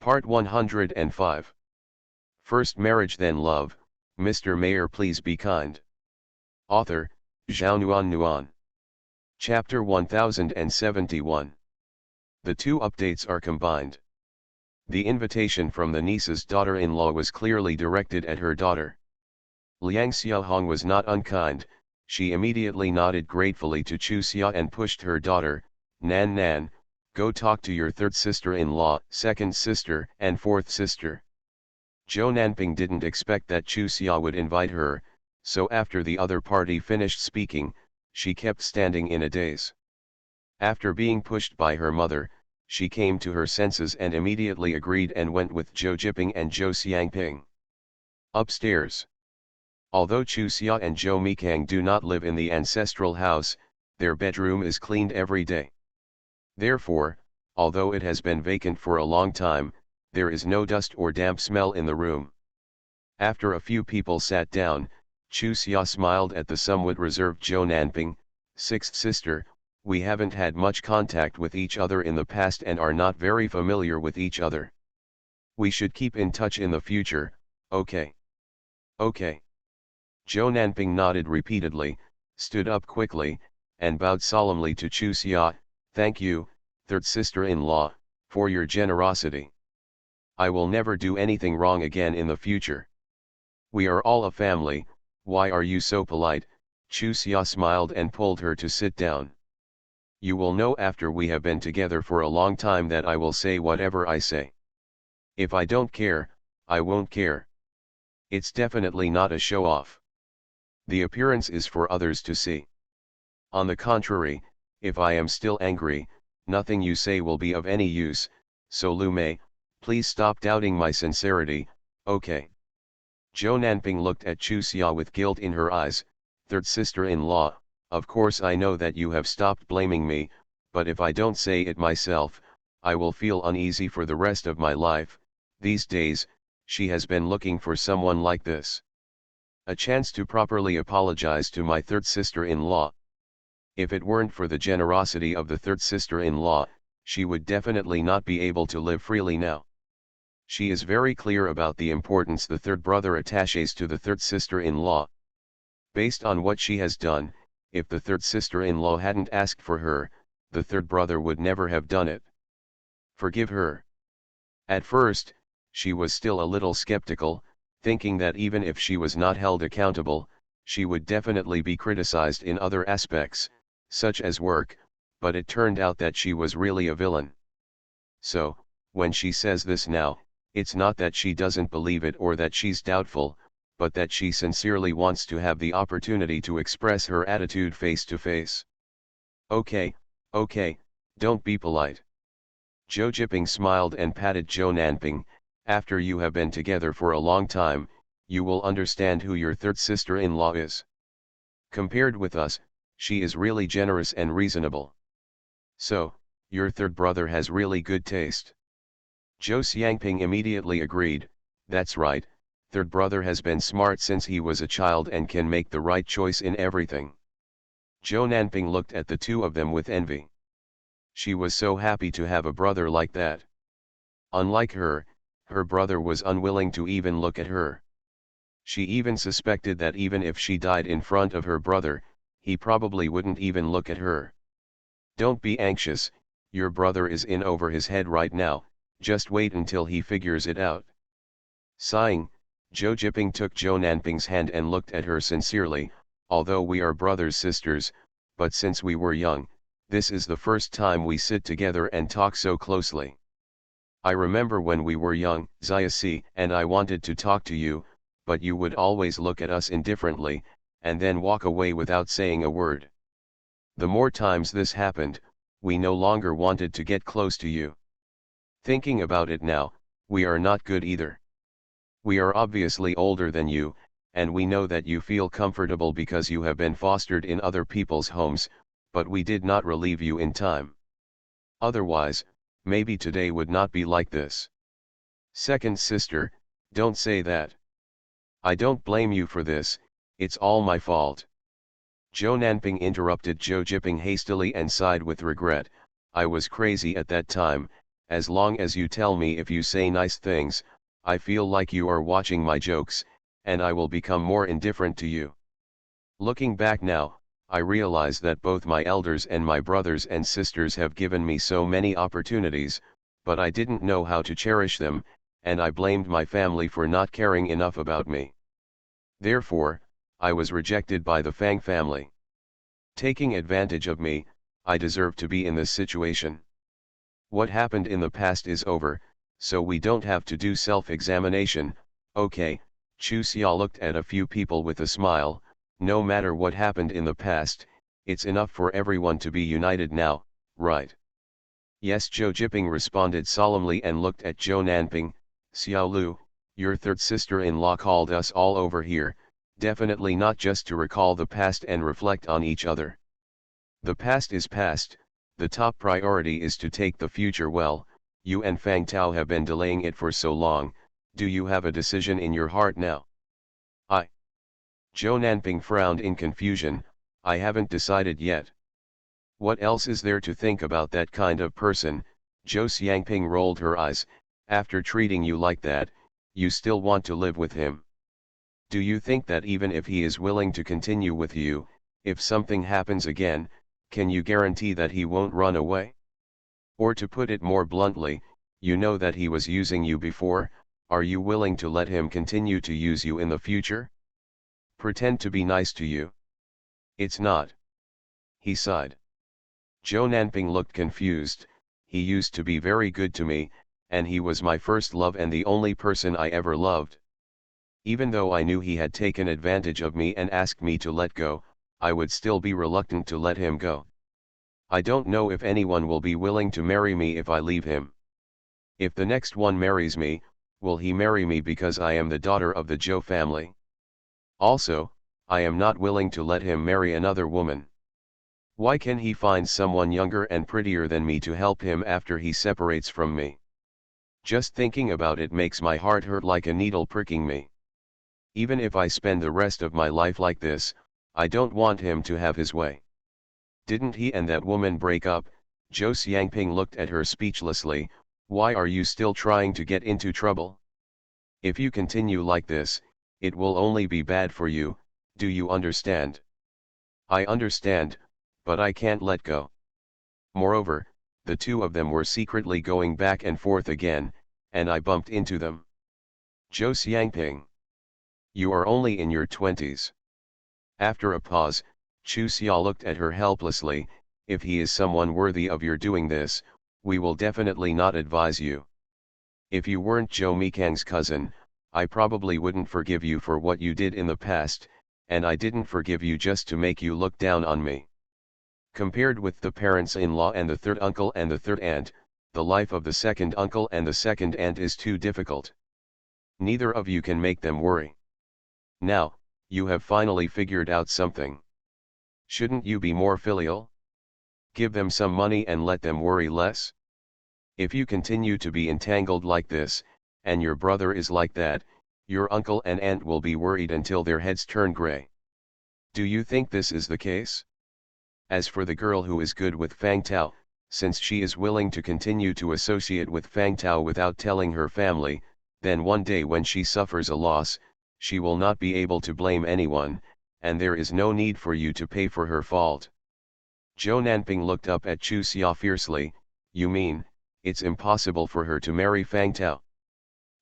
Part 105. First Marriage Then Love, Mr. Mayor Please Be Kind. Author, Zhao Nuan. Chapter 1071. The two updates are combined. The invitation from the niece's daughter-in-law was clearly directed at her daughter. Liang Xiaohong was not unkind. She immediately nodded gratefully to Chu Xia and pushed her daughter, Nan, go talk to your third sister-in-law, second sister, and fourth sister. Zhou Nanping didn't expect that Chu Xia would invite her, so after the other party finished speaking, she kept standing in a daze. After being pushed by her mother, she came to her senses and immediately agreed and went with Zhou Jiping and Zhou Xiangping. Upstairs. Although Chu Xia and Zhou Mikang do not live in the ancestral house, their bedroom is cleaned every day. Therefore, although it has been vacant for a long time, there is no dust or damp smell in the room. After a few people sat down, Chu Xia smiled at the somewhat reserved Zhou Nanping. Sixth sister, we haven't had much contact with each other in the past and are not very familiar with each other. We should keep in touch in the future, okay? Okay. Zhou Nanping nodded repeatedly, stood up quickly, and bowed solemnly to Chu Xia. Thank you, third sister-in-law, for your generosity. I will never do anything wrong again in the future. We are all a family. Why are you so polite? Chu Xia smiled and pulled her to sit down. You will know after we have been together for a long time that I will say whatever I say. If I don't care, I won't care. It's definitely not a show-off. The appearance is for others to see. On the contrary, if I am still angry, nothing you say will be of any use, so Lu Mei, please stop doubting my sincerity, okay? Zhou Nanping looked at Chu Xia with guilt in her eyes. Third sister-in-law, of course I know that you have stopped blaming me, but if I don't say it myself, I will feel uneasy for the rest of my life. These days, she has been looking for someone like this. A chance to properly apologize to my third sister-in-law. If it weren't for the generosity of the third sister-in-law, she would definitely not be able to live freely now. She is very clear about the importance the third brother attaches to the third sister-in-law. Based on what she has done, if the third sister-in-law hadn't asked for her, the third brother would never have done it. Forgive her. At first, she was still a little skeptical, thinking that even if she was not held accountable, she would definitely be criticized in other aspects, such as work, but it turned out that she was really a villain. So, when she says this now, it's not that she doesn't believe it or that she's doubtful, but that she sincerely wants to have the opportunity to express her attitude face to face. Okay, don't be polite. Zhou Jiping smiled and patted Zhou Nanping. After you have been together for a long time, you will understand who your third sister-in-law is. Compared with us, she is really generous and reasonable. So, your third brother has really good taste. Zhou Xiangping immediately agreed, that's right, third brother has been smart since he was a child and can make the right choice in everything. Zhou Nanping looked at the two of them with envy. She was so happy to have a brother like that. Unlike her brother was unwilling to even look at her. She even suspected that even if she died in front of her brother, he probably wouldn't even look at her. Don't be anxious, your brother is in over his head right now, just wait until he figures it out. Sighing, Zhou Jiping took Zhou Nanping's hand and looked at her sincerely. Although we are brothers-sisters, but since we were young, this is the first time we sit together and talk so closely. I remember when we were young, Xiaosi and I wanted to talk to you, but you would always look at us indifferently, and then walk away without saying a word. The more times this happened, we no longer wanted to get close to you. Thinking about it now, we are not good either. We are obviously older than you, and we know that you feel comfortable because you have been fostered in other people's homes, but we did not relieve you in time. Otherwise, maybe today would not be like this. Second sister, don't say that. I don't blame you for this, it's all my fault. Zhou Nanping interrupted Zhou Jiping hastily and sighed with regret. I was crazy at that time, As long as you tell me if you say nice things, I feel like you are watching my jokes, and I will become more indifferent to you. Looking back now, I realize that both my elders and my brothers and sisters have given me so many opportunities, but I didn't know how to cherish them, and I blamed my family for not caring enough about me. Therefore, I was rejected by the Fang family. Taking advantage of me, I deserve to be in this situation. What happened in the past is over, so we don't have to do self-examination. Okay, Chuxia looked at a few people with a smile. No matter what happened in the past, it's enough for everyone to be united now, right? Yes, Zhou Jiping responded solemnly and looked at Zhou Nanping. Xiao Lu, your third sister-in-law called us all over here, definitely not just to recall the past and reflect on each other. The past is past, the top priority is to take the future well. You and Fang Tao have been delaying it for so long, do you have a decision in your heart now? Zhou Nanping frowned in confusion. I haven't decided yet. What else is there to think about that kind of person? Zhou Xiangping rolled her eyes. After treating you like that, you still want to live with him? Do you think that even if he is willing to continue with you, if something happens again, can you guarantee that he won't run away? Or to put it more bluntly, you know that he was using you before, are you willing to let him continue to use you in the future? Pretend to be nice to you? It's not. He sighed. Zhou Nanping looked confused. He used to be very good to me, and he was my first love and the only person I ever loved. Even though I knew he had taken advantage of me and asked me to let go, I would still be reluctant to let him go. I don't know if anyone will be willing to marry me if I leave him. If the next one marries me, will he marry me because I am the daughter of the Zhou family? Also, I am not willing to let him marry another woman. Why can he find someone younger and prettier than me to help him after he separates from me? Just thinking about it makes my heart hurt like a needle pricking me. Even if I spend the rest of my life like this, I don't want him to have his way. Didn't he and that woman break up? Zhou Xiangping looked at her speechlessly. Why are you still trying to get into trouble? If you continue like this, it will only be bad for you, do you understand? I understand, but I can't let go. Moreover, the two of them were secretly going back and forth again, and I bumped into them. Zhou Xiangping. You are only in your 20s. After a pause, Chu Xia looked at her helplessly. If he is someone worthy of your doing this, we will definitely not advise you. If you weren't Zhou Mikang's cousin, I probably wouldn't forgive you for what you did in the past, and I didn't forgive you just to make you look down on me. Compared with the parents-in-law and the third uncle and the third aunt, the life of the second uncle and the second aunt is too difficult. Neither of you can make them worry. Now, you have finally figured out something. Shouldn't you be more filial? Give them some money and let them worry less? If you continue to be entangled like this, and your brother is like that, your uncle and aunt will be worried until their heads turn gray. Do you think this is the case? As for the girl who is good with Fang Tao, since she is willing to continue to associate with Fang Tao without telling her family, then one day when she suffers a loss, she will not be able to blame anyone, and there is no need for you to pay for her fault. Zhou Nanping looked up at Chu Xia fiercely. You mean, it's impossible for her to marry Fang Tao?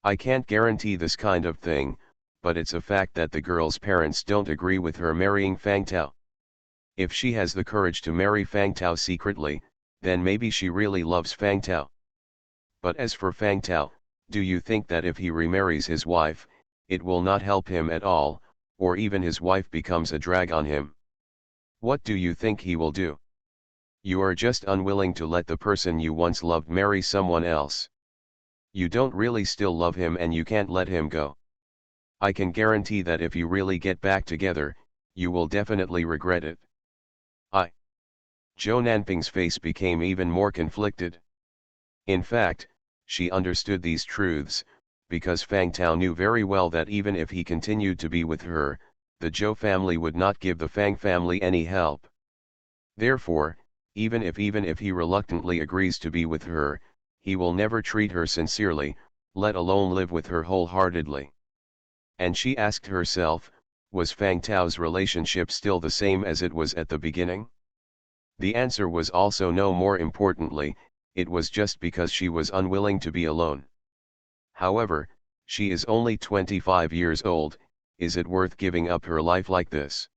I can't guarantee this kind of thing, but it's a fact that the girl's parents don't agree with her marrying Fang Tao. If she has the courage to marry Fang Tao secretly, then maybe she really loves Fang Tao. But as for Fang Tao, do you think that if he remarries his wife, it will not help him at all, or even his wife becomes a drag on him? What do you think he will do? You are just unwilling to let the person you once loved marry someone else. You don't really still love him and you can't let him go. I can guarantee that if you really get back together, you will definitely regret it. Zhou Nanping's face became even more conflicted. In fact, she understood these truths, because Fang Tao knew very well that even if he continued to be with her, the Zhou family would not give the Fang family any help. Therefore, even if he reluctantly agrees to be with her, he will never treat her sincerely, let alone live with her wholeheartedly. And she asked herself, was Fang Tao's relationship still the same as it was at the beginning? The answer was also no. More importantly, it was just because she was unwilling to be alone. However, she is only 25 years old, is it worth giving up her life like this?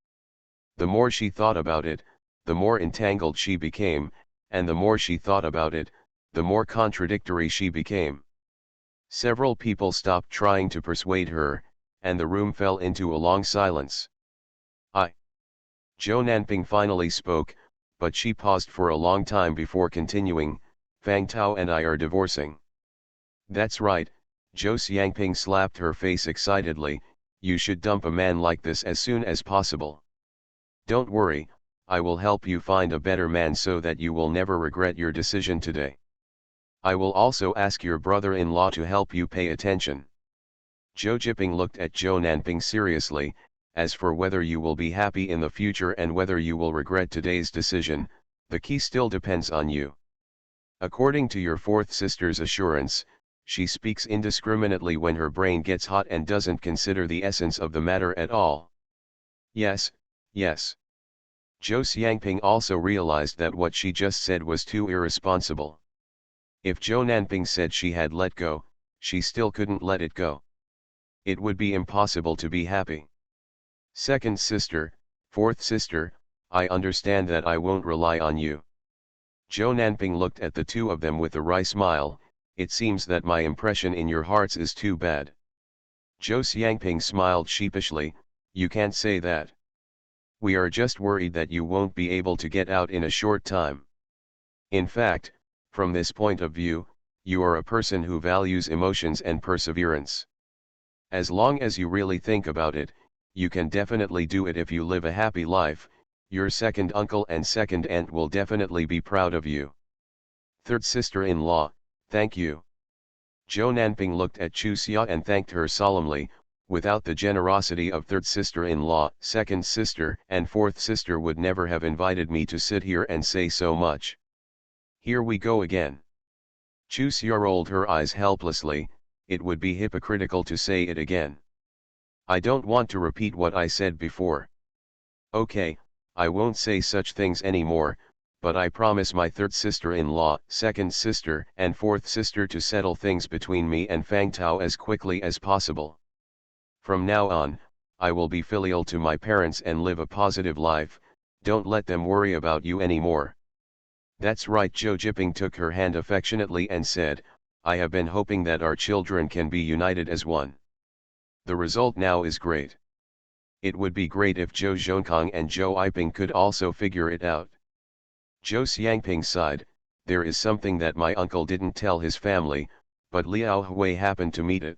The more she thought about it, the more entangled she became, and the more she thought about it, the more contradictory she became. Several people stopped trying to persuade her, and the room fell into a long silence. Zhou Nanping finally spoke, but she paused for a long time before continuing, Fang Tao and I are divorcing. That's right, Zhou Xiangping slapped her face excitedly, you should dump a man like this as soon as possible. Don't worry, I will help you find a better man so that you will never regret your decision today. I will also ask your brother-in-law to help you pay attention. Zhou Jiping looked at Zhou Nanping seriously, as for whether you will be happy in the future and whether you will regret today's decision, the key still depends on you. According to your fourth sister's assurance, she speaks indiscriminately when her brain gets hot and doesn't consider the essence of the matter at all. Yes, yes. Zhou Xiangping also realized that what she just said was too irresponsible. If Zhou Nanping said she had let go, she still couldn't let it go. It would be impossible to be happy. Second sister, fourth sister, I understand that I won't rely on you. Zhou Nanping looked at the two of them with a wry smile, it seems that my impression in your hearts is too bad. Zhou Xiangping smiled sheepishly, you can't say that. We are just worried that you won't be able to get out in a short time. In fact, from this point of view, you are a person who values emotions and perseverance. As long as you really think about it, you can definitely do it if you live a happy life, your second uncle and second aunt will definitely be proud of you. Third sister-in-law, thank you. Zhou Nanping looked at Chu Xia and thanked her solemnly, without the generosity of third sister-in-law, second sister and fourth sister would never have invited me to sit here and say so much. Here we go again. Chu Xia rolled her eyes helplessly, it would be hypocritical to say it again. I don't want to repeat what I said before. Okay, I won't say such things anymore, but I promise my third sister-in-law, second sister and fourth sister to settle things between me and Fang Tao as quickly as possible. From now on, I will be filial to my parents and live a positive life, don't let them worry about you anymore. That's right. Zhou Jiping took her hand affectionately and said, I have been hoping that our children can be united as one. The result now is great. It would be great if Zhou Zhonkong and Zhou Yiping could also figure it out. Zhou Xiangping sighed, there is something that my uncle didn't tell his family, but Liao Hui happened to meet it.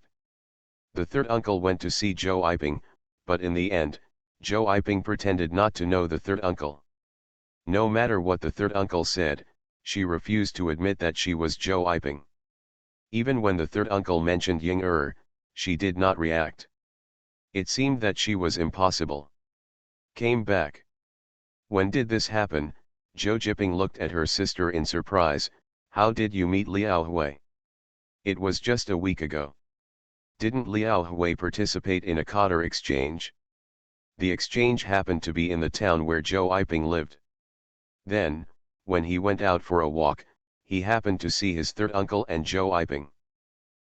The third uncle went to see Zhou Yiping, but in the end, Zhou Yiping pretended not to know the third uncle. No matter what the third uncle said, she refused to admit that she was Zhou Yiping. Even when the third uncle mentioned Ying she did not react. It seemed that she was impossible. Came back. When did this happen? Zhou Jiping looked at her sister in surprise, how did you meet Liao Hui? It was just a week ago. Didn't Liao Hui participate in a cotter exchange? The exchange happened to be in the town where Zhou Yiping lived. Then, when he went out for a walk, he happened to see his third uncle and Zhou Yiping.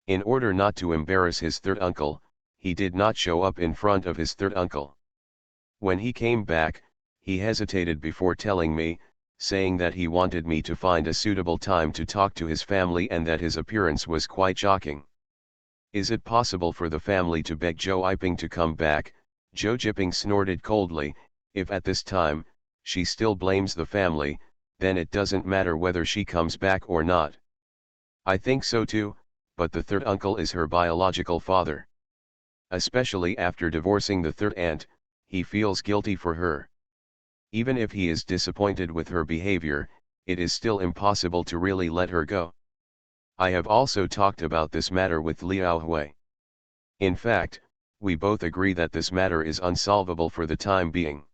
In order not to embarrass his third uncle, he did not show up in front of his third uncle. When he came back, he hesitated before telling me, saying that he wanted me to find a suitable time to talk to his family and that his appearance was quite shocking. Is it possible for the family to beg Zhou Yiping to come back? Zhou Jiping snorted coldly, if at this time, she still blames the family, then it doesn't matter whether she comes back or not. I think so too, but the third uncle is her biological father. Especially after divorcing the third aunt, he feels guilty for her. Even if he is disappointed with her behavior, it is still impossible to really let her go. I have also talked about this matter with Liao Hui. In fact, we both agree that this matter is unsolvable for the time being.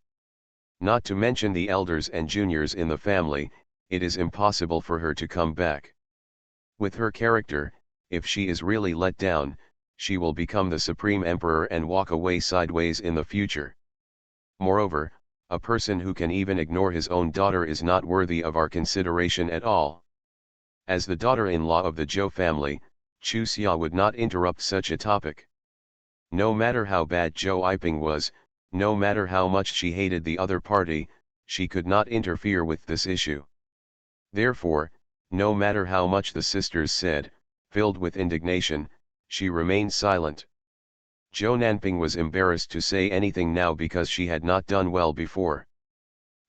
Not to mention the elders and juniors in the family, it is impossible for her to come back. With her character, if she is really let down, she will become the supreme emperor and walk away sideways in the future. Moreover, a person who can even ignore his own daughter is not worthy of our consideration at all. As the daughter-in-law of the Zhou family, Chu Xia would not interrupt such a topic. No matter how bad Zhou Yiping was, no matter how much she hated the other party, she could not interfere with this issue. Therefore, no matter how much the sisters said, filled with indignation, she remained silent. Zhou Nanping was embarrassed to say anything now because she had not done well before.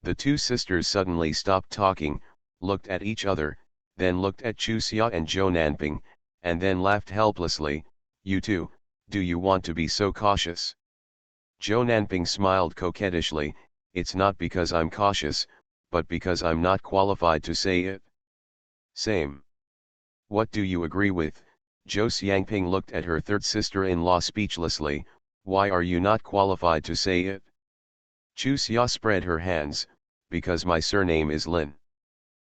The two sisters suddenly stopped talking, looked at each other, then looked at Chu Xia and Zhou Nanping, and then laughed helplessly. "You two, do you want to be so cautious?" Zhou Nanping smiled coquettishly. "It's not because I'm cautious, but because I'm not qualified to say it." "Same. What do you agree with?" Zhou Xiangping looked at her third sister-in-law speechlessly. "Why are you not qualified to say it?" Chu Xia spread her hands. "Because my surname is Lin."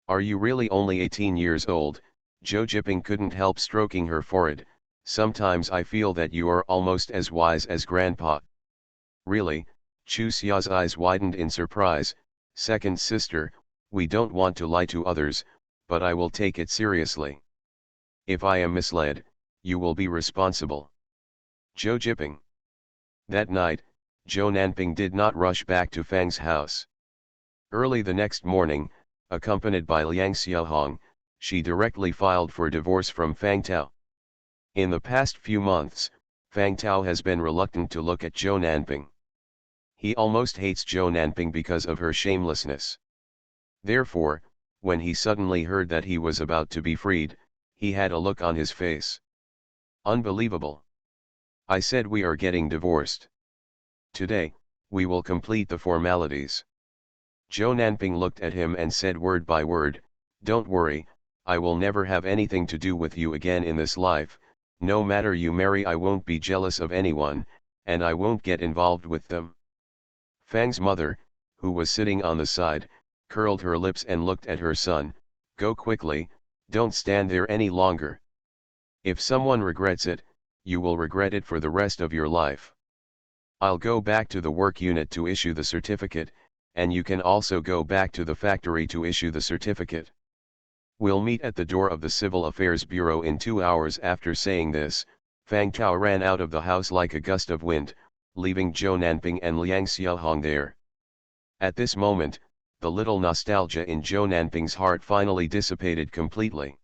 "Are you really only 18 years old?" Zhou Jiping couldn't help stroking her forehead. "Sometimes I feel that you are almost as wise as Grandpa." "Really?" Chu Xia's eyes widened in surprise. "Second sister, we don't want to lie to others, but I will take it seriously. If I am misled, you will be responsible." Zhou Jiping. That night, Zhou Nanping did not rush back to Fang's house. Early the next morning, accompanied by Liang Xiaohong, she directly filed for divorce from Fang Tao. In the past few months, Fang Tao has been reluctant to look at Zhou Nanping. He almost hates Zhou Nanping because of her shamelessness. Therefore, when he suddenly heard that he was about to be freed, he had a look on his face. "Unbelievable. I said we are getting divorced. Today, we will complete the formalities." Zhou Nanping looked at him and said word by word, "Don't worry, I will never have anything to do with you again in this life. No matter you marry, I won't be jealous of anyone, and I won't get involved with them." Fang's mother, who was sitting on the side, curled her lips and looked at her son. "Go quickly, don't stand there any longer. If someone regrets it, you will regret it for the rest of your life. I'll go back to the work unit to issue the certificate, and you can also go back to the factory to issue the certificate. We'll meet at the door of the Civil Affairs Bureau in 2 hours." After saying this, Fang Tao ran out of the house like a gust of wind, leaving Zhou Nanping and Liang Xiaohong there. At this moment, the little nostalgia in Zhou Nanping's heart finally dissipated completely.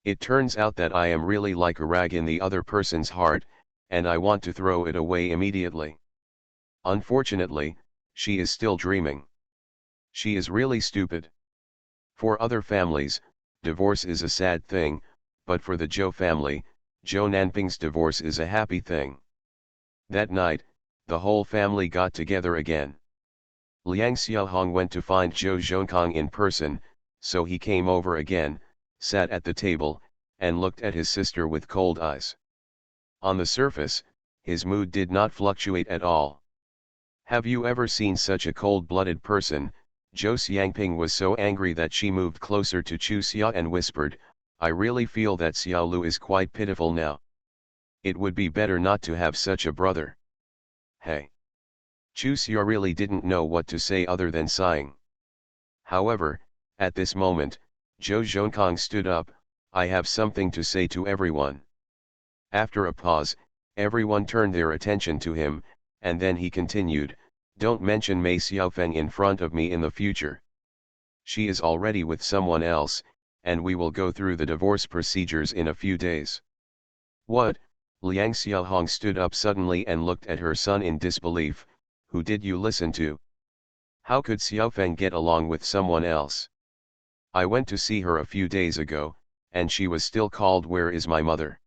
"It turns out that I am really like a rag in the other person's heart, and I want to throw it away immediately. Unfortunately, she is still dreaming. She is really stupid." For other families, divorce is a sad thing, but for the Zhou family, Zhou Nanping's divorce is a happy thing. That night, the whole family got together again. Liang Xiaohong went to find Zhou Zhonkong in person, so he came over again, sat at the table, and looked at his sister with cold eyes. On the surface, his mood did not fluctuate at all. "Have you ever seen such a cold-blooded person?" Zhou Xiangping was so angry that she moved closer to Chu Xia and whispered, "I really feel that Xiao Lu is quite pitiful now. It would be better not to have such a brother." "Hey." Chu Xia really didn't know what to say other than sighing. However, at this moment, Zhou Zhonkong stood up. "I have something to say to everyone." After a pause, everyone turned their attention to him, and then he continued, "Don't mention Mei Xiaofeng in front of me in the future. She is already with someone else, and we will go through the divorce procedures in a few days." "What?" Liang Xiaohong stood up suddenly and looked at her son in disbelief. "Who did you listen to? How could Xiaofeng get along with someone else? I went to see her a few days ago, and she was still called 'Where is my mother?'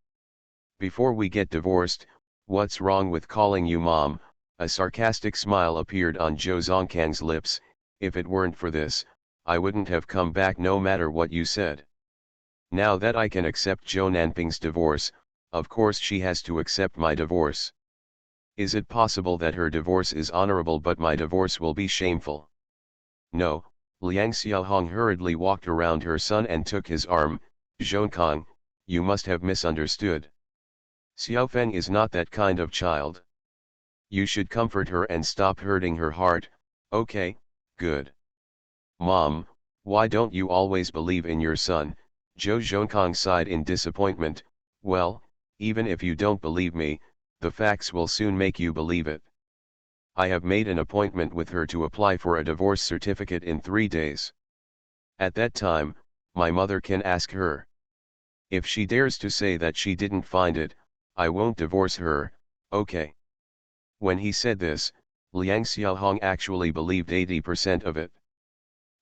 Before we get divorced, what's wrong with calling you mom?" A sarcastic smile appeared on Zhou Zongkang's lips. "If it weren't for this, I wouldn't have come back no matter what you said. Now that I can accept Zhou Nanping's divorce, of course she has to accept my divorce. Is it possible that her divorce is honorable but my divorce will be shameful?" "No." Liang Xiaohong hurriedly walked around her son and took his arm. Zhongkang, you must have misunderstood. Xiaofeng is not that kind of child. You should comfort her and stop hurting her heart. Okay, good. Mom, why don't you always believe in your son? Zhou Zhongkang sighed in disappointment. Well, even if you don't believe me, the facts will soon make you believe it. I have made an appointment with her to apply for a divorce certificate in 3 days. At that time, my mother can ask her. If she dares to say that she didn't find it, I won't divorce her, okay? When he said this, Liang Xiaohong actually believed 80% of it.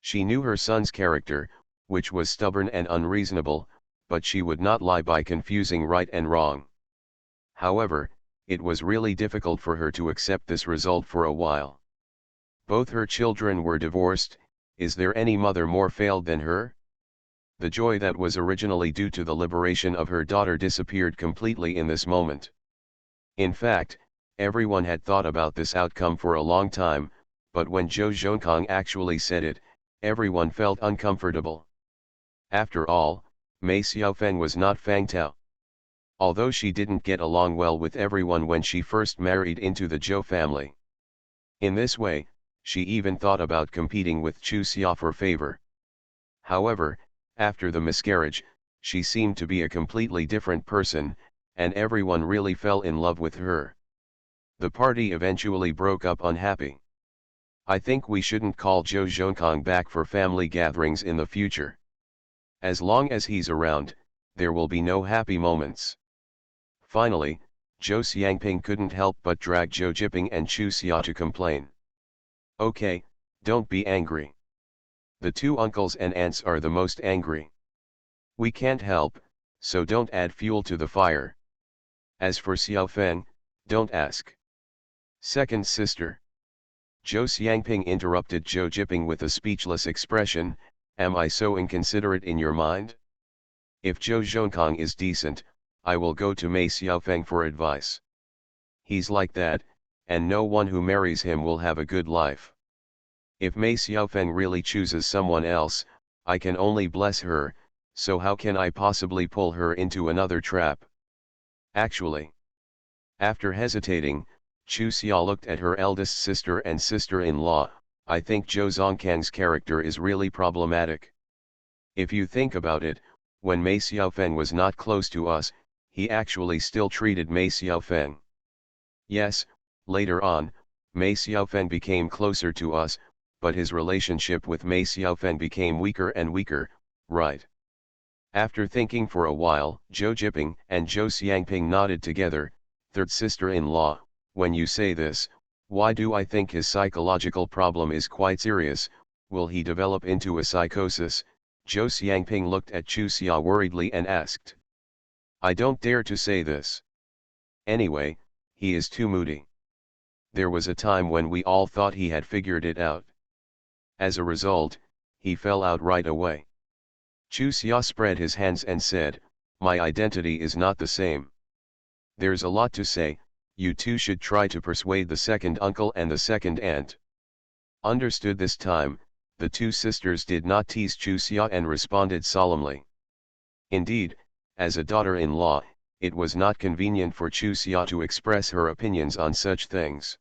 She knew her son's character, which was stubborn and unreasonable, but she would not lie by confusing right and wrong. However, it was really difficult for her to accept this result for a while. Both her children were divorced. Is there any mother more failed than her? The joy that was originally due to the liberation of her daughter disappeared completely in this moment. In fact, everyone had thought about this outcome for a long time, but when Zhou Zhongkang actually said it, everyone felt uncomfortable. After all, Mei Xiaofeng was not Fang Tao. Although she didn't get along well with everyone when she first married into the Zhou family. In this way, she even thought about competing with Chu Xia for favor. However, after the miscarriage, she seemed to be a completely different person, and everyone really fell in love with her. The party eventually broke up unhappy. I think we shouldn't call Zhou Zhongkang back for family gatherings in the future. As long as he's around, there will be no happy moments. Finally, Zhou Xiangping couldn't help but drag Zhou Jiping and Chu Xia to complain. Okay, don't be angry. The two uncles and aunts are the most angry. We can't help, so don't add fuel to the fire. As for Xiaofeng, don't ask. Second sister. Zhou Xiangping interrupted Zhou Jiping with a speechless expression. Am I so inconsiderate in your mind? If Zhou Zhongkang is decent, I will go to Mei Xiaofeng for advice. He's like that, and no one who marries him will have a good life. If Mei Xiaofeng really chooses someone else, I can only bless her, so how can I possibly pull her into another trap? Actually. After hesitating, Chu Xia looked at her eldest sister and sister-in-law. I think Zhou Zhongkang's character is really problematic. If you think about it, when Mei Xiaofeng was not close to us, he actually still treated Mei Xiaofeng. Yes, later on, Mei Xiaofeng became closer to us, but his relationship with Mei Xiaofeng became weaker and weaker, right? After thinking for a while, Zhou Jiping and Zhou Xiangping nodded together. Third sister-in-law, when you say this, why do I think his psychological problem is quite serious? Will he develop into a psychosis? Zhou Xiangping looked at Chu Xia worriedly and asked. I don't dare to say this. Anyway, he is too moody. There was a time when we all thought he had figured it out. As a result, he fell out right away. Chu Xia spread his hands and said, my identity is not the same. There's a lot to say. You two should try to persuade the second uncle and the second aunt. Understood. This time, the two sisters did not tease Chu Xia and responded solemnly. Indeed, as a daughter-in-law, it was not convenient for Chu Xia to express her opinions on such things.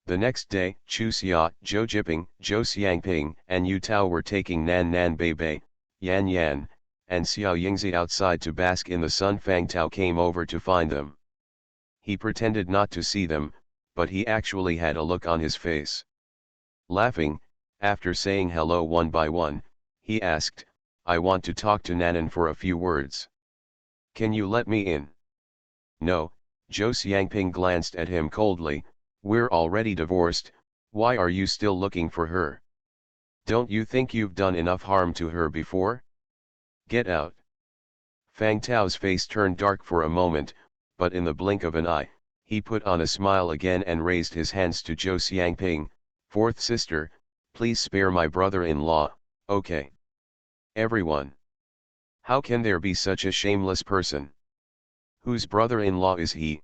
The next day, Chu Xia, Zhou Jiping, Zhou Xiangping, and Yu Tao were taking Nan Nan Bei, Yan Yan, and Xiao Yingzi outside to bask in the sun. Fang Tao came over to find them. He pretended not to see them, but he actually had a look on his face. Laughing, after saying hello one by one, he asked, I want to talk to Nanan for a few words. Can you let me in? No, Zhou Xiangping glanced at him coldly. We're already divorced, why are you still looking for her? Don't you think you've done enough harm to her before? Get out. Fang Tao's face turned dark for a moment, but in the blink of an eye, he put on a smile again and raised his hands to Zhou Xiangping. Fourth sister, please spare my brother-in-law, okay? Everyone. How can there be such a shameless person? Whose brother-in-law is he?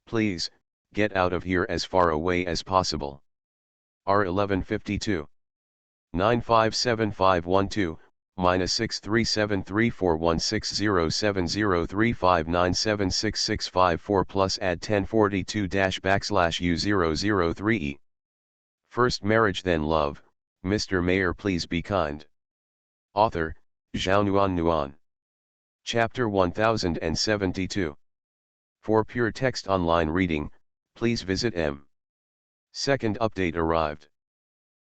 Please, get out of here as far away as possible. R1152. 957512, -63734160703597664 plus add 1042-U003E. First Marriage Then Love, Mr. Mayor Please Be Kind. Author, Zhao Nuan. Chapter 1072. For pure text online reading, please visit M. Second update arrived.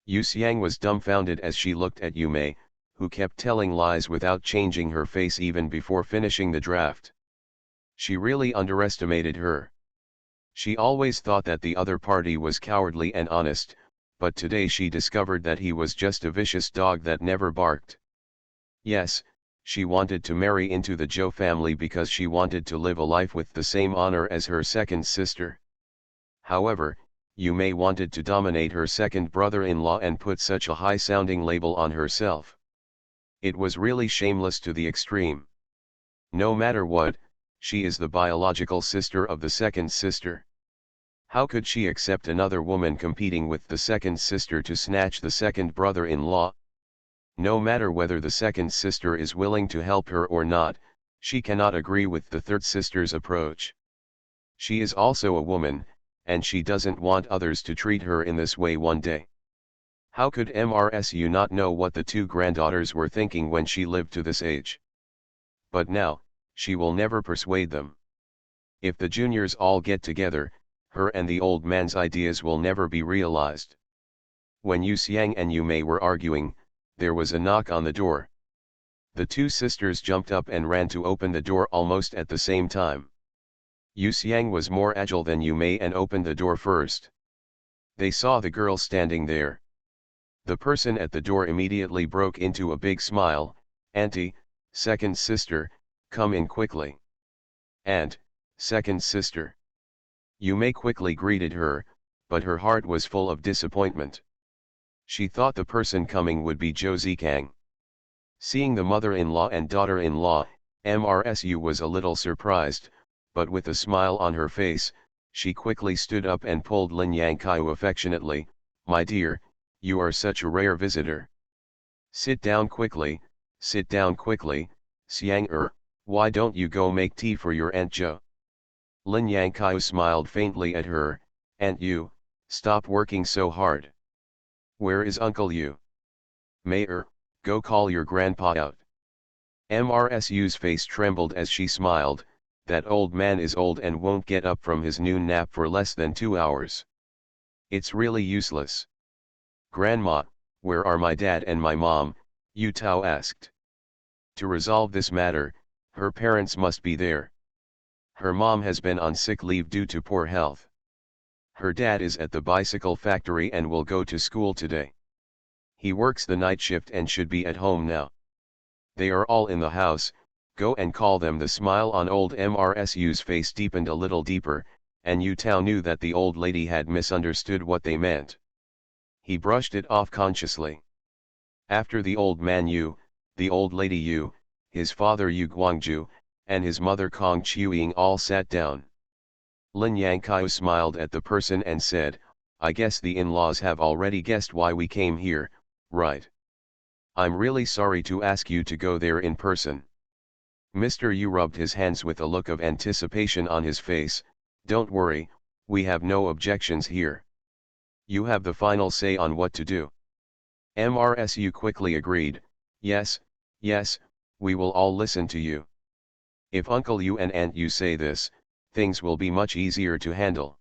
Yu Xiang was dumbfounded as she looked at Yu Mei, who kept telling lies without changing her face even before finishing the draft. She really underestimated her. She always thought that the other party was cowardly and honest, but today she discovered that he was just a vicious dog that never barked. Yes, she wanted to marry into the Zhou family because she wanted to live a life with the same honor as her second sister. However, Yu Mei wanted to dominate her second brother-in-law and put such a high-sounding label on herself. It was really shameless to the extreme. No matter what, she is the biological sister of the second sister. How could she accept another woman competing with the second sister to snatch the second brother-in-law? No matter whether the second sister is willing to help her or not, she cannot agree with the third sister's approach. She is also a woman, and she doesn't want others to treat her in this way one day. How could MRSU not know what the two granddaughters were thinking when she lived to this age? But now, she will never persuade them. If the juniors all get together, her and the old man's ideas will never be realized. When Yu Xiang and Yu Mei were arguing, there was a knock on the door. The two sisters jumped up and ran to open the door almost at the same time. Yu Xiang was more agile than Yu Mei and opened the door first. They saw the girl standing there. The person at the door immediately broke into a big smile. "Auntie, second sister, come in quickly." "And, second sister." Yu Mei quickly greeted her, but her heart was full of disappointment. She thought the person coming would be Josei Kang. Seeing the mother-in-law and daughter-in-law, MRSU was a little surprised, but with a smile on her face, she quickly stood up and pulled Lin Yangqiu affectionately. "My dear, you are such a rare visitor. Sit down quickly, Xiang why don't you go make tea for your Aunt Jo?" Lin Yangqiu smiled faintly at her. "Aunt Yu, stop working so hard. Where is Uncle Yu? Mayor, go call your grandpa out." MRSU's face trembled as she smiled. "That old man is old and won't get up from his noon nap for less than 2 hours. It's really useless." "Grandma, where are my dad and my mom?" Yu Tao asked. To resolve this matter, her parents must be there. Her mom has been on sick leave due to poor health. Her dad is at the bicycle factory and will go to school today. He works the night shift and should be at home now. They are all in the house, go and call them. The smile on old MRSU's face deepened a little deeper, and Yu Tao knew that the old lady had misunderstood what they meant. He brushed it off consciously. After the old man Yu, the old lady Yu, his father Yu Guangzhu, and his mother Kong Qiuying all sat down. Lin Yangqiu smiled at the person and said, "I guess the in-laws have already guessed why we came here, right? I'm really sorry to ask you to go there in person." Mr. Yu rubbed his hands with a look of anticipation on his face. "Don't worry, we have no objections here. You have the final say on what to do." MRSU quickly agreed. Yes, we will all listen to you. If Uncle Yu and Aunt Yu say this, things will be much easier to handle."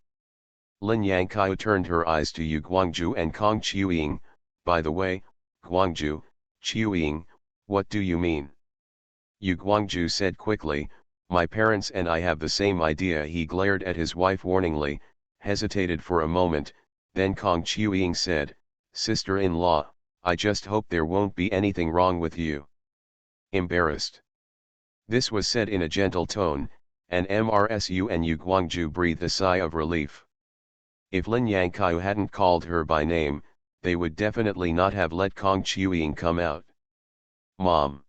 Lin Yangqiu turned her eyes to Yu Guangzhu and Kong Qiuying. "By the way, Guangzhu, Qiuying, what do you mean?" Yu Guangzhu said quickly, "My parents and I have the same idea." He glared at his wife warningly, hesitated for a moment, then Kong Qiuying said, "Sister-in-law, I just hope there won't be anything wrong with you." Embarrassed. This was said in a gentle tone, and MRSU and Yu Guangzhu breathed a sigh of relief. If Lin Yangqiu hadn't called her by name, they would definitely not have let Kong Qiuying come out. "Mom."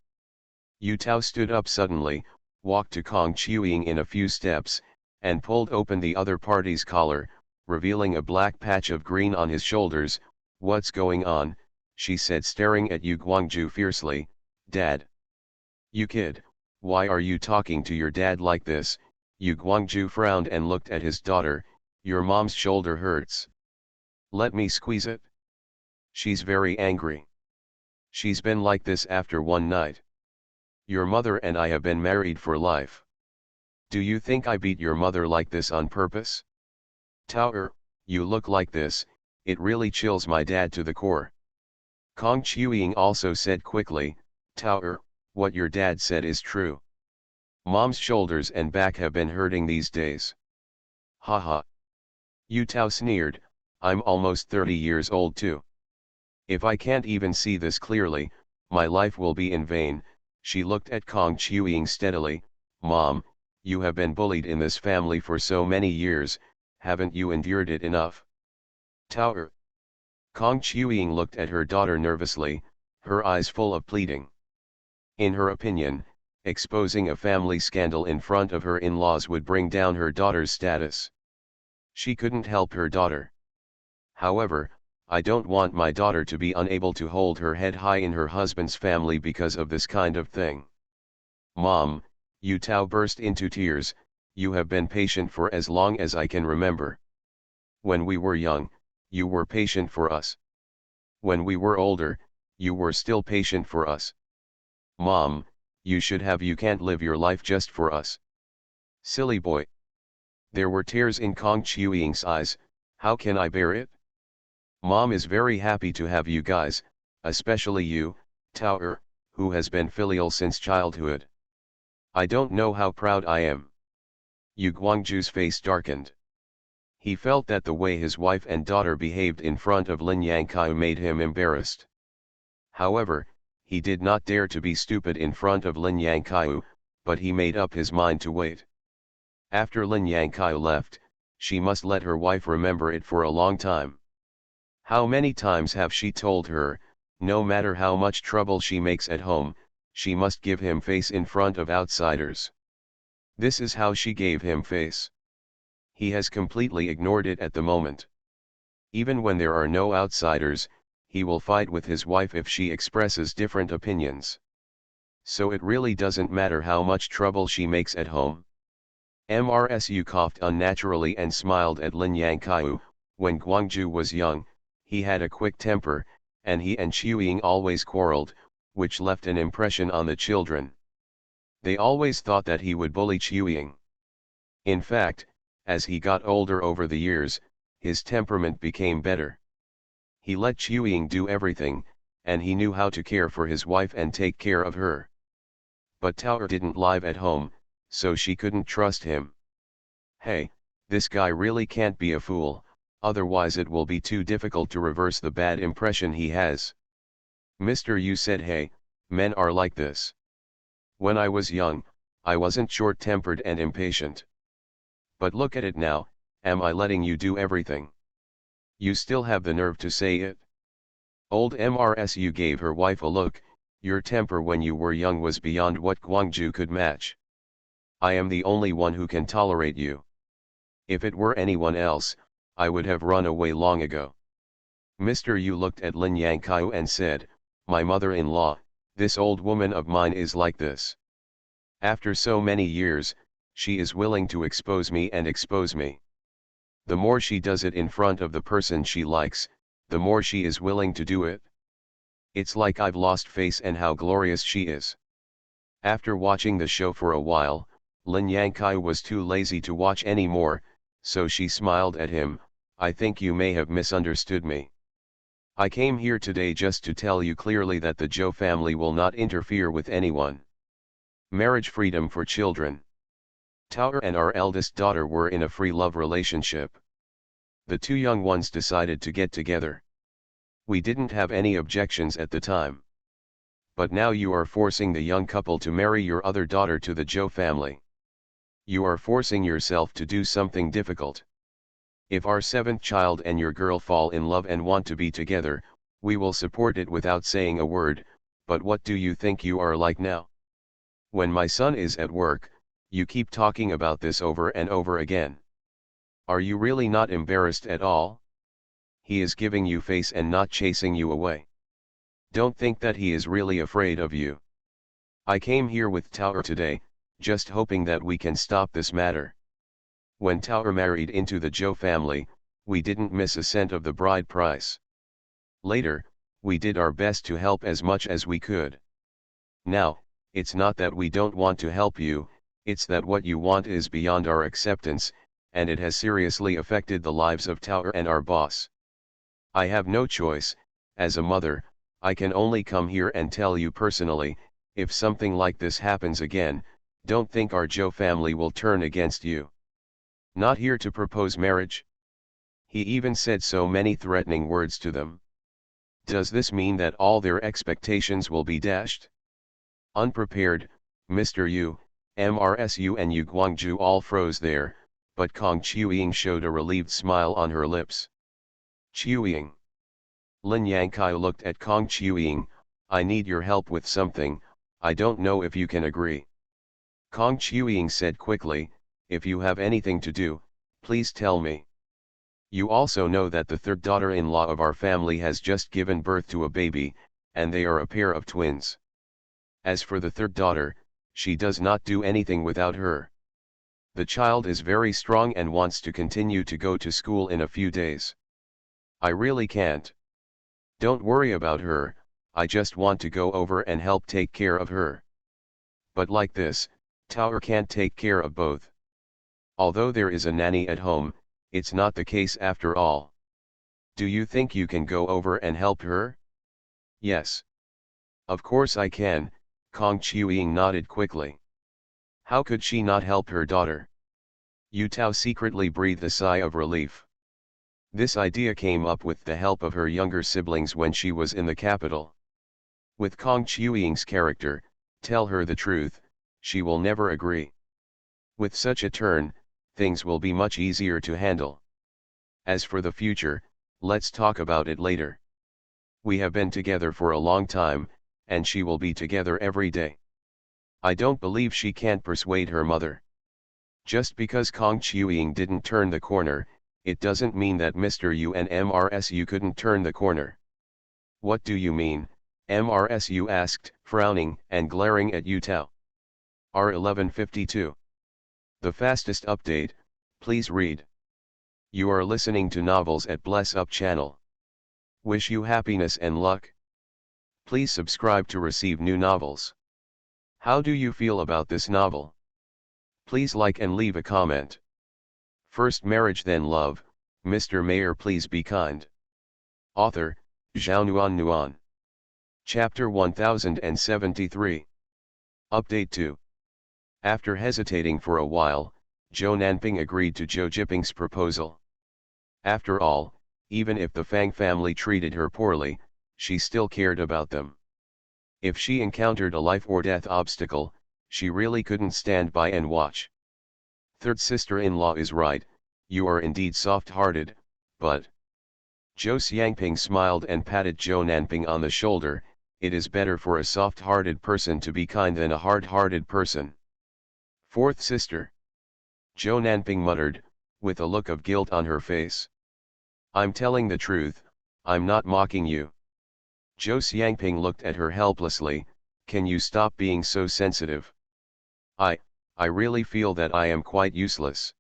Yu Tao stood up suddenly, walked to Kong Qiuying in a few steps, and pulled open the other party's collar, revealing a black patch of green on his shoulders. "What's going on?" she said, staring at Yu Guangzhu fiercely. Dad. You kid, why are you talking to your dad like this? Yu Guangju frowned and looked at his daughter. Your mom's shoulder hurts. Let me squeeze it. She's very angry. She's been like this after one night. Your mother and I have been married for life. Do you think I beat your mother like this on purpose? Tao, you look like this, it really chills my dad to the core. Kong Chuying also said quickly, Tao, what your dad said is true. Mom's shoulders and back have been hurting these days. Haha. Yu Tao sneered, I'm almost 30 years old too. If I can't even see this clearly, my life will be in vain. She looked at Kong Chuying steadily. Mom, you have been bullied in this family for so many years, haven't you endured it enough? Tao. Kong Chuying looked at her daughter nervously, her eyes full of pleading. In her opinion, exposing a family scandal in front of her in-laws would bring down her daughter's status. She couldn't help her daughter. However, I don't want my daughter to be unable to hold her head high in her husband's family because of this kind of thing. Mom, Yu Tao burst into tears, you have been patient for as long as I can remember. When we were young, you were patient for us. When we were older, you were still patient for us. Mom, you can't live your life just for us. Silly boy. There were tears in Kong Chuying's eyes. How can I bear it? Mom is very happy to have you guys, especially you, Tao, who has been filial since childhood. I don't know how proud I am. Yu Guangju's face darkened. He felt that the way his wife and daughter behaved in front of Lin Yangkai made him embarrassed. However, he did not dare to be stupid in front of Lin Yangkai, but he made up his mind to wait. After Lin Yangkai left, she must let her wife remember it for a long time. How many times have she told her, no matter how much trouble she makes at home, she must give him face in front of outsiders. This is how she gave him face. He has completely ignored it at the moment. Even when there are no outsiders, he will fight with his wife if she expresses different opinions. So it really doesn't matter how much trouble she makes at home. Mrsu coughed unnaturally and smiled at Lin Yangkai. When Guangju was young, he had a quick temper, and he and Chuying always quarreled, which left an impression on the children. They always thought that he would bully Chuying. In fact, as he got older over the years, his temperament became better. He let Chuying do everything, and he knew how to care for his wife and take care of her. But Tao didn't live at home, so she couldn't trust him. Hey, this guy really can't be a fool, otherwise it will be too difficult to reverse the bad impression he has. Mr. Yu said, hey, men are like this. When I was young, I wasn't short-tempered and impatient. But look at it now, am I letting you do everything? You still have the nerve to say it? Old Mrsu gave her wife a look. Your temper when you were young was beyond what Guangju could match. I am the only one who can tolerate you. If it were anyone else, I would have run away long ago. Mr. Yu looked at Lin Yangkai and said, my mother-in-law, this old woman of mine is like this. After so many years, she is willing to expose me and expose me. The more she does it in front of the person she likes, the more she is willing to do it. It's like I've lost face and how glorious she is. After watching the show for a while, Lin Yangkai was too lazy to watch anymore, so she smiled at him. I think you may have misunderstood me. I came here today just to tell you clearly that the Zhou family will not interfere with anyone. Marriage freedom for children. Tao and our eldest daughter were in a free love relationship. The two young ones decided to get together. We didn't have any objections at the time. But now you are forcing the young couple to marry your other daughter to the Zhou family. You are forcing yourself to do something difficult. If our seventh child and your girl fall in love and want to be together, we will support it without saying a word, but what do you think you are like now? When my son is at work, you keep talking about this over and over again. Are you really not embarrassed at all? He is giving you face and not chasing you away. Don't think that he is really afraid of you. I came here with Tower today, just hoping that we can stop this matter. When Tower married into the Joe family, we didn't miss a cent of the bride price. Later, we did our best to help as much as we could. Now, it's not that we don't want to help you, it's that what you want is beyond our acceptance, and it has seriously affected the lives of Tower and our boss. I have no choice. As a mother, I can only come here and tell you personally, if something like this happens again, don't think our Joe family will turn against you. Not here to propose marriage. He even said so many threatening words to them. Does this mean that all their expectations will be dashed? Unprepared, Mr. Yu, MRSU and Yu Guangzhu all froze there, but Kong Chiuying showed a relieved smile on her lips. Chiuying. Lin Yangkai looked at Kong Chiuying. I need your help with something, I don't know if you can agree. Kong Chiuying said quickly, if you have anything to do, please tell me. You also know that the third daughter-in-law of our family has just given birth to a baby, and they are a pair of twins. As for the third daughter, she does not do anything without her. The child is very strong and wants to continue to go to school in a few days. I really can't. Don't worry about her, I just want to go over and help take care of her. But like this, Tower can't take care of both. Although there is a nanny at home, it's not the case after all. Do you think you can go over and help her? Yes. Of course I can, Kong Chiuying nodded quickly. How could she not help her daughter? Yu Tao secretly breathed a sigh of relief. This idea came up with the help of her younger siblings when she was in the capital. With Kong Chiuying's character, tell her the truth, she will never agree. With such a turn, things will be much easier to handle. As for the future, let's talk about it later. We have been together for a long time, and she will be together every day. I don't believe she can't persuade her mother. Just because Kong Chiuying didn't turn the corner, it doesn't mean that Mr. Yu and MRSU couldn't turn the corner. What do you mean? MRSU asked, frowning and glaring at Yu Tao. R1152. The fastest update, please read. You are listening to novels at Bless Up channel. Wish you happiness and luck. Please subscribe to receive new novels. How do you feel about this novel? Please like and leave a comment. First Marriage Then Love, Mr. Mayor Please Be Kind. Author, Zhao Nuan. Chapter 1073. Update 2. After hesitating for a while, Zhou Nanping agreed to Zhou Jiping's proposal. After all, even if the Fang family treated her poorly, she still cared about them. If she encountered a life-or-death obstacle, she really couldn't stand by and watch. Third sister-in-law is right, you are indeed soft-hearted, but... Zhou Xiangping smiled and patted Zhou Nanping on the shoulder. It is better for a soft-hearted person to be kind than a hard-hearted person. Fourth sister. Zhou Nanping muttered, with a look of guilt on her face. I'm telling the truth, I'm not mocking you. Zhou Xiangping looked at her helplessly. Can you stop being so sensitive? I really feel that I am quite useless.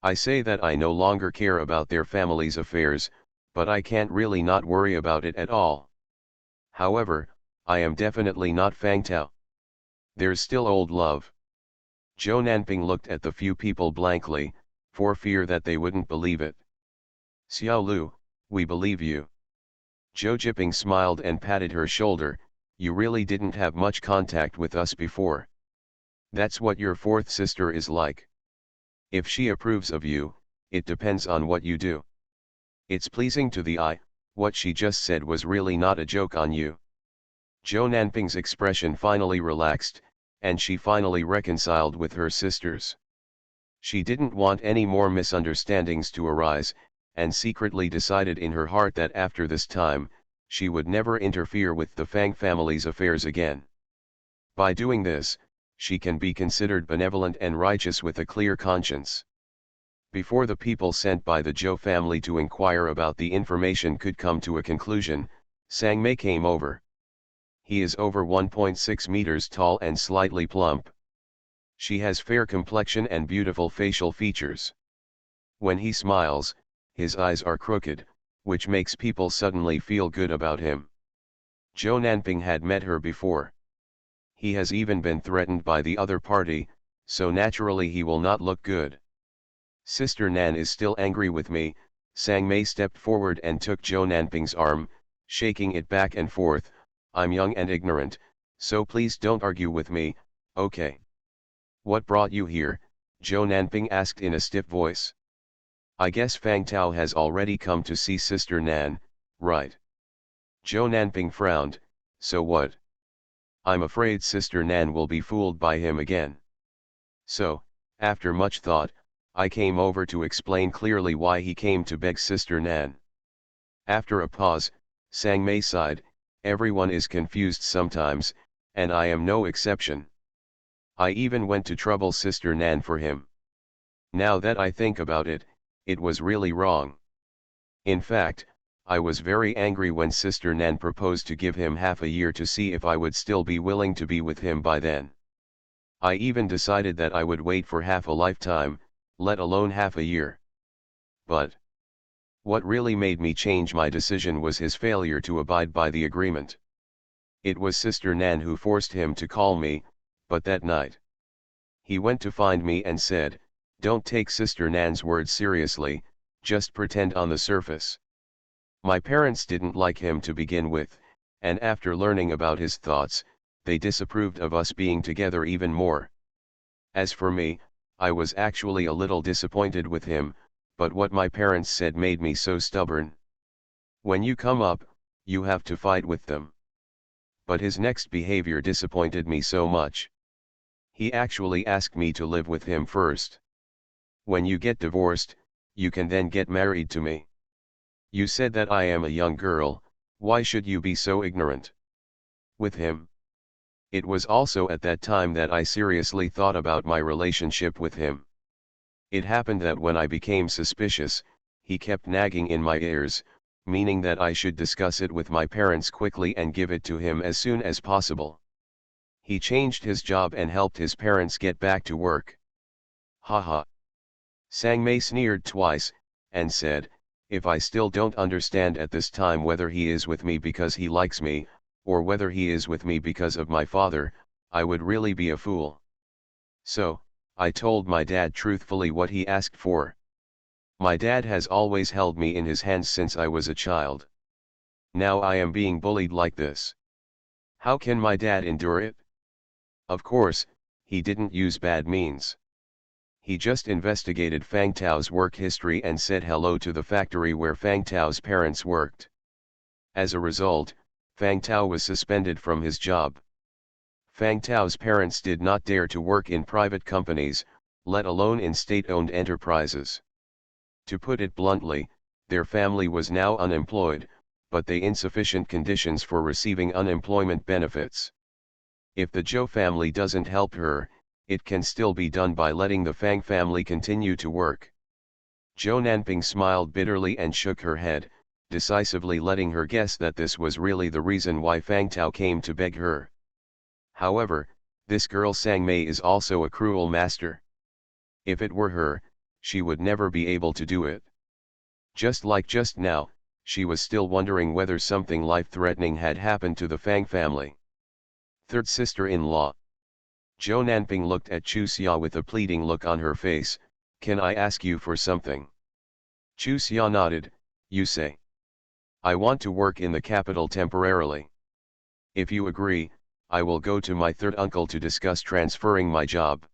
I say that I no longer care about their family's affairs, but I can't really not worry about it at all. However, I am definitely not Fang Tao. There's still old love. Zhou Nanping looked at the few people blankly, for fear that they wouldn't believe it. Xiao Lu, we believe you. Zhou Jiping smiled and patted her shoulder. You really didn't have much contact with us before. That's what your fourth sister is like. If she approves of you, it depends on what you do. It's pleasing to the eye. What she just said was really not a joke on you. Zhou Nanping's expression finally relaxed, and she finally reconciled with her sisters. She didn't want any more misunderstandings to arise, and secretly decided in her heart that after this time, she would never interfere with the Fang family's affairs again. By doing this, she can be considered benevolent and righteous with a clear conscience. Before the people sent by the Zhou family to inquire about the information could come to a conclusion, Sang Mei came over. He is over 1.6 meters tall and slightly plump. She has fair complexion and beautiful facial features. When he smiles, his eyes are crooked, which makes people suddenly feel good about him. Zhou Nanping had met her before. He has even been threatened by the other party, so naturally he will not look good. Sister Nan is still angry with me. Sang Mei stepped forward and took Zhou Nanping's arm, shaking it back and forth. I'm young and ignorant, so please don't argue with me, okay? What brought you here? Zhou Nanping asked in a stiff voice. I guess Fang Tao has already come to see Sister Nan, right? Zhou Nanping frowned. So what? I'm afraid Sister Nan will be fooled by him again. So, after much thought, I came over to explain clearly why he came to beg Sister Nan. After a pause, Sang Mei sighed. Everyone is confused sometimes, and I am no exception. I even went to trouble Sister Nan for him. Now that I think about it, it was really wrong. In fact, I was very angry when Sister Nan proposed to give him half a year to see if I would still be willing to be with him by then. I even decided that I would wait for half a lifetime, let alone half a year. But what really made me change my decision was his failure to abide by the agreement. It was Sister Nan who forced him to call me, but that night he went to find me and said, "Don't take Sister Nan's words seriously, just pretend on the surface." My parents didn't like him to begin with, and after learning about his thoughts, they disapproved of us being together even more. As for me, I was actually a little disappointed with him, but what my parents said made me so stubborn. When you come up, you have to fight with them. But his next behavior disappointed me so much. He actually asked me to live with him first. When you get divorced, you can then get married to me. You said that I am a young girl, why should you be so ignorant? With him. It was also at that time that I seriously thought about my relationship with him. It happened that when I became suspicious, he kept nagging in my ears, meaning that I should discuss it with my parents quickly and give it to him as soon as possible. He changed his job and helped his parents get back to work. Haha. Sang Mei sneered twice, and said, if I still don't understand at this time whether he is with me because he likes me, or whether he is with me because of my father, I would really be a fool. So, I told my dad truthfully what he asked for. My dad has always held me in his hands since I was a child. Now I am being bullied like this. How can my dad endure it? Of course, he didn't use bad means. He just investigated Fang Tao's work history and said hello to the factory where Fang Tao's parents worked. As a result, Fang Tao was suspended from his job. Fang Tao's parents did not dare to work in private companies, let alone in state-owned enterprises. To put it bluntly, their family was now unemployed, but they insufficient conditions for receiving unemployment benefits. If the Zhou family doesn't help her, it can still be done by letting the Fang family continue to work. Zhou Nanping smiled bitterly and shook her head, decisively letting her guess that this was really the reason why Fang Tao came to beg her. However, this girl Sang Mei is also a cruel master. If it were her, she would never be able to do it. Just like just now, she was still wondering whether something life-threatening had happened to the Fang family. Third sister-in-law. Zhou Nanping looked at Chu Xia with a pleading look on her face. Can I ask you for something? Chu Xia nodded. You say. I want to work in the capital temporarily. If you agree, I will go to my third uncle to discuss transferring my job.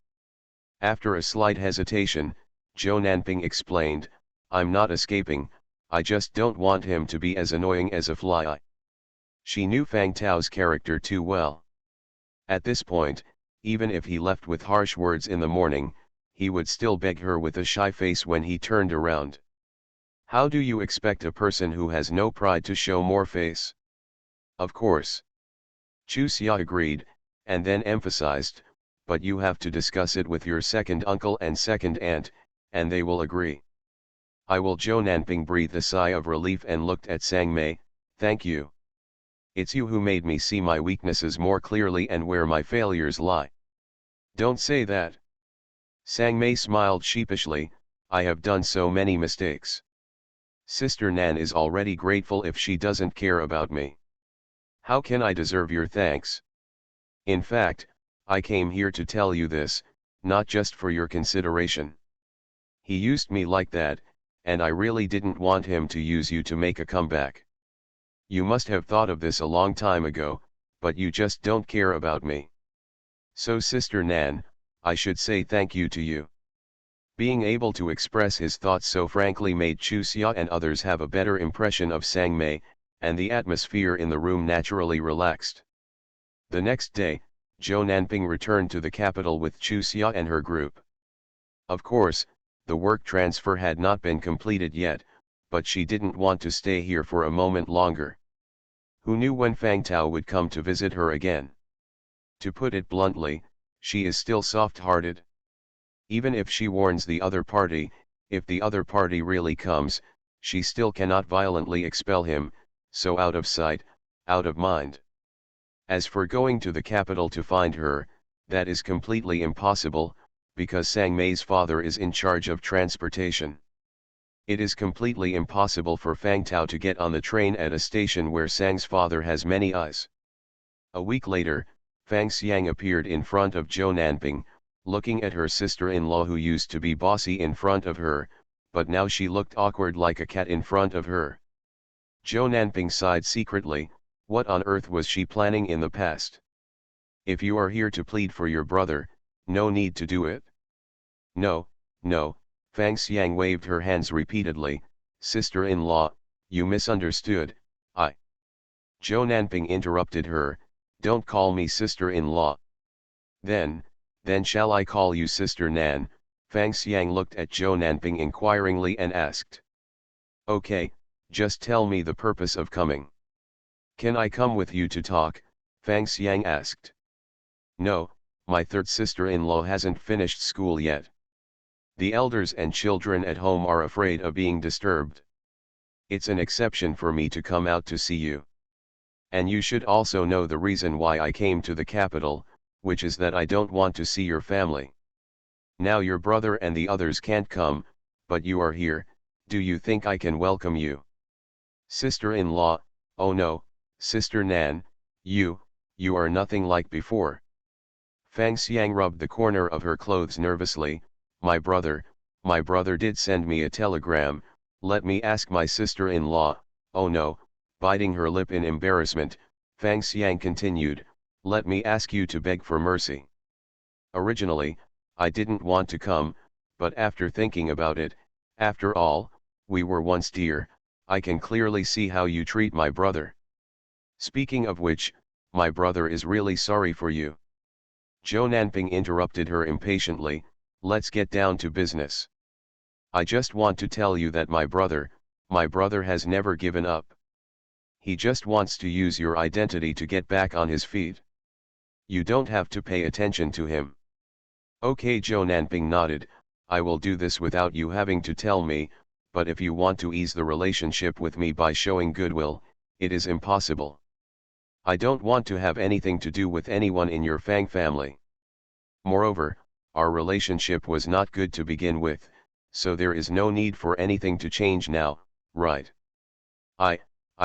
After a slight hesitation, Zhou Nanping explained, I'm not escaping, I just don't want him to be as annoying as a fly. She knew Fang Tao's character too well. At this point, even if he left with harsh words in the morning, he would still beg her with a shy face when he turned around. How do you expect a person who has no pride to show more face? Of course. Chu Xia agreed, and then emphasized, but you have to discuss it with your second uncle and second aunt, and they will agree. I will. Zhou Nanping breathed a sigh of relief and looked at Sang Mei. Thank you. It's you who made me see my weaknesses more clearly and where my failures lie. Don't say that. Sang Mei smiled sheepishly, I have done so many mistakes. Sister Nan is already grateful if she doesn't care about me. How can I deserve your thanks? In fact, I came here to tell you this, not just for your consideration. He used me like that, and I really didn't want him to use you to make a comeback. You must have thought of this a long time ago, but you just don't care about me. So Sister Nan, I should say thank you to you. Being able to express his thoughts so frankly made Chu Xia and others have a better impression of Sang Mei, and the atmosphere in the room naturally relaxed. The next day, Zhou Nanping returned to the capital with Chu Xia and her group. Of course, the work transfer had not been completed yet, but she didn't want to stay here for a moment longer. Who knew when Fang Tao would come to visit her again? To put it bluntly, she is still soft-hearted. Even if she warns the other party, if the other party really comes, she still cannot violently expel him, so out of sight, out of mind. As for going to the capital to find her, that is completely impossible, because Sang Mei's father is in charge of transportation. It is completely impossible for Fang Tao to get on the train at a station where Sang's father has many eyes. A week later, Fang Xiang appeared in front of Zhou Nanping, looking at her sister-in-law who used to be bossy in front of her, but now she looked awkward like a cat in front of her. Zhou Nanping sighed secretly, what on earth was she planning in the past? If you are here to plead for your brother, no need to do it. No, no, Fang Xiang waved her hands repeatedly, sister-in-law, you misunderstood, I. Zhou Nanping interrupted her, don't call me sister-in-law. Then shall I call you Sister Nan? Fang Xiang looked at Zhou Nanping inquiringly and asked. Okay, just tell me the purpose of coming. Can I come with you to talk? Fang Xiang asked. No, my third sister-in-law hasn't finished school yet. The elders and children at home are afraid of being disturbed. It's an exception for me to come out to see you. And you should also know the reason why I came to the capital, which is that I don't want to see your family. Now your brother and the others can't come, but you are here, do you think I can welcome you? Sister-in-law, oh no, Sister Nan, you are nothing like before. Fang Xiang rubbed the corner of her clothes nervously, my brother did send me a telegram, let me ask my sister-in-law, oh no, biting her lip in embarrassment, Fang Xiang continued, let me ask you to beg for mercy. Originally, I didn't want to come, but after thinking about it, after all, we were once dear, I can clearly see how you treat my brother. Speaking of which, my brother is really sorry for you. Zhou Nanping interrupted her impatiently, let's get down to business. I just want to tell you that my brother has never given up. He just wants to use your identity to get back on his feet. You don't have to pay attention to him. Okay, Zhou Nanping nodded, I will do this without you having to tell me, but if you want to ease the relationship with me by showing goodwill, it is impossible. I don't want to have anything to do with anyone in your Fang family. Moreover, our relationship was not good to begin with, so there is no need for anything to change now, right? I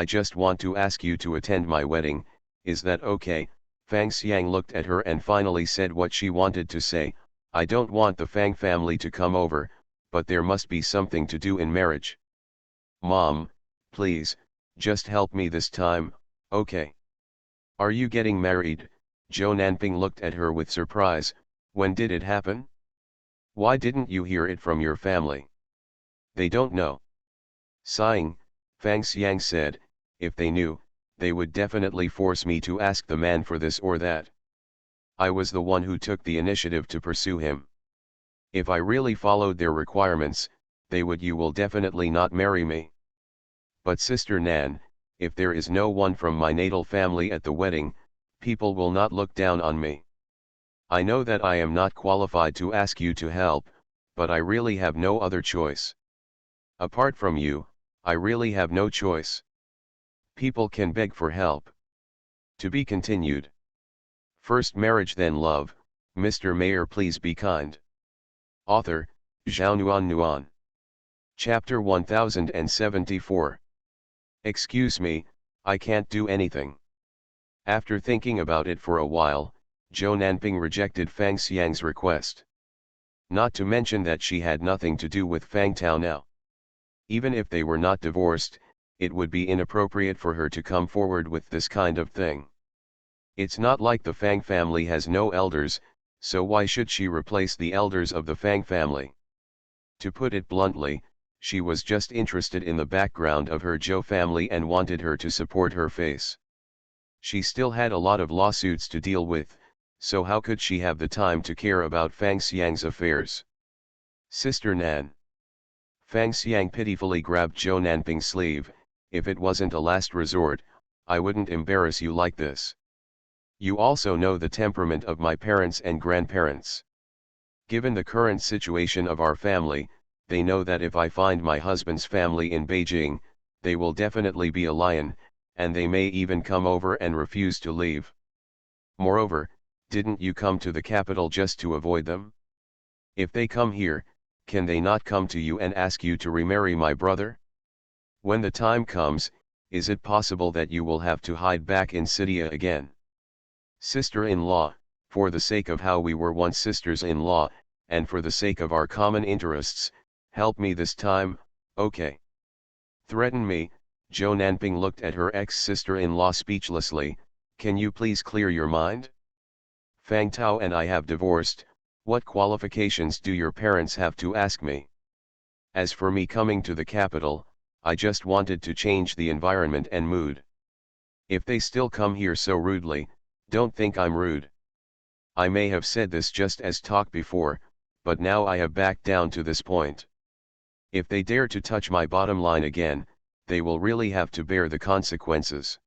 just want to ask you to attend my wedding, is that okay? Fang Xiang looked at her and finally said what she wanted to say, I don't want the Fang family to come over, but there must be something to do in marriage. Mom, please, just help me this time, okay? Are you getting married? Zhou Nanping looked at her with surprise, when did it happen? Why didn't you hear it from your family? They don't know. Sighing, Fang Xiang said, if they knew, they would definitely force me to ask the man for this or that. I was the one who took the initiative to pursue him. If I really followed their requirements, you will definitely not marry me. But Sister Nan, if there is no one from my natal family at the wedding, people will not look down on me. I know that I am not qualified to ask you to help, but I really have no other choice. Apart from you, I really have no choice. People can beg for help. To be continued. First marriage then love, Mr. Mayor please be kind. Author, Zhao Nuan. Chapter 1074. Excuse me, I can't do anything. After thinking about it for a while, Zhou Nanping rejected Fang Xiang's request. Not to mention that she had nothing to do with Fang Tao now. Even if they were not divorced, it would be inappropriate for her to come forward with this kind of thing. It's not like the Fang family has no elders, so why should she replace the elders of the Fang family? To put it bluntly, she was just interested in the background of her Zhou family and wanted her to support her face. She still had a lot of lawsuits to deal with, so how could she have the time to care about Fang Xiang's affairs? Sister Nan. Fang Xiang pitifully grabbed Zhou Nanping's sleeve. If it wasn't a last resort, I wouldn't embarrass you like this. You also know the temperament of my parents and grandparents. Given the current situation of our family, they know that if I find my husband's family in Beijing, they will definitely be a lion, and they may even come over and refuse to leave. Moreover, didn't you come to the capital just to avoid them? If they come here, can they not come to you and ask you to remarry my brother? When the time comes, is it possible that you will have to hide back in Sidia again? Sister-in-law, for the sake of how we were once sisters-in-law, and for the sake of our common interests, help me this time, okay? Threaten me. Zhou Nanping looked at her ex-sister-in-law speechlessly. Can you please clear your mind? Fang Tao and I have divorced. What qualifications do your parents have to ask me? As for me coming to the capital, I just wanted to change the environment and mood. If they still come here so rudely, don't think I'm rude. I may have said this just as talk before, but now I have backed down to this point. If they dare to touch my bottom line again, they will really have to bear the consequences.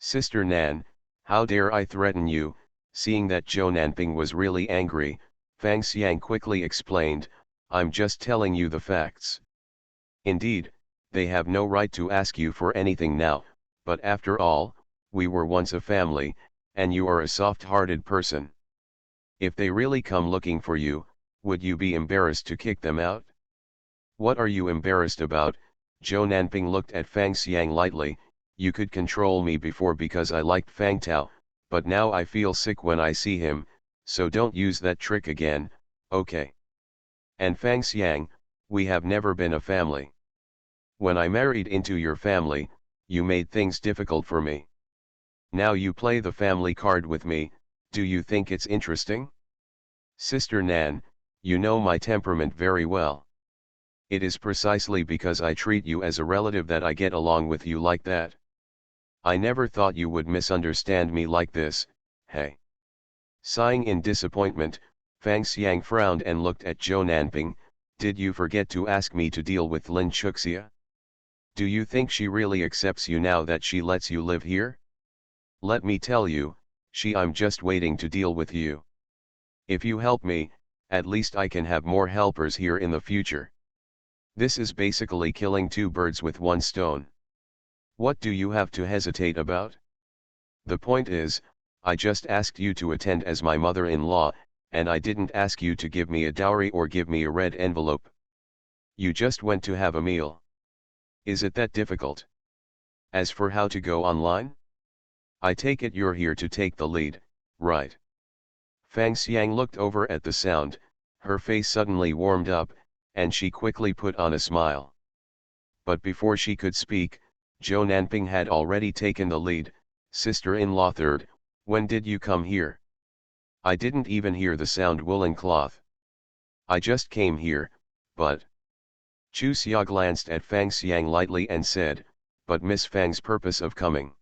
Sister Nan, how dare I threaten you? Seeing that Zhou Nanping was really angry, Fang Xiang quickly explained, I'm just telling you the facts. Indeed, they have no right to ask you for anything now, but after all, we were once a family, and you are a soft-hearted person. If they really come looking for you, would you be embarrassed to kick them out? What are you embarrassed about? Zhou Nanping looked at Fang Xiang lightly. You could control me before because I liked Fang Tao, but now I feel sick when I see him, so don't use that trick again, okay? And Fang Xiang, we have never been a family. When I married into your family, you made things difficult for me. Now you play the family card with me. Do you think it's interesting? Sister Nan, you know my temperament very well. It is precisely because I treat you as a relative that I get along with you like that. I never thought you would misunderstand me like this, hey. Sighing in disappointment, Fang Xiang frowned and looked at Zhou Nanping. Did you forget to ask me to deal with Lin Chuxia? Do you think she really accepts you now that she lets you live here? Let me tell you, I'm just waiting to deal with you. If you help me, at least I can have more helpers here in the future. This is basically killing two birds with one stone. What do you have to hesitate about? The point is, I just asked you to attend as my mother-in-law, and I didn't ask you to give me a dowry or give me a red envelope. You just went to have a meal. Is it that difficult? As for how to go online? I take it you're here to take the lead, right? Fang Xiang looked over at the sound, her face suddenly warmed up, and she quickly put on a smile. But before she could speak, Zhou Nanping had already taken the lead. Sister-in-law third, when did you come here? I didn't even hear the sound woolen cloth. I just came here, but... Chu Xia glanced at Fang Xiang lightly and said, but Miss Fang's purpose of coming.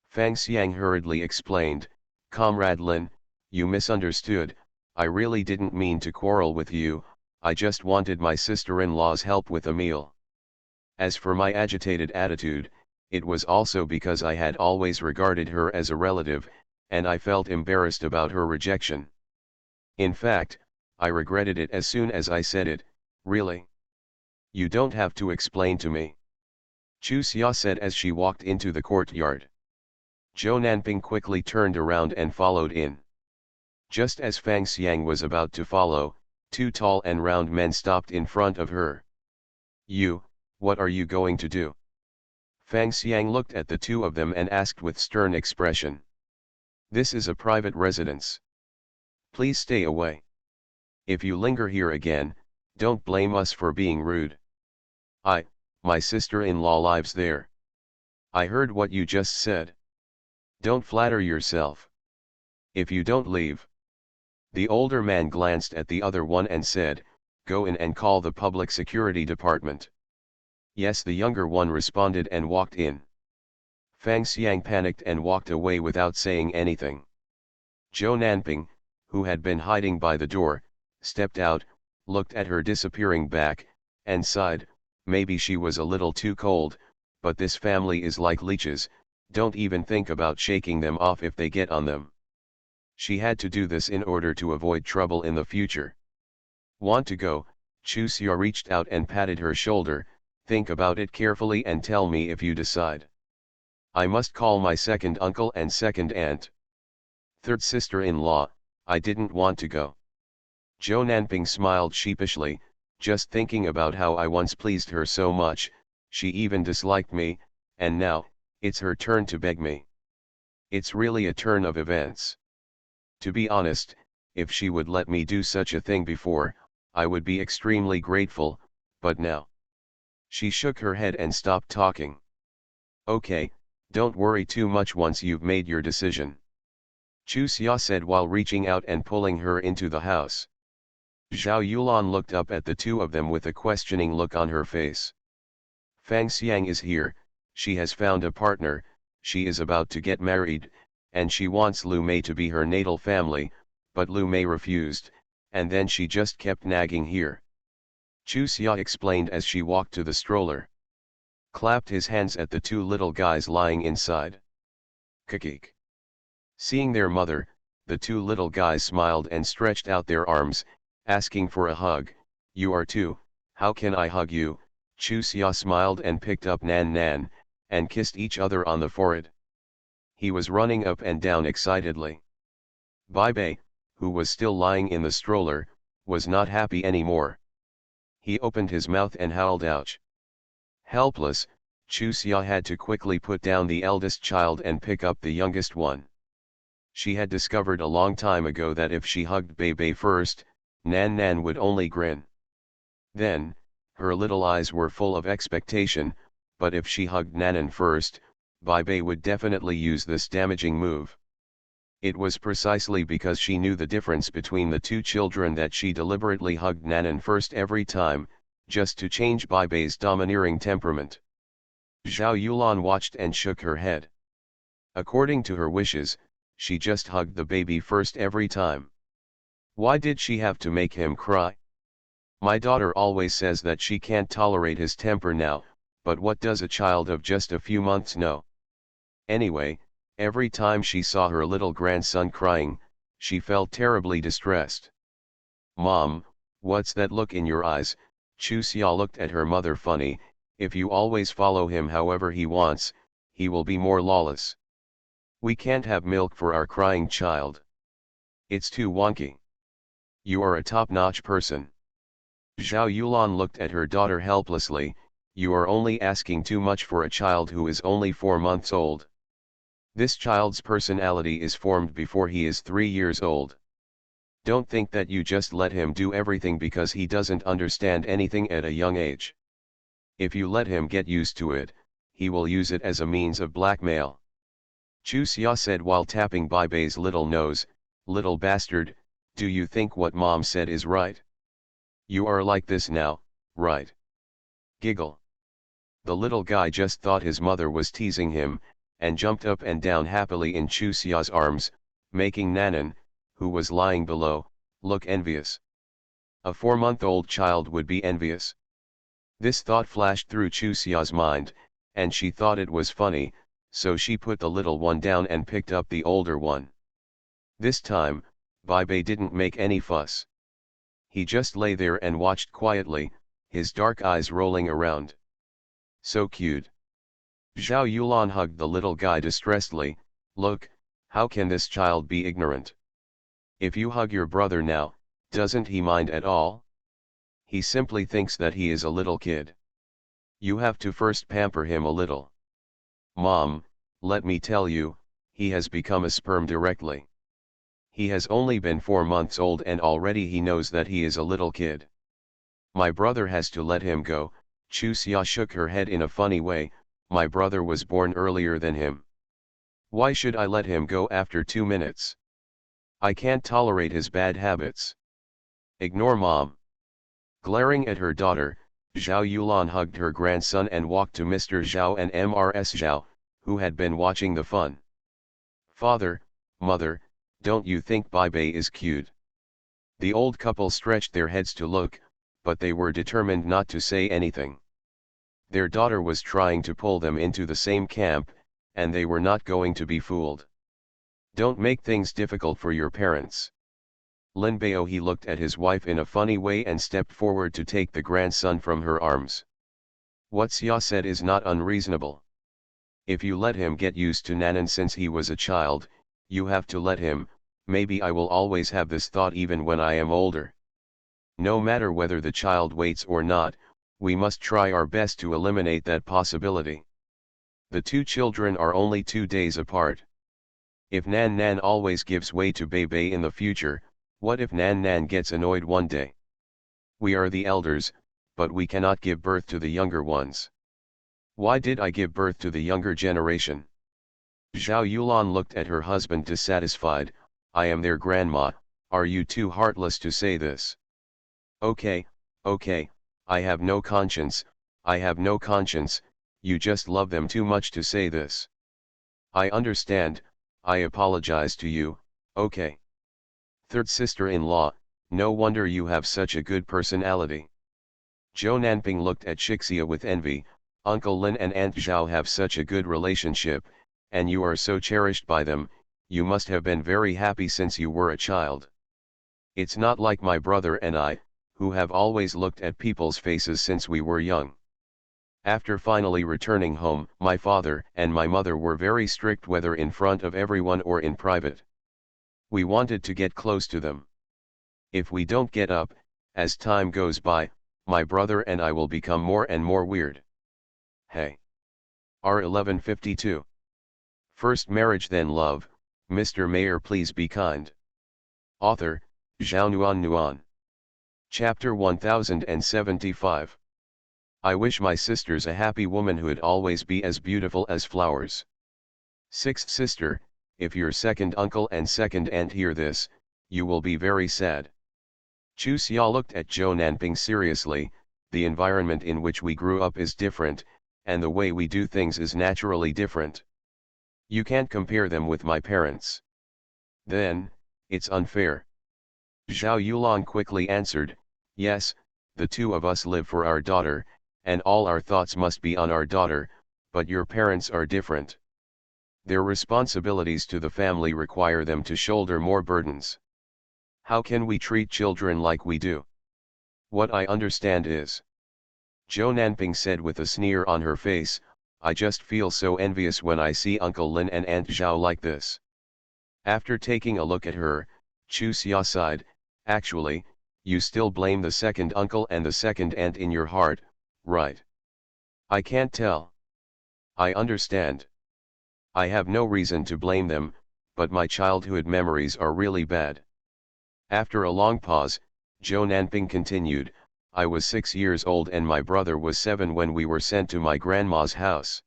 Fang Xiang hurriedly explained, Comrade Lin, you misunderstood, I really didn't mean to quarrel with you, I just wanted my sister-in-law's help with a meal. As for my agitated attitude, it was also because I had always regarded her as a relative, and I felt embarrassed about her rejection. In fact, I regretted it as soon as I said it. Really? You don't have to explain to me. Chu Xia said as she walked into the courtyard. Zhou Nanping quickly turned around and followed in. Just as Fang Xiang was about to follow, two tall and round men stopped in front of her. "You, what are you going to do?" Fang Xiang looked at the two of them and asked with stern expression. "This is a private residence. Please stay away. If you linger here again, don't blame us for being rude. My sister-in-law lives there. I heard what you just said. Don't flatter yourself. If you don't leave." The older man glanced at the other one and said, "Go in and call the public security department." "Yes," the younger one responded and walked in. Fang Xiang panicked and walked away without saying anything. Zhou Nanping, who had been hiding by the door, stepped out, looked at her disappearing back, and sighed. Maybe she was a little too cold, but this family is like leeches, don't even think about shaking them off if they get on them. She had to do this in order to avoid trouble in the future. "Want to go?" Chu Xia reached out and patted her shoulder. "Think about it carefully and tell me if you decide." "I must call my second uncle and second aunt. Third sister-in-law, I didn't want to go." Zhou Nanping smiled sheepishly, "Just thinking about how I once pleased her so much, she even disliked me, and now, it's her turn to beg me. It's really a turn of events. To be honest, if she would let me do such a thing before, I would be extremely grateful, but now." She shook her head and stopped talking. "Okay, don't worry too much once you've made your decision," Chu Xia said while reaching out and pulling her into the house. Zhao Yulan looked up at the two of them with a questioning look on her face. "Fang Xiang is here, she has found a partner, she is about to get married, and she wants Lu Mei to be her natal family, but Lu Mei refused, and then she just kept nagging here," Chu Xia explained as she walked to the stroller. Clapped his hands at the two little guys lying inside. "Kikik." Seeing their mother, the two little guys smiled and stretched out their arms, asking for a hug. "You are two, how can I hug you?" Chu Xia smiled and picked up Nan Nan, and kissed each other on the forehead. He was running up and down excitedly. Bai Bei, who was still lying in the stroller, was not happy anymore. He opened his mouth and howled ouch. Helpless, Chu Xia had to quickly put down the eldest child and pick up the youngest one. She had discovered a long time ago that if she hugged Bei Bei first, Nan Nan would only grin. Then, her little eyes were full of expectation, but if she hugged Nanan first, Bai Bei would definitely use this damaging move. It was precisely because she knew the difference between the two children that she deliberately hugged Nanan first every time, just to change Bai Bei's domineering temperament. Zhao Yulan watched and shook her head. According to her wishes, she just hugged the baby first every time. Why did she have to make him cry? My daughter always says that she can't tolerate his temper now, but what does a child of just a few months know? Anyway, every time she saw her little grandson crying, she felt terribly distressed. Mom, what's that look in your eyes? Chu Xia looked at her mother funny. If you always follow him however he wants, he will be more lawless. We can't have milk for our crying child. It's too wonky. You are a top-notch person. Zhao Yulan looked at her daughter helplessly. You are only asking too much for a child who is only 4 months old. This child's personality is formed before he is 3 years old. Don't think that you just let him do everything because he doesn't understand anything at a young age. If you let him get used to it, he will use it as a means of blackmail. Chu Xia said while tapping Bai Bei's little nose. Little bastard, do you think what mom said is right? You are like this now, right? Giggle. The little guy just thought his mother was teasing him, and jumped up and down happily in Chu Xia's arms, making Nanan, who was lying below, look envious. A 4-month-old child would be envious. This thought flashed through Chu Xia's mind, and she thought it was funny, so she put the little one down and picked up the older one. This time, Bai Bei didn't make any fuss. He just lay there and watched quietly, his dark eyes rolling around. So cute. Zhao Yulan hugged the little guy distressedly. Look, how can this child be ignorant? If you hug your brother now, doesn't he mind at all? He simply thinks that he is a little kid. You have to first pamper him a little. Mom, let me tell you, he has become a sperm directly. He has only been 4 months old and already he knows that he is a little kid. My brother has to let him go. Chusia shook her head in a funny way. My brother was born earlier than him. Why should I let him go after 2 minutes? I can't tolerate his bad habits. Ignore Mom. Glaring at her daughter, Zhao Yulan hugged her grandson and walked to Mr. Zhao and Ms. Zhao, who had been watching the fun. Father, Mother, don't you think Bei is cute? The old couple stretched their heads to look, but they were determined not to say anything. Their daughter was trying to pull them into the same camp, and they were not going to be fooled. Don't make things difficult for your parents. Lin Bao he looked at his wife in a funny way and stepped forward to take the grandson from her arms. What Xia said is not unreasonable. If you let him get used to Nanan since he was a child, you have to let him. Maybe I will always have this thought even when I am older. No matter whether the child waits or not, we must try our best to eliminate that possibility. The two children are only 2 days apart. If Nan Nan always gives way to Bei in the future, what if Nan Nan gets annoyed one day? We are the elders, but we cannot give birth to the younger ones. Why did I give birth to the younger generation? Zhao Yulan looked at her husband dissatisfied. I am their grandma, are you too heartless to say this? Okay, I have no conscience, you just love them too much to say this. I understand, I apologize to you, okay. Third sister-in-law, no wonder you have such a good personality. Zhou Nanping looked at Shixia with envy. Uncle Lin and Aunt Zhao have such a good relationship, and you are so cherished by them, you must have been very happy since you were a child. It's not like my brother and I, who have always looked at people's faces since we were young. After finally returning home, my father and my mother were very strict whether in front of everyone or in private. We wanted to get close to them. If we don't get up, as time goes by, my brother and I will become more and more weird. Hey. R1152. First marriage then love, Mr. Mayor please be kind. Author, Zhao Nuan. Chapter 1075. I wish my sisters a happy womanhood always be as beautiful as flowers. Sixth sister, if your second uncle and second aunt hear this, you will be very sad. Chu Xia looked at Zhou Nanping seriously. The environment in which we grew up is different, and the way we do things is naturally different. You can't compare them with my parents. Then, it's unfair. Zhao Yulan quickly answered, yes, the two of us live for our daughter, and all our thoughts must be on our daughter, but your parents are different. Their responsibilities to the family require them to shoulder more burdens. How can we treat children like we do? What I understand is. Zhou Nanping said with a sneer on her face, I just feel so envious when I see Uncle Lin and Aunt Zhao like this. After taking a look at her, Chu Xia sighed, actually, you still blame the second uncle and the second aunt in your heart, right? I can't tell. I understand. I have no reason to blame them, but my childhood memories are really bad. After a long pause, Zhou Nanping continued, I was 6 years old and my brother was 7 when we were sent to my grandma's house.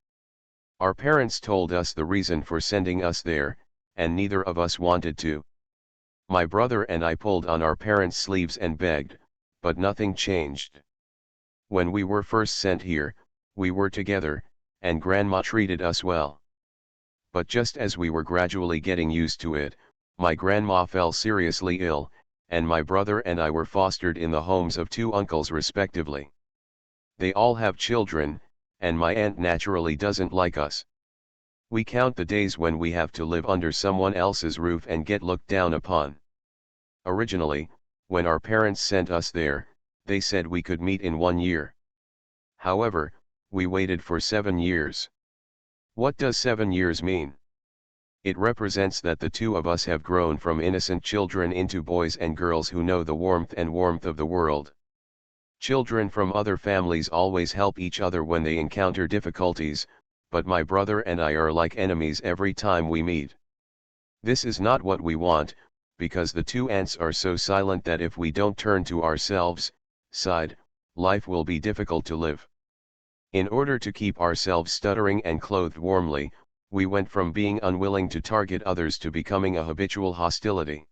Our parents told us the reason for sending us there, and neither of us wanted to. My brother and I pulled on our parents' sleeves and begged, but nothing changed. When we were first sent here, we were together, and grandma treated us well. But just as we were gradually getting used to it, my grandma fell seriously ill, and my brother and I were fostered in the homes of 2 uncles respectively. They all have children, and my aunt naturally doesn't like us. We count the days when we have to live under someone else's roof and get looked down upon. Originally, when our parents sent us there, they said we could meet in 1 year. However, we waited for 7 years. What does 7 years mean? It represents that the two of us have grown from innocent children into boys and girls who know the warmth of the world. Children from other families always help each other when they encounter difficulties, but my brother and I are like enemies every time we meet. This is not what we want, because the two ants are so silent that if we don't turn to ourselves, side, life will be difficult to live. In order to keep ourselves stuttering and clothed warmly, we went from being unwilling to target others to becoming a habitual hostility.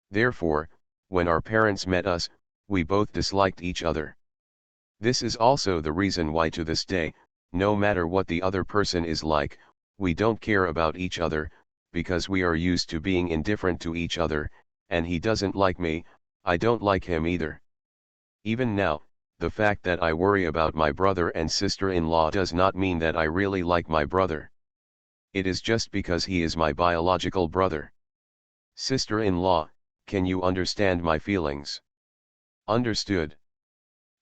Therefore, when our parents met us, we both disliked each other. This is also the reason why to this day, no matter what the other person is like, we don't care about each other, because we are used to being indifferent to each other, and he doesn't like me, I don't like him either. Even now, the fact that I worry about my brother and sister-in-law does not mean that I really like my brother. It is just because he is my biological brother. Sister-in-law, can you understand my feelings? Understood.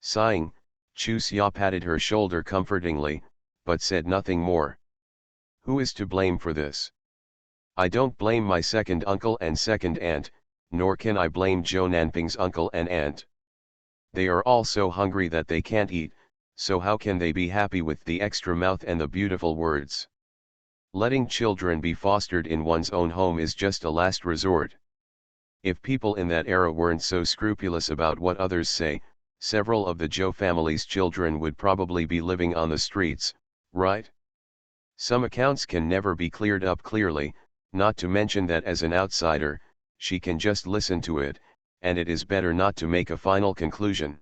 Sighing, Chusia patted her shoulder comfortingly, but said nothing more. Who is to blame for this? I don't blame my second uncle and second aunt, nor can I blame Joe Nanping's uncle and aunt. They are all so hungry that they can't eat, so how can they be happy with the extra mouth and the beautiful words? Letting children be fostered in one's own home is just a last resort. If people in that era weren't so scrupulous about what others say, several of the Joe family's children would probably be living on the streets, right? Some accounts can never be cleared up clearly, not to mention that as an outsider, she can just listen to it, and it is better not to make a final conclusion.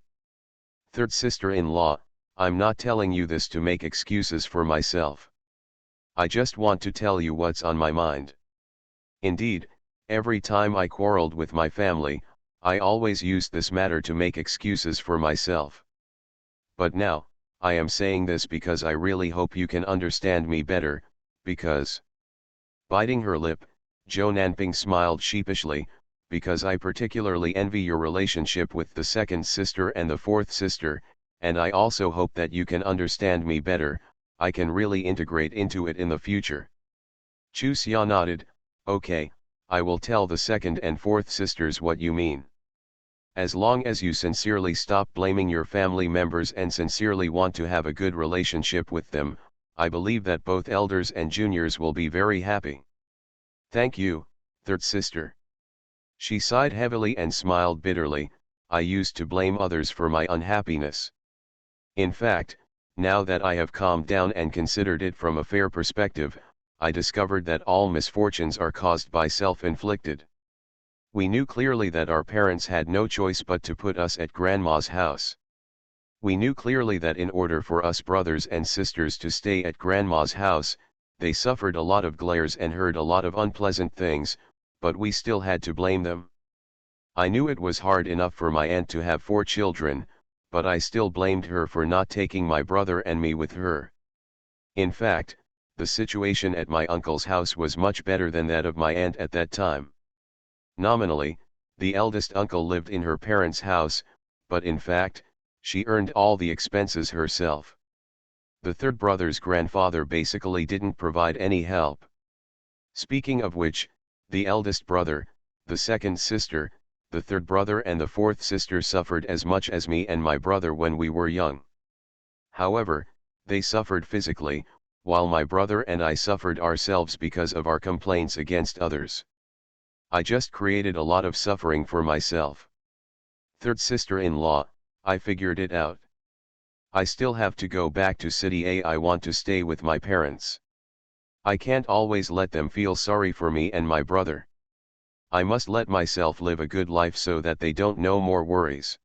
Third sister-in-law, I'm not telling you this to make excuses for myself. I just want to tell you what's on my mind. Indeed, every time I quarreled with my family, I always used this matter to make excuses for myself. But now, I am saying this because I really hope you can understand me better, because... Biting her lip, Joe Nanping smiled sheepishly, because I particularly envy your relationship with the second sister and the fourth sister, and I also hope that you can understand me better, I can really integrate into it in the future. Chusia nodded, okay, I will tell the second and fourth sisters what you mean. As long as you sincerely stop blaming your family members and sincerely want to have a good relationship with them, I believe that both elders and juniors will be very happy. Thank you, third sister. She sighed heavily and smiled bitterly, I used to blame others for my unhappiness. In fact, now that I have calmed down and considered it from a fair perspective, I discovered that all misfortunes are caused by self-inflicted. We knew clearly that our parents had no choice but to put us at Grandma's house. We knew clearly that in order for us brothers and sisters to stay at Grandma's house, they suffered a lot of glares and heard a lot of unpleasant things, but we still had to blame them. I knew it was hard enough for my aunt to have 4 children, but I still blamed her for not taking my brother and me with her. In fact, the situation at my uncle's house was much better than that of my aunt at that time. Nominally, the eldest uncle lived in her parents' house, but in fact, she earned all the expenses herself. The third brother's grandfather basically didn't provide any help. Speaking of which, the eldest brother, the second sister, the third brother and the fourth sister suffered as much as me and my brother when we were young. However, they suffered physically, while my brother and I suffered ourselves because of our complaints against others. I just created a lot of suffering for myself. Third sister-in-law, I figured it out. I still have to go back to City A. I want to stay with my parents. I can't always let them feel sorry for me and my brother. I must let myself live a good life so that they don't know more worries.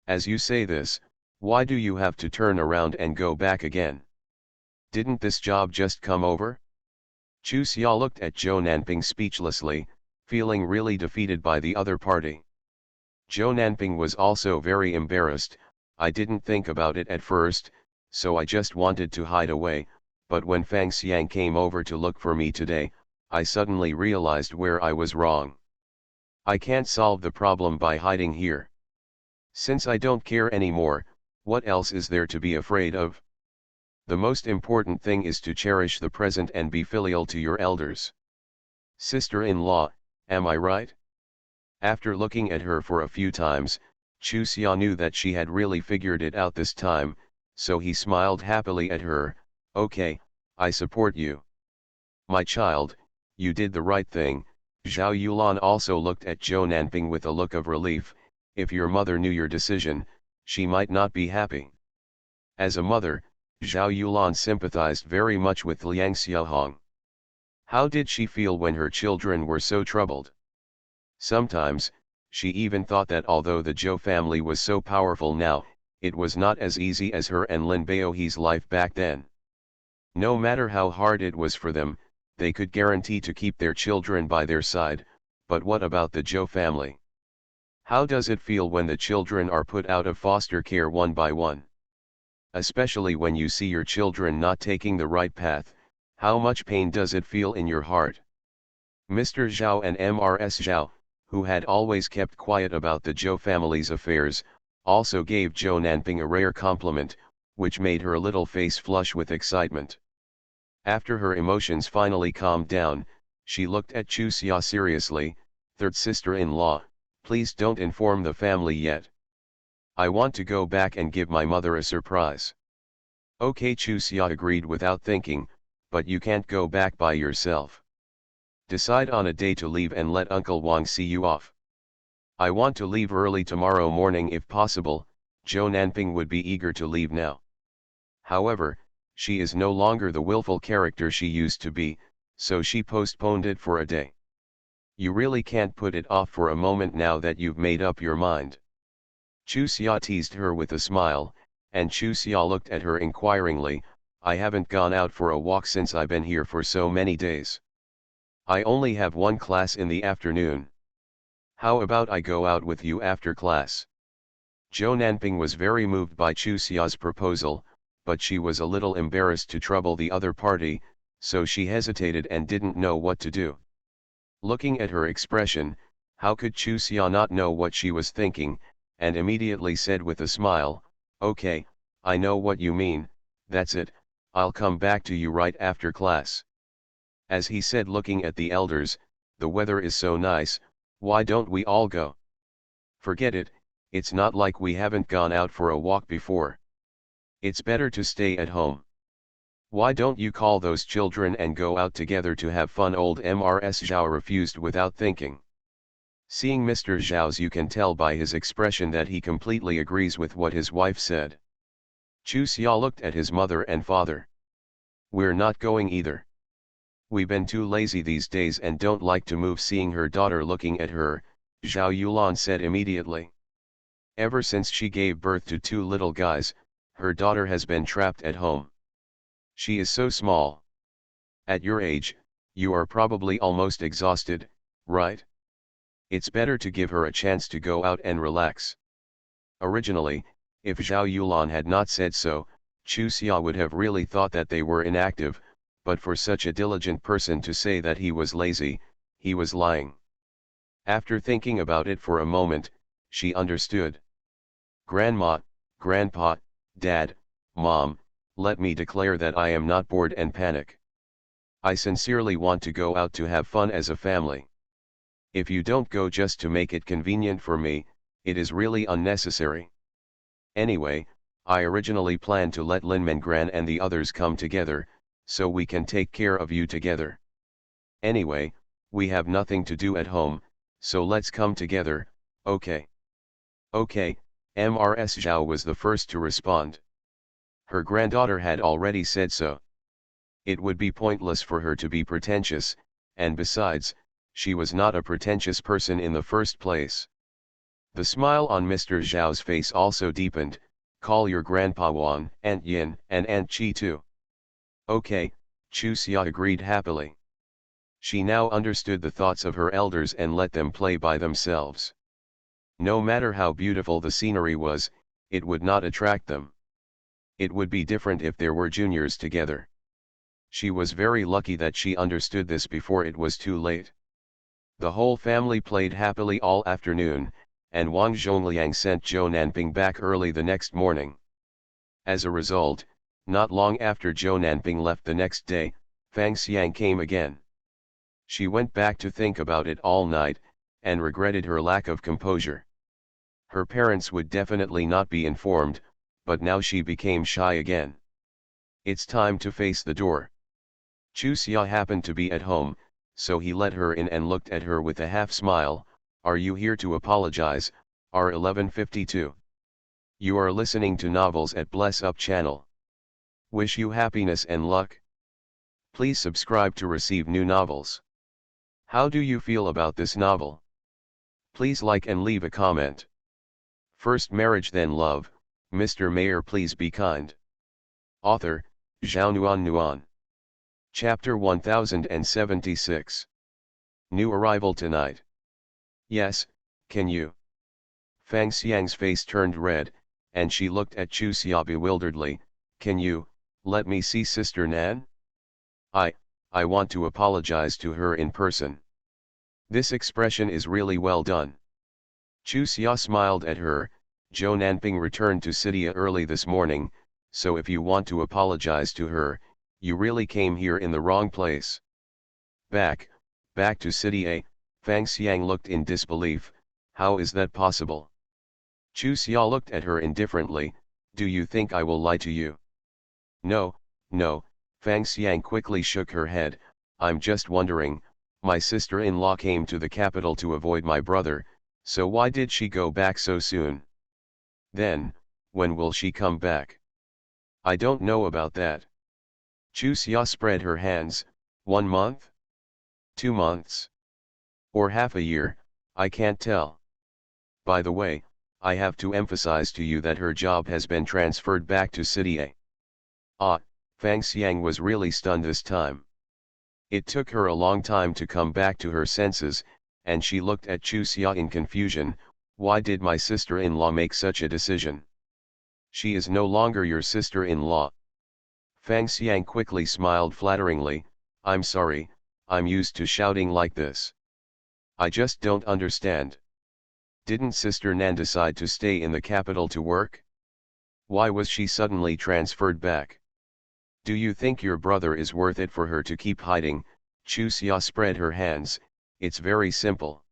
As you say this, why do you have to turn around and go back again? Didn't this job just come over? Chusia looked at Joe Nanping speechlessly, feeling really defeated by the other party. Joe Nanping was also very embarrassed. I didn't think about it at first, so I just wanted to hide away, but when Fang Xiang came over to look for me today, I suddenly realized where I was wrong. I can't solve the problem by hiding here. Since I don't care anymore, what else is there to be afraid of? The most important thing is to cherish the present and be filial to your elders. Sister-in-law, am I right? After looking at her for a few times, Chu Xia knew that she had really figured it out this time, so he smiled happily at her. Okay, I support you. My child, you did the right thing. Zhao Yulan also looked at Zhou Nanping with a look of relief. If your mother knew your decision, she might not be happy. As a mother, Zhao Yulan sympathized very much with Liang Xiaohong. How did she feel when her children were so troubled? Sometimes, she even thought that although the Zhou family was so powerful now, it was not as easy as her and Lin Baohe's life back then. No matter how hard it was for them, they could guarantee to keep their children by their side. But what about the Zhou family? How does it feel when the children are put out of foster care one by one? Especially when you see your children not taking the right path, how much pain does it feel in your heart? Mr. Zhao and Mrs. Zhao, who had always kept quiet about the Zhou family's affairs, also gave Zhou Nanping a rare compliment, which made her little face flush with excitement. After her emotions finally calmed down, she looked at Chu Xia seriously. Third sister-in-law, please don't inform the family yet. I want to go back and give my mother a surprise. Okay, Chu Xia agreed without thinking, but you can't go back by yourself. Decide on a day to leave and let Uncle Wang see you off. I want to leave early tomorrow morning if possible. Zhou Nanping would be eager to leave now. However, she is no longer the willful character she used to be, so she postponed it for a day. You really can't put it off for a moment now that you've made up your mind. Chu Xia teased her with a smile, and Chu Xia looked at her inquiringly. I haven't gone out for a walk since I've been here for so many days. I only have one class in the afternoon. How about I go out with you after class? Zhou Nanping was very moved by Chu Xia's proposal, but she was a little embarrassed to trouble the other party, so she hesitated and didn't know what to do. Looking at her expression, how could Chu Xia not know what she was thinking, and immediately said with a smile, okay, I know what you mean, that's it, I'll come back to you right after class. As he said, looking at the elders, the weather is so nice, why don't we all go? Forget it, it's not like we haven't gone out for a walk before. It's better to stay at home. Why don't you call those children and go out together to have fun? Old Mrs. Zhao refused without thinking. Seeing Mr. Zhao's, you can tell by his expression that he completely agrees with what his wife said. Chu Xia looked at his mother and father. We're not going either. We've been too lazy these days and don't like to move. Seeing her daughter looking at her, Zhao Yulan said immediately. Ever since she gave birth to two little guys, her daughter has been trapped at home. She is so small. At your age, you are probably almost exhausted, right? It's better to give her a chance to go out and relax. Originally, if Zhao Yulan had not said so, Chu Xia would have really thought that they were inactive, but for such a diligent person to say that he was lazy, he was lying. After thinking about it for a moment, she understood. Grandma, Grandpa, Dad, Mom, let me declare that I am not bored and panic. I sincerely want to go out to have fun as a family. If you don't go just to make it convenient for me, it is really unnecessary. Anyway, I originally planned to let Lin Mengran and the others come together, so we can take care of you together. Anyway, we have nothing to do at home, so let's come together, okay? Okay, Mrs. Zhao was the first to respond. Her granddaughter had already said so. It would be pointless for her to be pretentious, and besides, she was not a pretentious person in the first place. The smile on Mr. Zhao's face also deepened. Call your grandpa Wang, Aunt Yin, and Aunt Chi too. Okay, Chu Xia agreed happily. She now understood the thoughts of her elders and let them play by themselves. No matter how beautiful the scenery was, it would not attract them. It would be different if there were juniors together. She was very lucky that she understood this before it was too late. The whole family played happily all afternoon, and Wang Zhongliang sent Zhou Nanping back early the next morning. As a result, not long after Zhou Nanping left the next day, Fang Xiang came again. She went back to think about it all night, and regretted her lack of composure. Her parents would definitely not be informed, but now she became shy again. It's time to face the door. Chusia happened to be at home, so he let her in and looked at her with a half smile. Are you here to apologize, R1152? You are listening to novels at Bless Up channel. Wish you happiness and luck. Please subscribe to receive new novels. How do you feel about this novel? Please like and leave a comment. First Marriage Then Love, Mr. Mayor Please Be Kind. Author, Zhao Nuan. Chapter 1076. New arrival tonight. Yes, can you? Fang Xiang's face turned red, and she looked at Chu Xia bewilderedly. Can you, let me see Sister Nan? I want to apologize to her in person. This expression is really well done. Chu Xia smiled at her. Zhou Nanping returned to City early this morning, so if you want to apologize to her, you really came here in the wrong place. Back to City A, Fang Xiang looked in disbelief. How is that possible? Chu Xia looked at her indifferently. Do you think I will lie to you? No, Fang Xiang quickly shook her head. I'm just wondering, my sister-in-law came to the capital to avoid my brother, so why did she go back so soon? Then, when will she come back? I don't know about that. Chu Xia spread her hands. 1 month? 2 months? Or half a year, I can't tell. By the way, I have to emphasize to you that her job has been transferred back to City A. Ah, Fang Xiang was really stunned this time. It took her a long time to come back to her senses, and she looked at Chu Xia in confusion. Why did my sister-in-law make such a decision? She is no longer your sister-in-law. Fang Xiang quickly smiled flatteringly. I'm sorry, I'm used to shouting like this. I just don't understand. Didn't Sister Nan decide to stay in the capital to work? Why was she suddenly transferred back? Do you think your brother is worth it for her to keep hiding? Chu Xia spread her hands. It's very simple.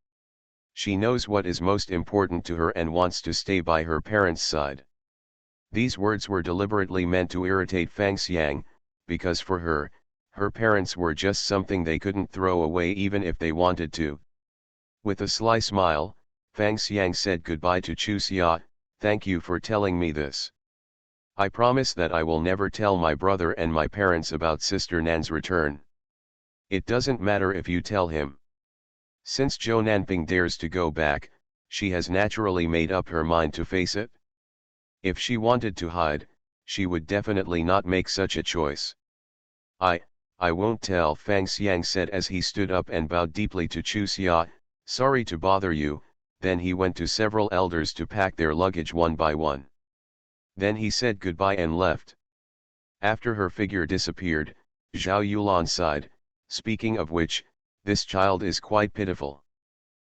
She knows what is most important to her and wants to stay by her parents' side. These words were deliberately meant to irritate Fang Xiang, because for her, her parents were just something they couldn't throw away even if they wanted to. With a sly smile, Fang Xiang said goodbye to Chu Xia. Thank you for telling me this. I promise that I will never tell my brother and my parents about Sister Nan's return. It doesn't matter if you tell him. Since Zhou Nanping dares to go back, she has naturally made up her mind to face it. If she wanted to hide, she would definitely not make such a choice. I won't tell, Fang Xiang said as he stood up and bowed deeply to Chu Xia. Sorry to bother you. Then he went to several elders to pack their luggage one by one. Then he said goodbye and left. After her figure disappeared, Zhao Yulan sighed. Speaking of which, this child is quite pitiful.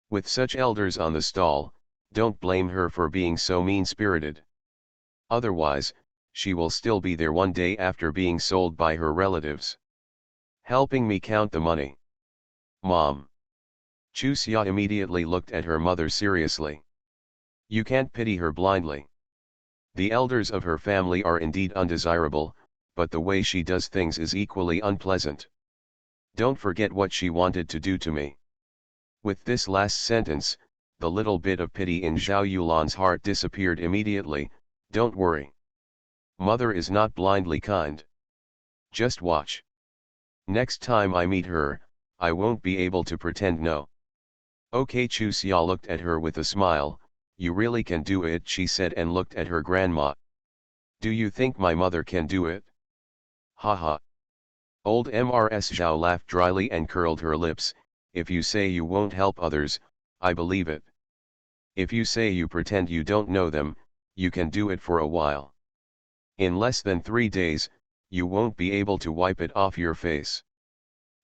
With such elders on the stall, don't blame her for being so mean-spirited. Otherwise, she will still be there one day after being sold by her relatives. Helping me count the money. Mom. Chu Xia immediately looked at her mother seriously. You can't pity her blindly. The elders of her family are indeed undesirable, but the way she does things is equally unpleasant. Don't forget what she wanted to do to me. With this last sentence, the little bit of pity in Zhao Yulan's heart disappeared immediately. Don't worry. Mother is not blindly kind. Just watch. Next time I meet her, I won't be able to pretend no. Okay, Chu Xia looked at her with a smile. You really can do it, she said and looked at her grandma. Do you think my mother can do it? Haha. Old Mrs. Zhao laughed dryly and curled her lips. If you say you won't help others, I believe it. If you say you pretend you don't know them, you can do it for a while. In less than 3 days, you won't be able to wipe it off your face.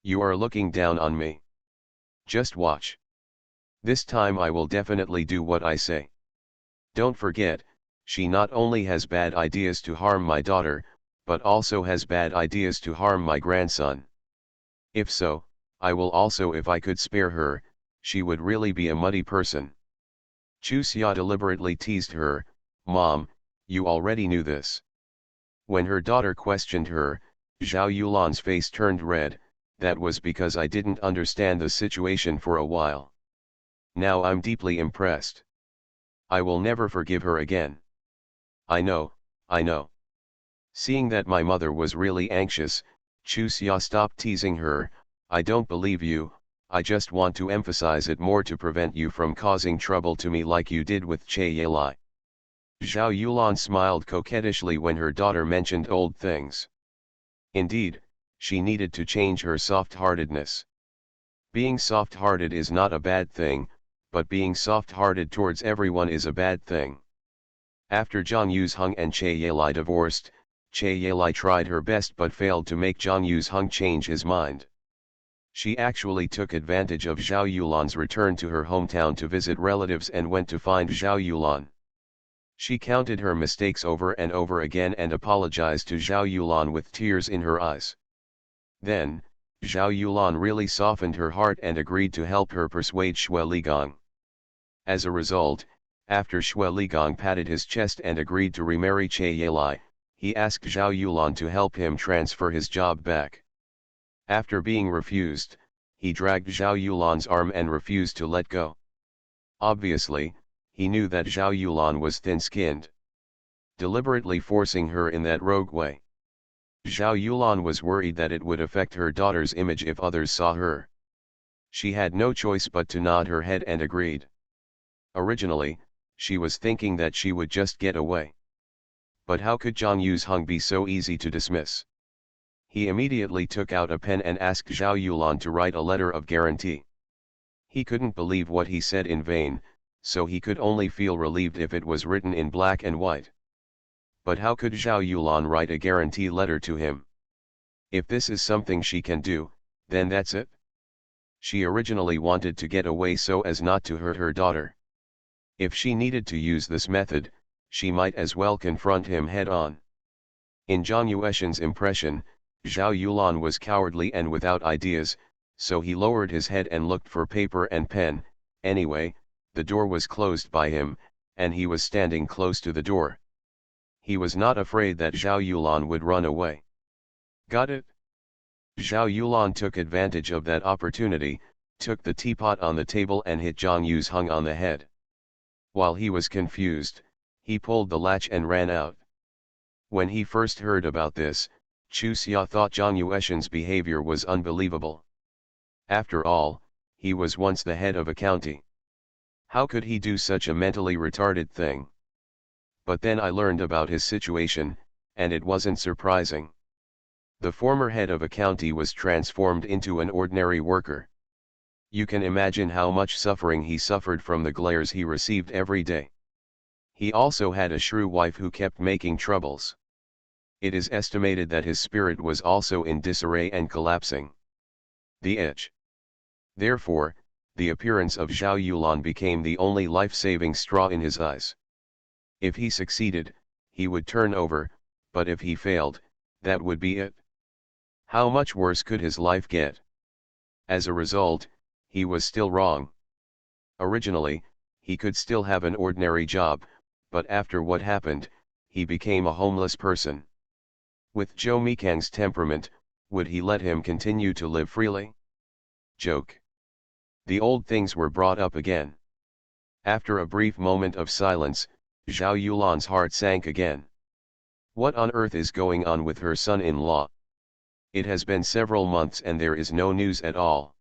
You are looking down on me. Just watch. This time I will definitely do what I say. Don't forget, she not only has bad ideas to harm my daughter, but also has bad ideas to harm my grandson. If so, I will also if I could spare her, she would really be a muddy person. Chu Xia deliberately teased her, Mom, you already knew this. When her daughter questioned her, Zhao Yulan's face turned red. That was because I didn't understand the situation for a while. Now I'm deeply impressed. I will never forgive her again. I know, I know. Seeing that my mother was really anxious, Chu Xia stopped teasing her. I don't believe you, I just want to emphasize it more to prevent you from causing trouble to me like you did with Che Yelai. Zhao Yulan smiled coquettishly when her daughter mentioned old things. Indeed, she needed to change her soft-heartedness. Being soft-hearted is not a bad thing, but being soft-hearted towards everyone is a bad thing. After Zhang Yuzheng and Che Yelai divorced, Che Yelai tried her best but failed to make Zhang Yuzheng change his mind. She actually took advantage of Zhao Yulan's return to her hometown to visit relatives and went to find Zhao Yulan. She counted her mistakes over and over again and apologized to Zhao Yulan with tears in her eyes. Then, Zhao Yulan really softened her heart and agreed to help her persuade Xue Ligang. As a result, after Xue Ligang patted his chest and agreed to remarry Che Yelai, he asked Zhao Yulan to help him transfer his job back. After being refused, he dragged Zhao Yulan's arm and refused to let go. Obviously, he knew that Zhao Yulan was thin-skinned. Deliberately forcing her in that rogue way. Zhao Yulan was worried that it would affect her daughter's image if others saw her. She had no choice but to nod her head and agreed. Originally, she was thinking that she would just get away. But how could Zhang Yuzheng be so easy to dismiss? He immediately took out a pen and asked Zhao Yulan to write a letter of guarantee. He couldn't believe what he said in vain, so he could only feel relieved if it was written in black and white. But how could Zhao Yulan write a guarantee letter to him? If this is something she can do, then that's it. She originally wanted to get away so as not to hurt her daughter. If she needed to use this method, she might as well confront him head-on. In Zhang Yueshen's impression, Zhao Yulan was cowardly and without ideas, so he lowered his head and looked for paper and pen. Anyway, the door was closed by him, and he was standing close to the door. He was not afraid that Zhao Yulan would run away. Got it? Zhao Yulan took advantage of that opportunity, took the teapot on the table and hit Zhang Yuzheng on the head. While he was confused, he pulled the latch and ran out. When he first heard about this, Chu Xia thought Zhang Yueshen's behavior was unbelievable. After all, he was once the head of a county. How could he do such a mentally retarded thing? But then I learned about his situation, and it wasn't surprising. The former head of a county was transformed into an ordinary worker. You can imagine how much suffering he suffered from the glares he received every day. He also had a shrew wife who kept making troubles. It is estimated that his spirit was also in disarray and collapsing. The itch. Therefore, the appearance of Zhao Yulan became the only life-saving straw in his eyes. If he succeeded, he would turn over, but if he failed, that would be it. How much worse could his life get? As a result, he was still wrong. Originally, he could still have an ordinary job, but after what happened, he became a homeless person. With Zhou Mikang's temperament, would he let him continue to live freely? Joke. The old things were brought up again. After a brief moment of silence, Zhao Yulan's heart sank again. What on earth is going on with her son-in-law? It has been several months and there is no news at all.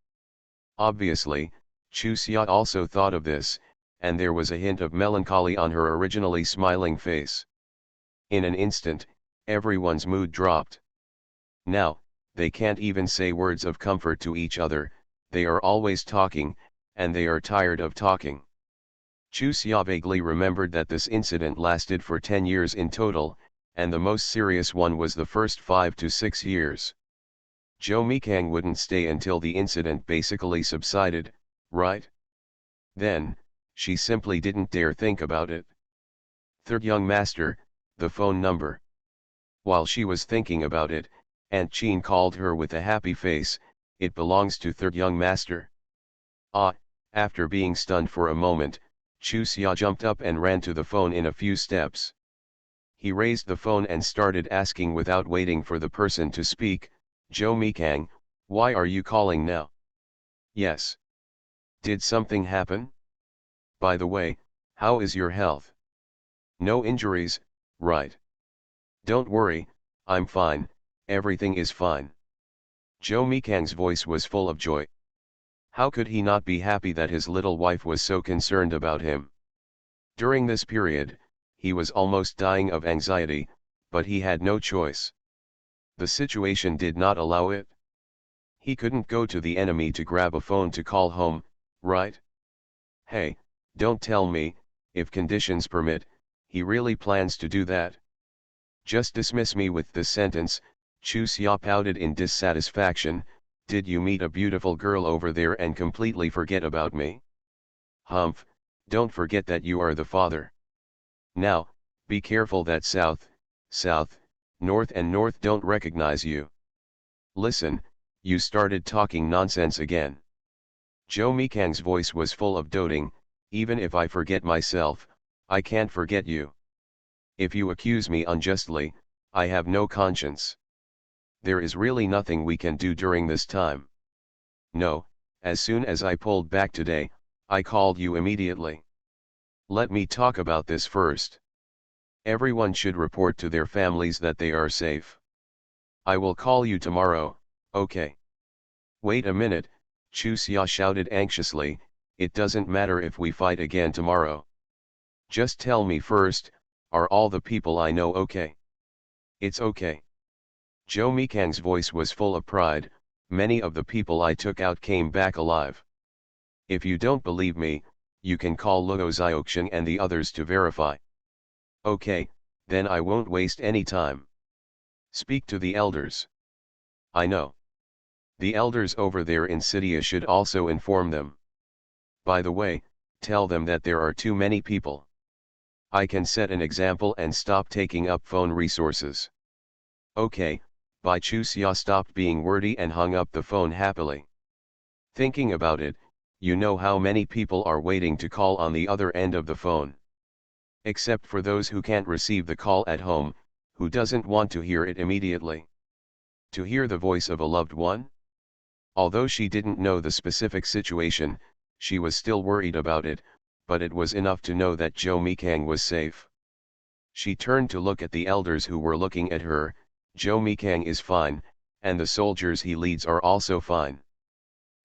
Obviously, Chu Xia also thought of this, and there was a hint of melancholy on her originally smiling face. In an instant, everyone's mood dropped. Now, they can't even say words of comfort to each other, they are always talking, and they are tired of talking. Chu Xia vaguely remembered that this incident lasted for 10 years in total, and the most serious one was the first 5 to 6 years. Zhou Mikang wouldn't stay until the incident basically subsided, right? Then, she simply didn't dare think about it. Third young master, the phone number. While she was thinking about it, Aunt Jean called her with a happy face. It belongs to third young master. Ah, after being stunned for a moment, Chu Xia jumped up and ran to the phone in a few steps. He raised the phone and started asking without waiting for the person to speak, "Zhou Mikang, why are you calling now?" "Yes. Did something happen? By the way, how is your health?" "No injuries, right?" "Don't worry, I'm fine, everything is fine." Zhou Mikang's voice was full of joy. How could he not be happy that his little wife was so concerned about him? During this period, he was almost dying of anxiety, but he had no choice. The situation did not allow it. He couldn't go to the enemy to grab a phone to call home, right? Hey, don't tell me, if conditions permit, he really plans to do that. Just dismiss me with this sentence. Chu Xia pouted in dissatisfaction. Did you meet a beautiful girl over there and completely forget about me? Humph, don't forget that you are the father. Now, be careful that south, north and north don't recognize you. Listen, you started talking nonsense again. Zhou Mikang's voice was full of doting. Even if I forget myself, I can't forget you. If you accuse me unjustly, I have no conscience. There is really nothing we can do during this time. No, as soon as I pulled back today, I called you immediately. Let me talk about this first. Everyone should report to their families that they are safe. I will call you tomorrow, okay? Wait a minute, Chu Xia shouted anxiously, it doesn't matter if we fight again tomorrow. Just tell me first, are all the people I know okay? It's okay. Zhou Mikang's voice was full of pride. Many of the people I took out came back alive. If you don't believe me, you can call Luo Xiaoxian and the others to verify. Okay, then I won't waste any time. Speak to the elders. I know. The elders over there in Sidia should also inform them. By the way, tell them that there are too many people. I can set an example and stop taking up phone resources. Okay. Bai Chu Xia stopped being wordy and hung up the phone happily. Thinking about it, you know how many people are waiting to call on the other end of the phone. Except for those who can't receive the call at home, who doesn't want to hear it immediately. To hear the voice of a loved one? Although she didn't know the specific situation, she was still worried about it, but it was enough to know that Zhou Mikang was safe. She turned to look at the elders who were looking at her. Zhou Mikang is fine, and the soldiers he leads are also fine.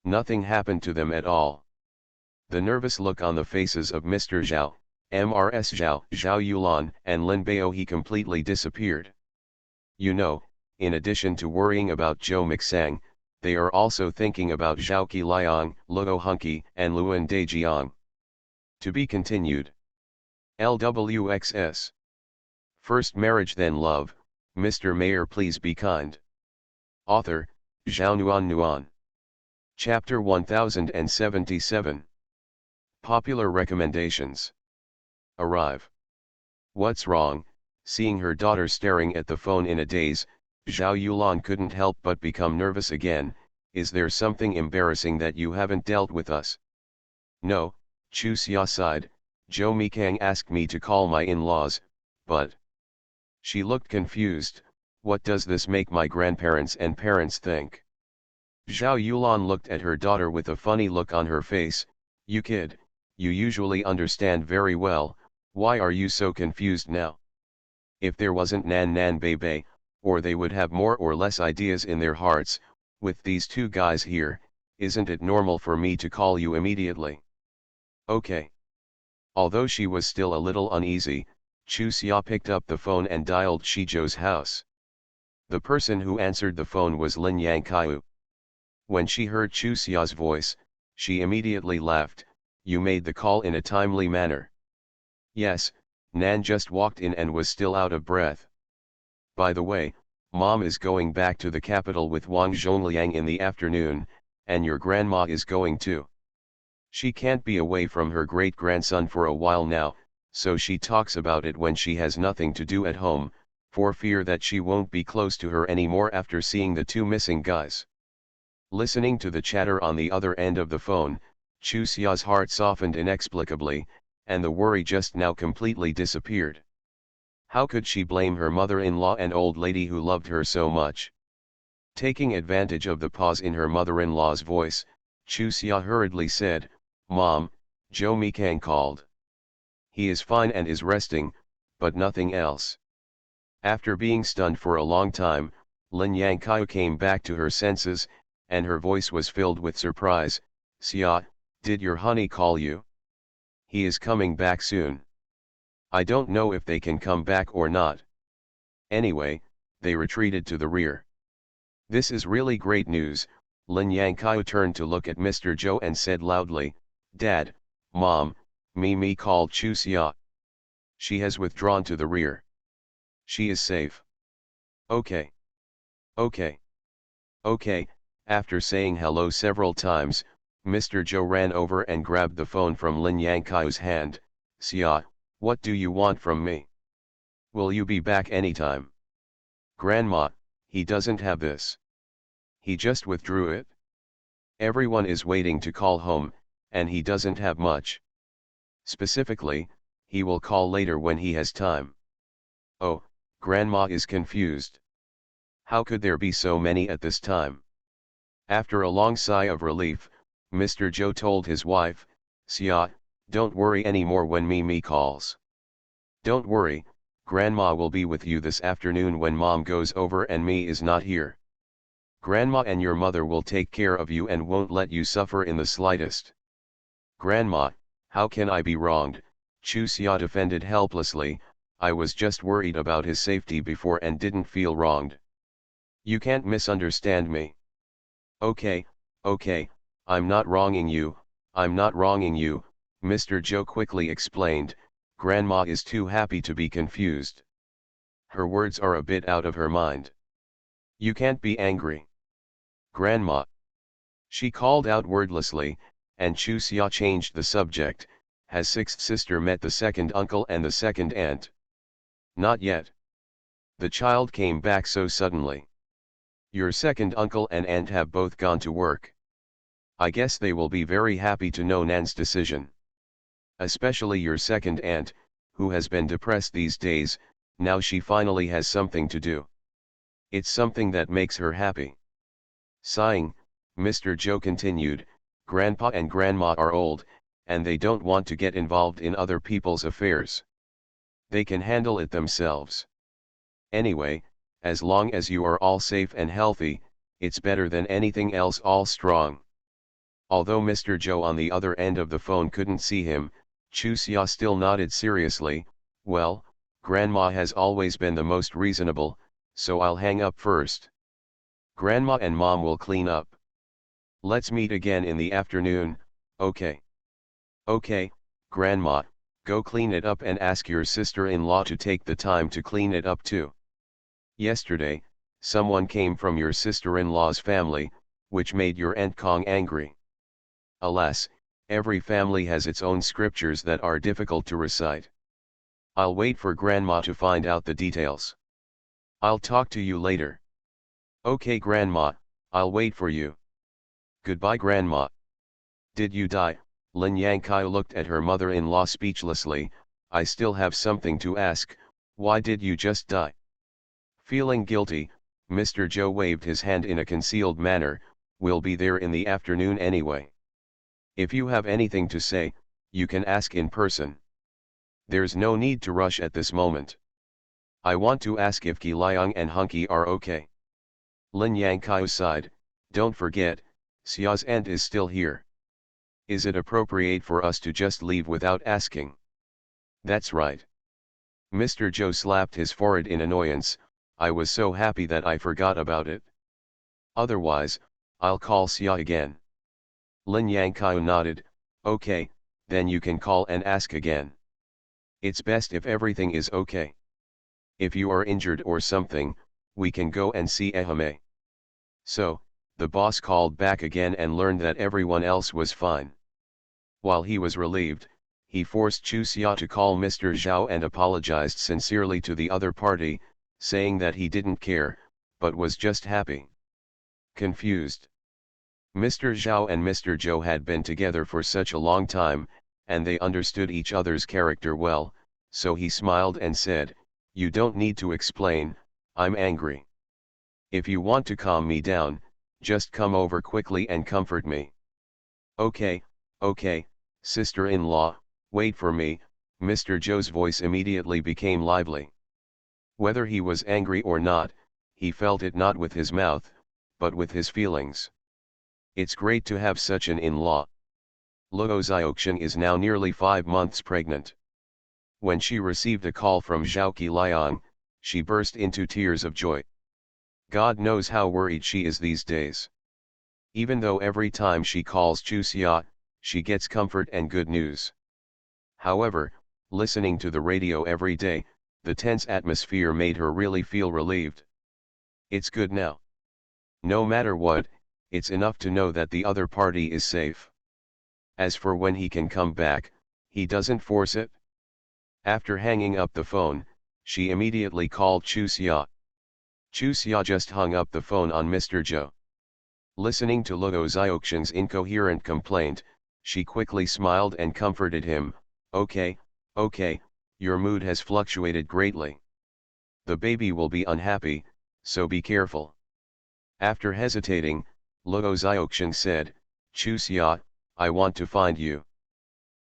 Nothing happened to them at all. The nervous look on the faces of Mr. Zhao, Mrs. Zhao, Zhao Yulan, and Lin Baohe completely disappeared. You know, in addition to worrying about Zhou Mixang, they are also thinking about Zhao Qiliang, Luo Hunqi, and Luan Dejiang. To be continued. LWXS. First marriage then love. Mr. Mayor please be kind. Author, Zhao Nuan. Chapter 1077. Popular recommendations. Arrive. What's wrong? Seeing her daughter staring at the phone in a daze, Zhao Yulan couldn't help but become nervous again. Is there something embarrassing that you haven't dealt with us? No, Chu Xia sighed. Zhou Mikang asked me to call my in-laws, but... She looked confused. What does this make my grandparents and parents think? Zhao Yulan looked at her daughter with a funny look on her face. You kid, you usually understand very well, why are you so confused now? If there wasn't Nan Bei, or they would have more or less ideas in their hearts, with these two guys here, isn't it normal for me to call you immediately? Okay. Although she was still a little uneasy, Chu Xia picked up the phone and dialed Shizhou's house. The person who answered the phone was Lin Yangkaiu. When she heard Chu Xia's voice, she immediately laughed. You made the call in a timely manner. Yes, Nan just walked in and was still out of breath. By the way, Mom is going back to the capital with Wang Zhongliang in the afternoon, and your grandma is going too. She can't be away from her great-grandson for a while now, so she talks about it when she has nothing to do at home, for fear that she won't be close to her anymore after seeing the two missing guys. Listening to the chatter on the other end of the phone, Chu Xia's heart softened inexplicably, and the worry just now completely disappeared. How could she blame her mother-in-law, an old lady who loved her so much? Taking advantage of the pause in her mother-in-law's voice, Chu Xia hurriedly said, "Mom, Zhou Mikang called. He is fine and is resting, but nothing else." After being stunned for a long time, Lin Yangkai came back to her senses, and her voice was filled with surprise. "Xia, did your honey call you? He is coming back soon. I don't know if they can come back or not." Anyway, they retreated to the rear. "This is really great news." Lin Yangkai turned to look at Mr. Zhou and said loudly, "Dad, Mom, Mimi called Chu Xia. She has withdrawn to the rear. She is safe." "Okay. Okay. Okay." After saying hello several times, Mr. Zhou ran over and grabbed the phone from Lin Yangkai's hand. "Xia, what do you want from me? Will you be back anytime?" "Grandma, he doesn't have this. He just withdrew it. Everyone is waiting to call home, and he doesn't have much. Specifically, he will call later when he has time." "Oh," Grandma is confused. "How could there be so many at this time?" After a long sigh of relief, Mr. Zhou told his wife, "Xia, don't worry anymore when Mimi calls. Don't worry, Grandma will be with you this afternoon when Mom goes over and me is not here. Grandma and your mother will take care of you and won't let you suffer in the slightest." "Grandma, how can I be wronged?" Chu Xia defended helplessly. "I was just worried about his safety before and didn't feel wronged. You can't misunderstand me." "Okay, okay, I'm not wronging you, I'm not wronging you," Mr. Zhou quickly explained. "Grandma is too happy to be confused. Her words are a bit out of her mind. You can't be angry. Grandma." She called out wordlessly, and Chu Xia changed the subject. "Has sixth sister met the second uncle and the second aunt?" "Not yet. The child came back so suddenly. Your second uncle and aunt have both gone to work. I guess they will be very happy to know Nan's decision. Especially your second aunt, who has been depressed these days. Now she finally has something to do. It's something that makes her happy." Sighing, Mr. Zhou continued, "Grandpa and Grandma are old, and they don't want to get involved in other people's affairs. They can handle it themselves. Anyway, as long as you are all safe and healthy, it's better than anything else. All strong." Although Mr. Zhou on the other end of the phone couldn't see him, Chu Xia still nodded seriously. "Well, Grandma has always been the most reasonable, so I'll hang up first. Grandma and Mom will clean up. Let's meet again in the afternoon, okay?" "Okay, Grandma, go clean it up and ask your sister-in-law to take the time to clean it up too. Yesterday, someone came from your sister-in-law's family, which made your Aunt Kong angry. Alas, every family has its own scriptures that are difficult to recite. I'll wait for Grandma to find out the details. I'll talk to you later." "Okay Grandma, I'll wait for you." "Goodbye Grandma." "Did you die?" Lin Yangkai looked at her mother-in-law speechlessly. "I still have something to ask. Why did you just die?" Feeling guilty, Mr. Zhou waved his hand in a concealed manner. "We'll be there in the afternoon anyway. If you have anything to say, you can ask in person. There's no need to rush at this moment. I want to ask if Qi Liang and Hunky are okay." Lin Yangkai sighed. "Don't forget, Xia's aunt is still here. Is it appropriate for us to just leave without asking?" "That's right." Mr. Zhou slapped his forehead in annoyance. "I was so happy that I forgot about it. Otherwise, I'll call Xia again." Lin Yangkai nodded. "Okay, then you can call and ask again. It's best if everything is okay. If you are injured or something, we can go and see Ehime." So, the boss called back again and learned that everyone else was fine. While he was relieved, he forced Chu Xia to call Mr. Zhao and apologized sincerely to the other party, saying that he didn't care, but was just happy. Confused. Mr. Zhao and Mr. Zhou had been together for such a long time, and they understood each other's character well, so he smiled and said, "You don't need to explain, I'm angry. If you want to calm me down, just come over quickly and comfort me." "Okay, okay, sister-in-law, wait for me." Mr. Zhou's voice immediately became lively. Whether he was angry or not, he felt it not with his mouth, but with his feelings. It's great to have such an in-law. Luo Xiaoxian is now nearly 5 months pregnant. When she received a call from Zhao Qiliang, she burst into tears of joy. God knows how worried she is these days. Even though every time she calls Chu Xia, she gets comfort and good news. However, listening to the radio every day, the tense atmosphere made her really feel relieved. It's good now. No matter what, it's enough to know that the other party is safe. As for when he can come back, he doesn't force it. After hanging up the phone, she immediately called Chu Xia. Chu Xia just hung up the phone on Mr. Zhou. Listening to Luo Xiaoxian's incoherent complaint, she quickly smiled and comforted him. Okay, your mood has fluctuated greatly. The baby will be unhappy, so be careful." After hesitating, Luo Xiaoxian said, "Chu Xia, I want to find you."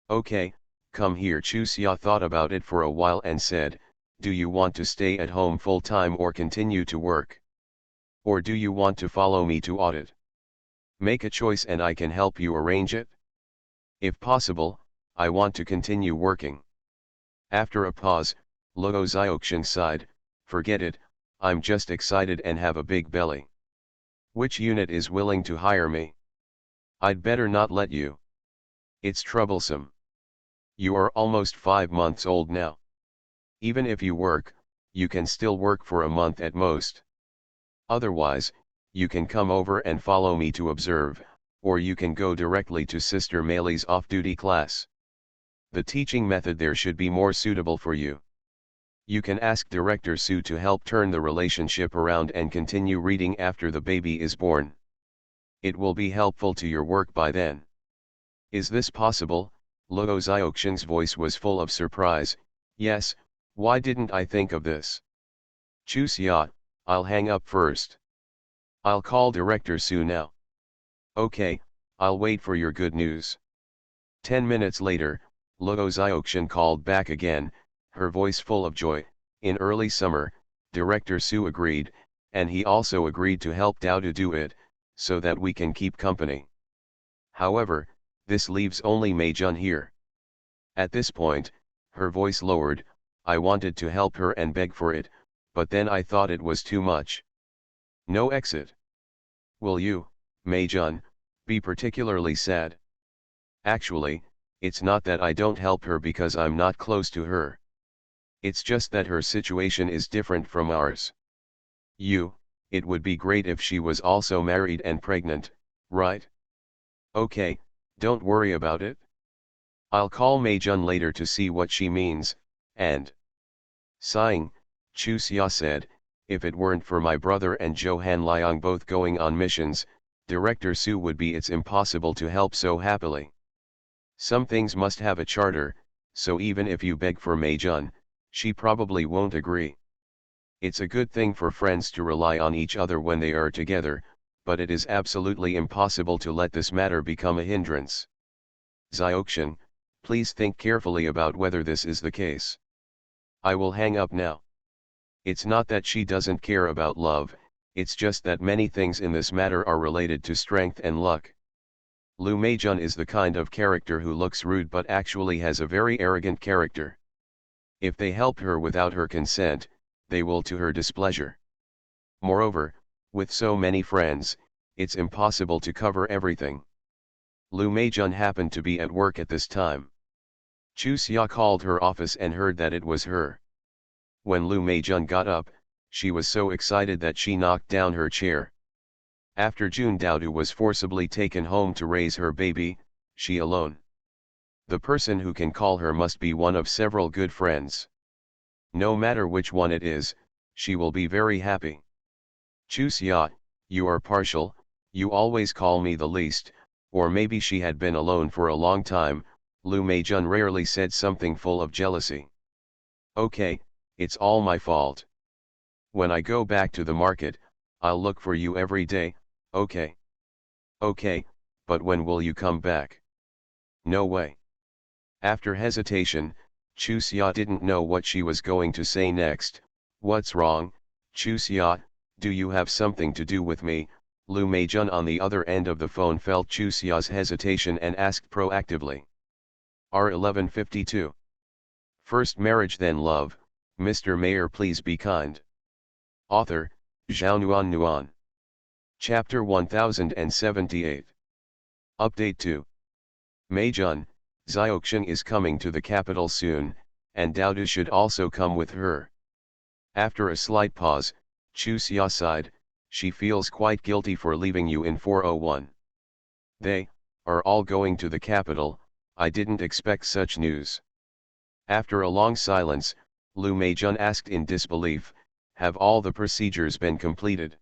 "Okay, come here." Chu Xia thought about it for a while and said, "Do you want to stay at home full-time or continue to work? Or do you want to follow me to audit? Make a choice and I can help you arrange it. If possible, I want to continue working." After a pause, Luo Xiaoxian sighed, "Forget it, I'm just excited and have a big belly. Which unit is willing to hire me? I'd better not let you. It's troublesome. You are almost 5 months old now. Even if you work, you can still work for a month at most. Otherwise, you can come over and follow me to observe, or you can go directly to Sister Mayli's off-duty class. The teaching method there should be more suitable for you. You can ask Director Su to help turn the relationship around and continue reading after the baby is born. It will be helpful to your work by then." "Is this possible?" Luo Xiaoxian's voice was full of surprise. "Yes, why didn't I think of this?" "Chu Xia, I'll hang up first. I'll call Director Su now." "Okay, I'll wait for your good news." 10 minutes later, Luo Xiaoxian called back again, her voice full of joy. "In early summer, Director Su agreed, and he also agreed to help Dao to do it, so that we can keep company. However, this leaves only Mei Jun here." At this point, her voice lowered. "I wanted to help her and beg for it, but then I thought it was too much. No exit. Will you, Mei Jun, be particularly sad? Actually, it's not that I don't help her because I'm not close to her. It's just that her situation is different from ours. It would be great if she was also married and pregnant, right? Okay, don't worry about it. I'll call Mei Jun later to see what she means, and..." Sighing, Chu Xia said, "If it weren't for my brother and Johan Liang both going on missions, Director Su would be it's impossible to help so happily. Some things must have a charter, so even if you beg for Mei Jun, she probably won't agree. It's a good thing for friends to rely on each other when they are together, but it is absolutely impossible to let this matter become a hindrance. Xiaoxian, please think carefully about whether this is the case. I will hang up now. It's not that she doesn't care about love, it's just that many things in this matter are related to strength and luck. Lu Meijun is the kind of character who looks rude but actually has a very arrogant character. If they help her without her consent, they will to her displeasure. Moreover, with so many friends, it's impossible to cover everything." Lu Meijun happened to be at work at this time. Chu Xia called her office and heard that it was her. When Lu Meijun got up, she was so excited that she knocked down her chair. After Jun Daodu was forcibly taken home to raise her baby, she alone. The person who can call her must be one of several good friends. No matter which one it is, she will be very happy. "Chu Xia, you are partial, You always call me the least, or maybe she had been alone for a long time, Lu Meijun rarely said something full of jealousy. Okay, it's all my fault. When I go back to the market, I'll look for you every day, okay? Okay, but when will you come back? No way. After hesitation, Chu Xia didn't know what she was going to say next. What's wrong, Chu Xia, do you have something to do with me? Lu Meijun on the other end of the phone felt Chu Xia's hesitation and asked proactively. R1152. First marriage then love, Mr. Mayor please be kind. Author, Zhao Nuan Nuan. Chapter 1078. Update 2. Meijun, Xiaoxing is coming to the capital soon, and Daodu should also come with her. After a slight pause, Chu Xia sighed, she feels quite guilty for leaving you in 401. They are all going to the capital, I didn't expect such news. After a long silence, Lu Meijun asked in disbelief, have all the procedures been completed?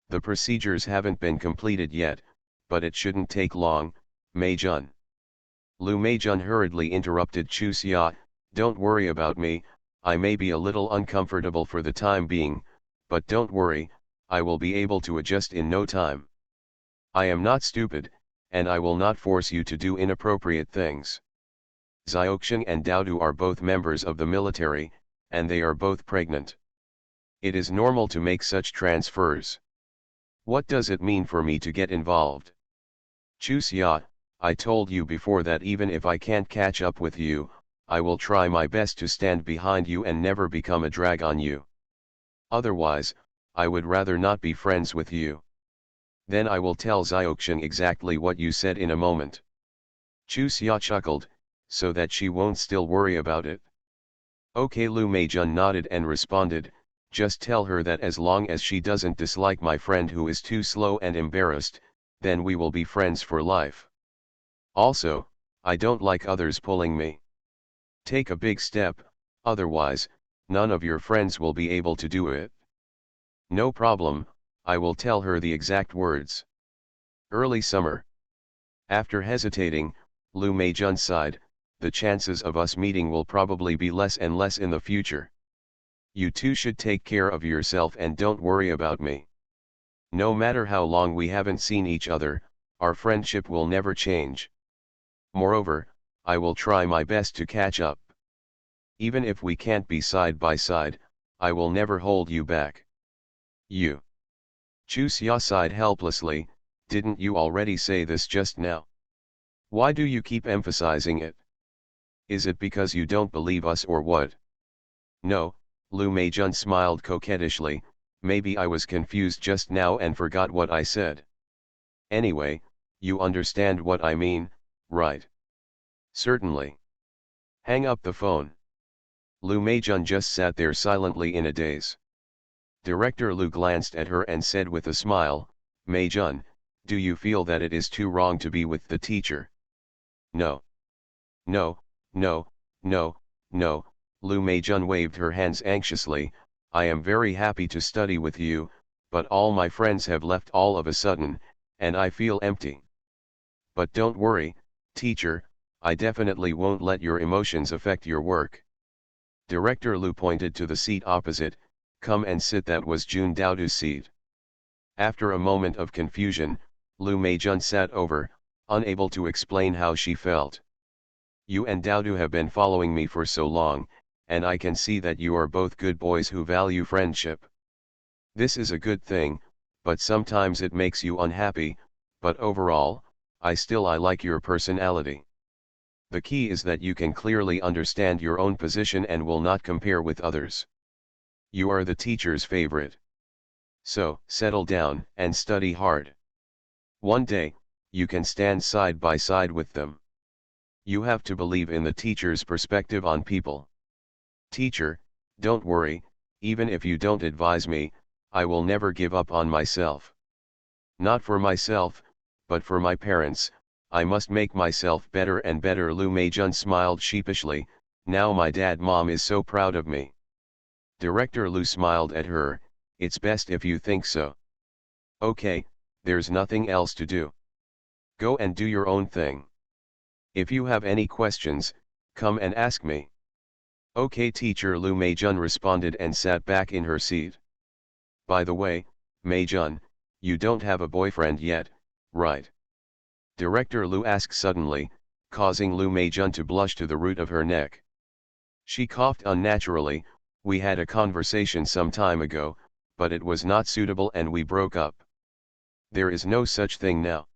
The procedures haven't been completed yet, but it shouldn't take long, Meijun. Lu Meijun hurriedly interrupted Chu Xia, don't worry about me, I may be a little uncomfortable for the time being, but don't worry, I will be able to adjust in no time. I am not stupid, and I will not force you to do inappropriate things. Xiaoxing and Daodu are both members of the military, and they are both pregnant. It is normal to make such transfers. What does it mean for me to get involved? Chu Xia, I told you before that even if I can't catch up with you, I will try my best to stand behind you and never become a drag on you. Otherwise, I would rather not be friends with you. Then I will tell Xiaoxing exactly what you said in a moment. Chu Xia chuckled, so that she won't still worry about it. Okay, Lu Meijun nodded and responded, just tell her that as long as she doesn't dislike my friend who is too slow and embarrassed, then we will be friends for life. Also, I don't like others pulling me. Take a big step, otherwise, none of your friends will be able to do it. No problem, I will tell her the exact words. Early summer. After hesitating, Lu Meijun sighed, the chances of us meeting will probably be less and less in the future. You two should take care of yourself and don't worry about me. No matter how long we haven't seen each other, our friendship will never change. Moreover, I will try my best to catch up. Even if we can't be side by side, I will never hold you back. You. Chu Xia sighed helplessly, didn't you already say this just now? Why do you keep emphasizing it? Is it because you don't believe us or what? No, Lu Meijun smiled coquettishly, maybe I was confused just now and forgot what I said. Anyway, you understand what I mean, right? Certainly. Hang up the phone. Lu Meijun just sat there silently in a daze. Director Lu glanced at her and said with a smile, Meijun, do you feel that it is too wrong to be with the teacher? No. No, no, no, no, Lu Meijun waved her hands anxiously, I am very happy to study with you, but all my friends have left all of a sudden, and I feel empty. But don't worry, teacher, I definitely won't let your emotions affect your work. Director Lu pointed to the seat opposite, come and sit. That was Jun Daodu's seat. After a moment of confusion, Lu Meijun sat over, unable to explain how she felt. You and Daodu have been following me for so long, and I can see that you are both good boys who value friendship. This is a good thing, but sometimes it makes you unhappy, but overall, I like your personality. The key is that you can clearly understand your own position and will not compare with others. You are the teacher's favorite. So, settle down and study hard. One day, you can stand side by side with them. You have to believe in the teacher's perspective on people. Teacher, don't worry, even if you don't advise me, I will never give up on myself. Not for myself, but for my parents, I must make myself better and better. Lu Meijun smiled sheepishly, now my mom is so proud of me. Director Lu smiled at her, it's best if you think so. Okay, there's nothing else to do. Go and do your own thing. If you have any questions, come and ask me. Okay, teacher, Lu Meijun responded and sat back in her seat. By the way, Meijun, you don't have a boyfriend yet, right? Director Lu asked suddenly, causing Lu Meijun to blush to the root of her neck. She coughed unnaturally. We had a conversation some time ago, but it was not suitable and we broke up. There is no such thing now.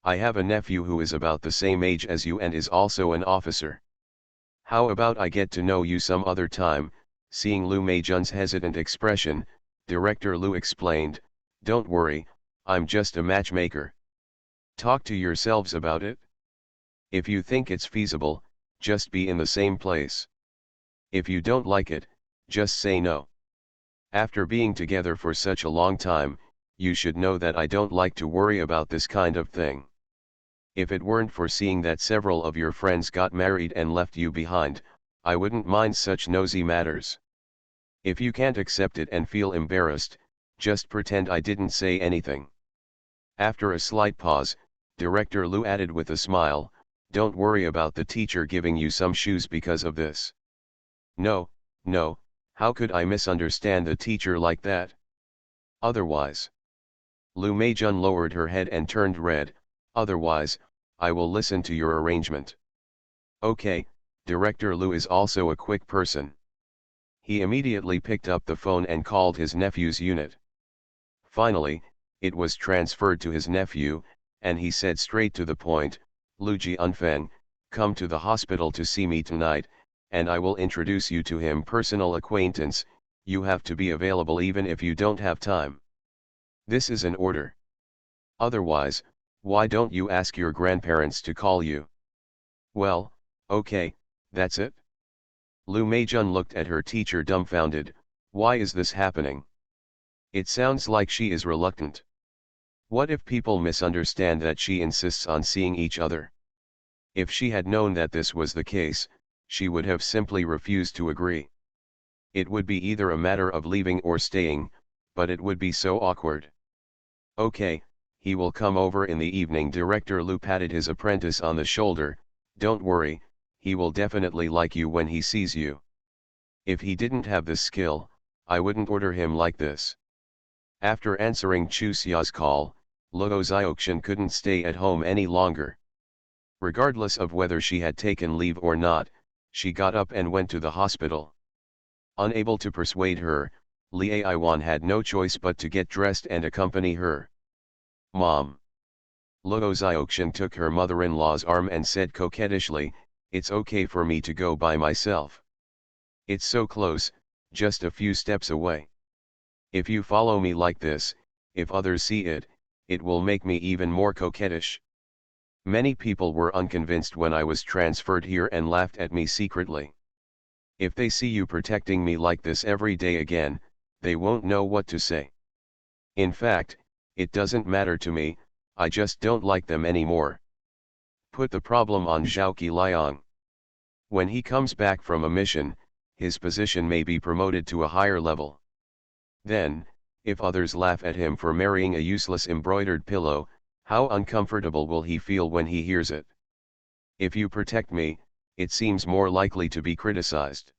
I have a nephew who is about the same age as you and is also an officer. How about I get to know you some other time? Seeing Lu Meijun's hesitant expression, Director Lu explained, don't worry, I'm just a matchmaker. Talk to yourselves about it. If you think it's feasible, just be in the same place. If you don't like it, just say no. After being together for such a long time, you should know that I don't like to worry about this kind of thing. If it weren't for seeing that several of your friends got married and left you behind, I wouldn't mind such nosy matters. If you can't accept it and feel embarrassed, just pretend I didn't say anything. After a slight pause, Director Lu added with a smile, don't worry about the teacher giving you some shoes because of this. No, how could I misunderstand the teacher like that? Otherwise. Lu Meijun lowered her head and turned red. Otherwise, I will listen to your arrangement. Okay, Director Lu is also a quick person. He immediately picked up the phone and called his nephew's unit. Finally, it was transferred to his nephew, and he said straight to the point, Lu Jianfeng, come to the hospital to see me tonight, and I will introduce you to him. Personal acquaintance, you have to be available even if you don't have time. This is an order. Otherwise, why don't you ask your grandparents to call you? Well, okay, that's it. Lu Meijun looked at her teacher dumbfounded. Why is this happening? It sounds like she is reluctant. What if people misunderstand that she insists on seeing each other? If she had known that this was the case, she would have simply refused to agree. It would be either a matter of leaving or staying, but it would be so awkward. Okay, he will come over in the evening. Director Lu patted his apprentice on the shoulder. Don't worry, he will definitely like you when he sees you. If he didn't have this skill, I wouldn't order him like this. After answering Chu Xia's call, Luo Xiaoxian couldn't stay at home any longer. Regardless of whether she had taken leave or not, she got up and went to the hospital. Unable to persuade her, Li Aiwan had no choice but to get dressed and accompany her. Mom. Luo Xiaoxian took her mother-in-law's arm and said coquettishly, it's okay for me to go by myself. It's so close, just a few steps away. If you follow me like this, if others see it, it will make me even more coquettish. Many people were unconvinced when I was transferred here and laughed at me secretly. If they see you protecting me like this every day again, they won't know what to say. In fact, it doesn't matter to me, I just don't like them anymore. Put the problem on Zhao Qiliang. When he comes back from a mission, his position may be promoted to a higher level. Then, if others laugh at him for marrying a useless embroidered pillow, how uncomfortable will he feel when he hears it? If you protect me, it seems more likely to be criticized.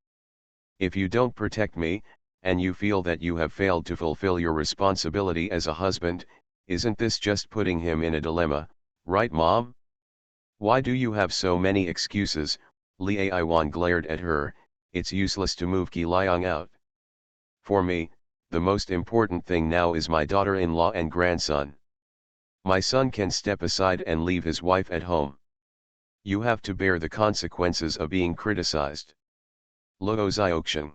If you don't protect me, and you feel that you have failed to fulfill your responsibility as a husband, isn't this just putting him in a dilemma, right, Mom? Why do you have so many excuses? Li Aiwan glared at her. It's useless to move Qiliang out. For me, the most important thing now is my daughter-in-law and grandson. My son can step aside and leave his wife at home. You have to bear the consequences of being criticized. Luo Xiaoxian.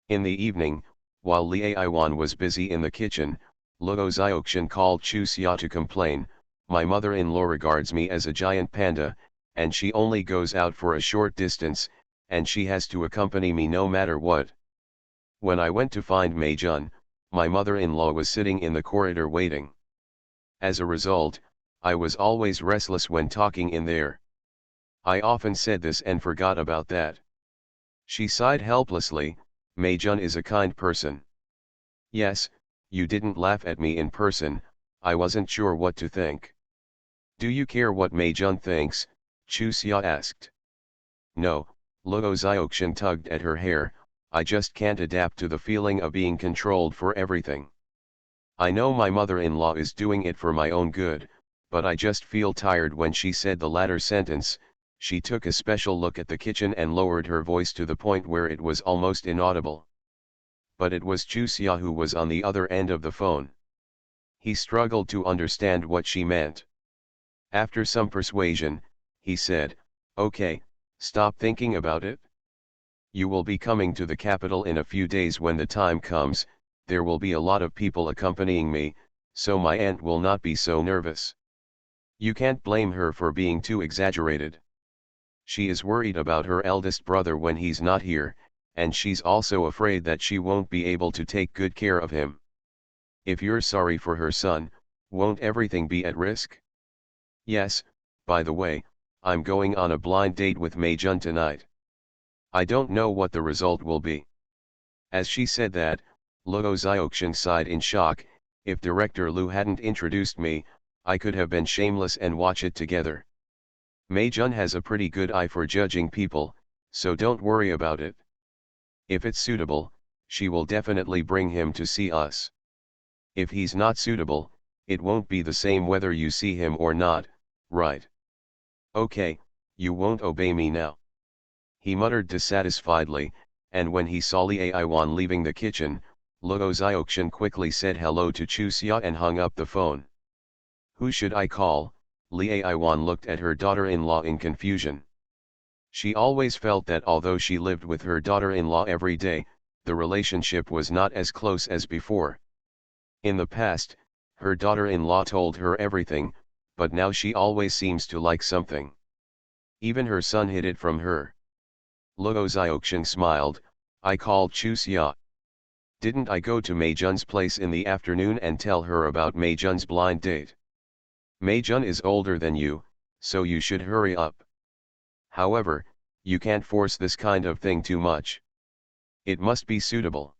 In the evening, while Li Aiwan was busy in the kitchen, Luo Xiaoxian called Chu Xia to complain, my mother-in-law regards me as a giant panda, and she only goes out for a short distance, and she has to accompany me no matter what. When I went to find Meijun, my mother-in-law was sitting in the corridor waiting. As a result, I was always restless when talking in there. I often said this and forgot about that. She sighed helplessly. Meijun is a kind person. Yes, you didn't laugh at me in person, I wasn't sure what to think. Do you care what Mei-jun thinks? Chuseok asked. No, Luo Xiaoxian tugged at her hair, I just can't adapt to the feeling of being controlled for everything. I know my mother-in-law is doing it for my own good, but I just feel tired. When she said the latter sentence, she took a special look at the kitchen and lowered her voice to the point where it was almost inaudible. But it was Chuseok who was on the other end of the phone. He struggled to understand what she meant. After some persuasion, he said, okay, stop thinking about it. You will be coming to the capital in a few days. When the time comes, there will be a lot of people accompanying me, so my aunt will not be so nervous. You can't blame her for being too exaggerated. She is worried about her eldest brother when he's not here, and she's also afraid that she won't be able to take good care of him. If you're sorry for her son, won't everything be at risk? Yes, by the way, I'm going on a blind date with Mei-jun tonight. I don't know what the result will be. As she said that, Luo Xiaoxian sighed in shock. If Director Lu hadn't introduced me, I could have been shameless and watch it together. Mei-jun has a pretty good eye for judging people, so don't worry about it. If it's suitable, she will definitely bring him to see us. If he's not suitable, it won't be the same whether you see him or not, right? Okay, you won't obey me now. He muttered dissatisfiedly, and when he saw Li Aiwan leaving the kitchen, Luo Xiaoxian quickly said hello to Chuseok and hung up the phone. Who should I call? Li Aiwan looked at her daughter-in-law in confusion. She always felt that although she lived with her daughter-in-law every day, the relationship was not as close as before. In the past, her daughter-in-law told her everything, but now she always seems to like something. Even her son hid it from her. Luo Xiaoxian smiled, I called Chuseok. Didn't I go to Mei-jun's place in the afternoon and tell her about Mei-jun's blind date? Mei-jun is older than you, so you should hurry up. However, you can't force this kind of thing too much. It must be suitable.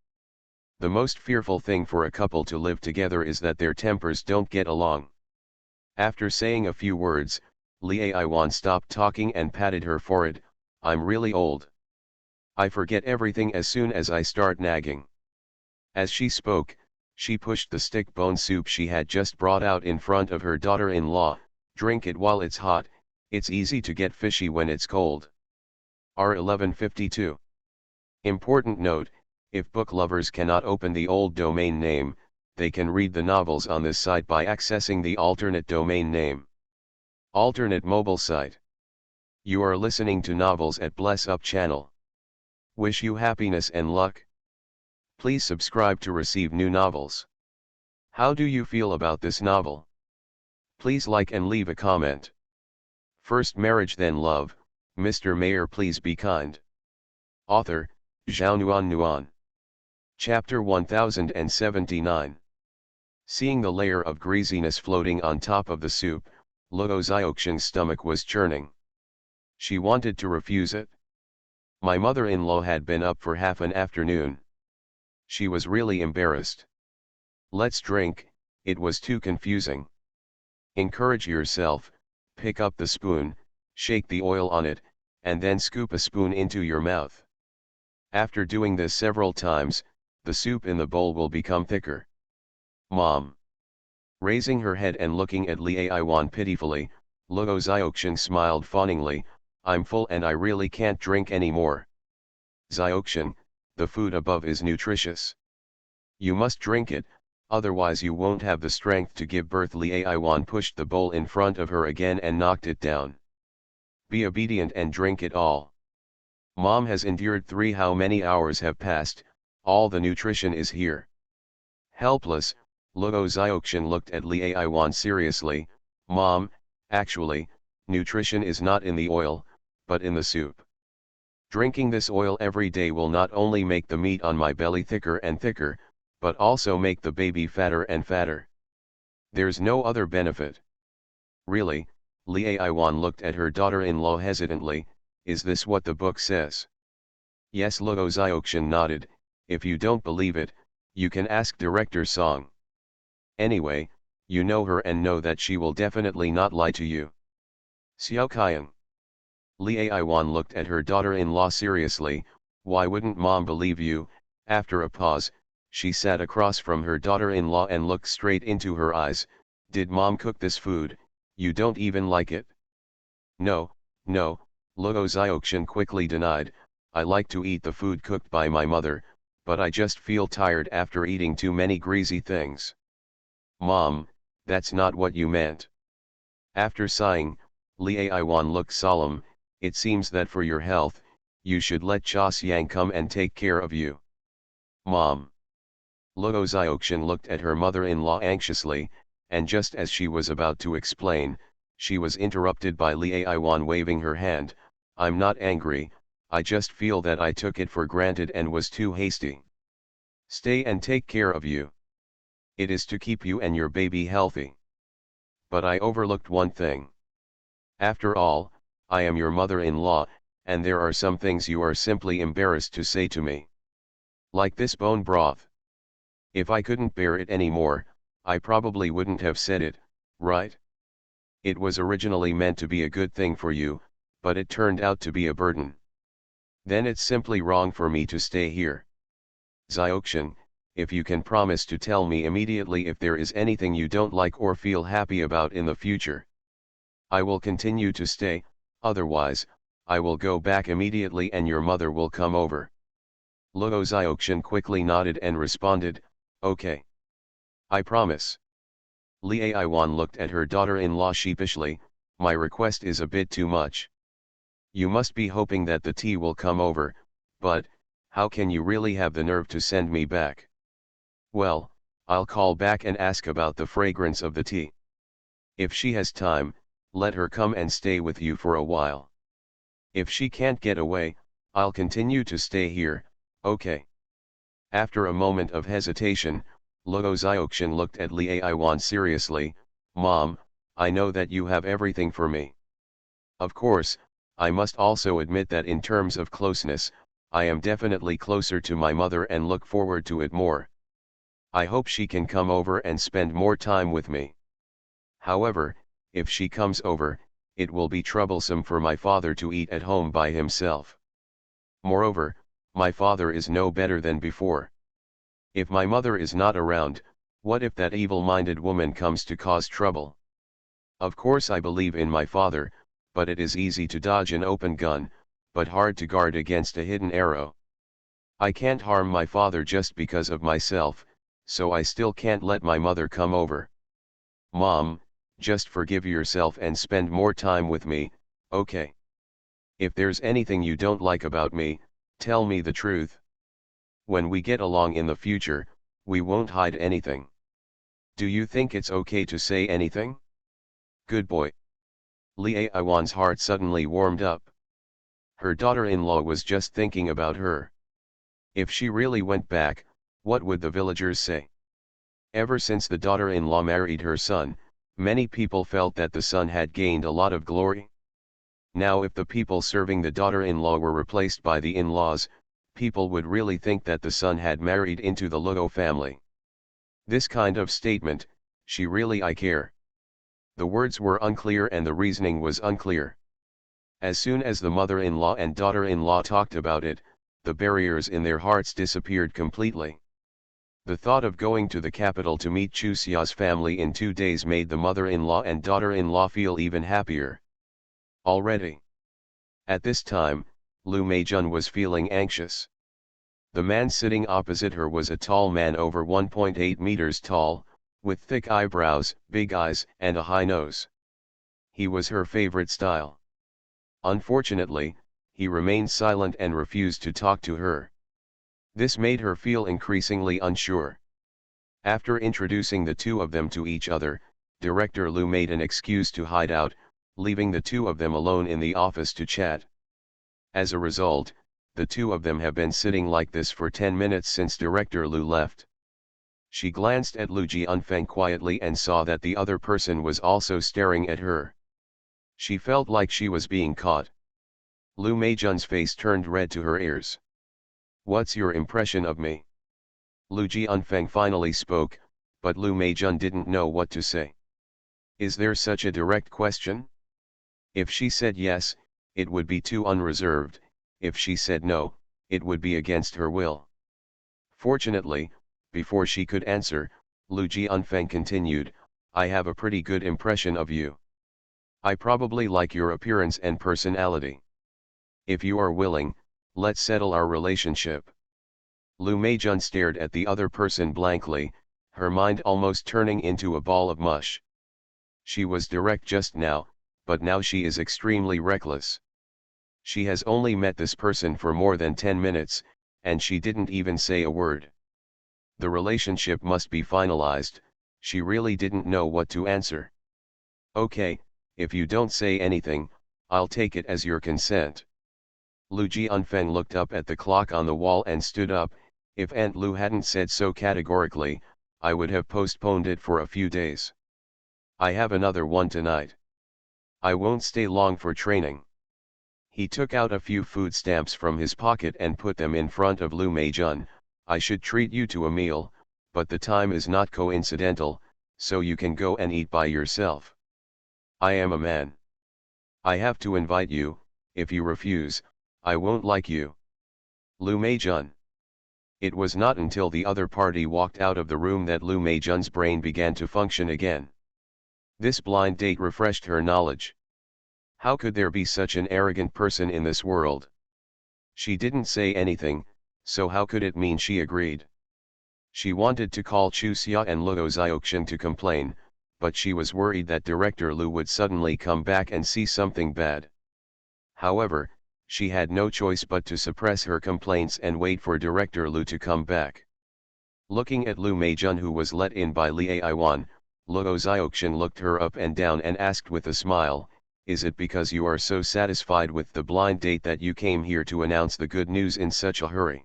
The most fearful thing for a couple to live together is that their tempers don't get along. After saying a few words, Li Aiwan stopped talking and patted her forehead. I'm really old. I forget everything as soon as I start nagging. As she spoke, she pushed the stick bone soup she had just brought out in front of her daughter-in-law. Drink it while it's hot, it's easy to get fishy when it's cold. R1152. Important note, if book lovers cannot open the old domain name, they can read the novels on this site by accessing the alternate domain name. Alternate mobile site. You are listening to novels at Bless Up channel. Wish you happiness and luck. Please subscribe to receive new novels. How do you feel about this novel? Please like and leave a comment. First Marriage Then Love, Mr. Mayor Please Be Kind. Author, Zhao Nuan. Chapter 1079. Seeing the layer of greasiness floating on top of the soup, Luo Xiaoxian's stomach was churning. She wanted to refuse it. My mother-in-law had been up for half an afternoon. She was really embarrassed. Let's drink, it was too confusing. Encourage yourself, pick up the spoon, shake the oil on it, and then scoop a spoon into your mouth. After doing this several times, the soup in the bowl will become thicker. Mom. Raising her head and looking at Li Aiwan pitifully, Luo Xiaoxian smiled fawningly, I'm full and I really can't drink anymore. Xiaoxian, the food above is nutritious. You must drink it, otherwise you won't have the strength to give birth. Li Aiwan pushed the bowl in front of her again and knocked it down. Be obedient and drink it all. Mom has endured 3 how many hours have passed, all the nutrition is here. Helpless, Luo Xiaoxian looked at Li Aiwan seriously, Mom, actually, nutrition is not in the oil, but in the soup. Drinking this oil every day will not only make the meat on my belly thicker and thicker, but also make the baby fatter and fatter. There's no other benefit. Really, Li Aiwan looked at her daughter-in-law hesitantly, is this what the book says? Yes, Luo Xiaoxian nodded, if you don't believe it, you can ask Director Song. Anyway, You know her and know that she will definitely not lie to you. Xiao Qian. Li Aiwan looked at her daughter-in-law seriously. Why wouldn't mom believe you? After a pause, she sat across from her daughter-in-law and looked straight into her eyes. Did mom cook this food? You don't even like it? No, no, Luo Xiaoxian quickly denied. I like to eat the food cooked by my mother, but I just feel tired after eating too many greasy things. Mom, that's not what you meant. After sighing, Li Aiwan looked solemn. It seems that for your health, you should let Cha Xiang come and take care of you. Mom. Luo Xiaoxian looked at her mother-in-law anxiously, and just as she was about to explain, she was interrupted by Li Aiwan waving her hand. I'm not angry, I just feel that I took it for granted and was too hasty. Stay and take care of you. It is to keep you and your baby healthy. But I overlooked one thing. After all, I am your mother-in-law, and there are some things you are simply embarrassed to say to me. Like this bone broth. If I couldn't bear it anymore, I probably wouldn't have said it, right? It was originally meant to be a good thing for you, but it turned out to be a burden. Then it's simply wrong for me to stay here. Xiaoxian, if you can promise to tell me immediately if there is anything you don't like or feel happy about in the future, I will continue to stay, otherwise, I will go back immediately and your mother will come over. Luo Xiaoxian quickly nodded and responded, okay. I promise. Li Aiwan looked at her daughter-in-law sheepishly. My request is a bit too much. You must be hoping that the tea will come over, but, how can you really have the nerve to send me back? Well, I'll call back and ask about the fragrance of the tea. If she has time, let her come and stay with you for a while. If she can't get away, I'll continue to stay here, okay. After a moment of hesitation, Luo Xiaoxian looked at Li Aiwan seriously. Mom, I know that you have everything for me. Of course, I must also admit that in terms of closeness, I am definitely closer to my mother and look forward to it more. I hope she can come over and spend more time with me. However, if she comes over, it will be troublesome for my father to eat at home by himself. Moreover, my father is no better than before. If my mother is not around, what if that evil-minded woman comes to cause trouble? Of course I believe in my father, but it is easy to dodge an open gun, but hard to guard against a hidden arrow. I can't harm my father just because of myself, so I still can't let my mother come over. Mom, just forgive yourself and spend more time with me, okay? If there's anything you don't like about me, tell me the truth. When we get along in the future, we won't hide anything. Do you think it's okay to say anything? Good boy. Li Aiwan's heart suddenly warmed up. Her daughter-in-law was just thinking about her. If she really went back, what would the villagers say? Ever since the daughter-in-law married her son, many people felt that the son had gained a lot of glory. Now if the people serving the daughter-in-law were replaced by the in-laws, people would really think that the son had married into the Luo family. This kind of statement, she really I care. The words were unclear and the reasoning was unclear. As soon as the mother-in-law and daughter-in-law talked about it, the barriers in their hearts disappeared completely. The thought of going to the capital to meet Chu Xia's family in 2 days made the mother-in-law and daughter-in-law feel even happier. Already. At this time, Lu Meijun was feeling anxious. The man sitting opposite her was a tall man over 1.8 meters tall, with thick eyebrows, big eyes, and a high nose. He was her favorite style. Unfortunately, he remained silent and refused to talk to her. This made her feel increasingly unsure. After introducing the two of them to each other, Director Lu made an excuse to hide out, leaving the two of them alone in the office to chat. As a result, the two of them have been sitting like this for 10 minutes since Director Lu left. She glanced at Lu Jianfeng quietly and saw that the other person was also staring at her. She felt like she was being caught. Lu Meijun's face turned red to her ears. What's your impression of me? Lu Jianfeng finally spoke, but Lu Meijun didn't know what to say. Is there such a direct question? If she said yes, it would be too unreserved; if she said no, it would be against her will. Fortunately, before she could answer, Lu Jianfeng continued, I have a pretty good impression of you. I probably like your appearance and personality. If you are willing, let's settle our relationship. Lu Meijun stared at the other person blankly, her mind almost turning into a ball of mush. She was direct just now, but now she is extremely reckless. She has only met this person for more than 10 minutes, and she didn't even say a word. The relationship must be finalized. She really didn't know what to answer. Okay, if you don't say anything, I'll take it as your consent. Lu Jianfeng looked up at the clock on the wall and stood up. If Aunt Lu hadn't said so categorically, I would have postponed it for a few days. I have another one tonight. I won't stay long for training. He took out a few food stamps from his pocket and put them in front of Lu Meijun. I should treat you to a meal, but the time is not coincidental, so you can go and eat by yourself. I am a man. I have to invite you. If you refuse, I won't like you. Lu Meijun. It was not until the other party walked out of the room that Lu Meijun's brain began to function again. This blind date refreshed her knowledge. How could there be such an arrogant person in this world? She didn't say anything, so how could it mean she agreed? She wanted to call Chu Xia and Luo Xiaoxian to complain, but she was worried that Director Lu would suddenly come back and see something bad. However, she had no choice but to suppress her complaints and wait for Director Lu to come back. Looking at Lu Meijun, who was let in by Li Aiwan, Luo Xiaoxian looked her up and down and asked with a smile, is it because you are so satisfied with the blind date that you came here to announce the good news in such a hurry?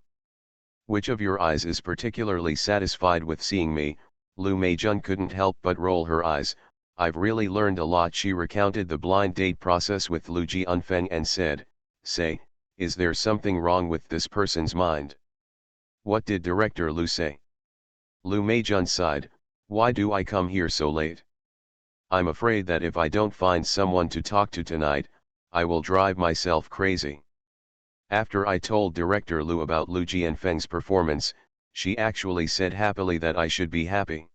Which of your eyes is particularly satisfied with seeing me? Lu Meijun couldn't help but roll her eyes. I've really learned a lot. She recounted the blind date process with Lu Jianfeng and said, say, is there something wrong with this person's mind? What did Director Lu say? Lu Meijun sighed, why do I come here so late? I'm afraid that if I don't find someone to talk to tonight, I will drive myself crazy. After I told Director Lu about Lu Jianfeng's performance, she actually said happily that I should be happy.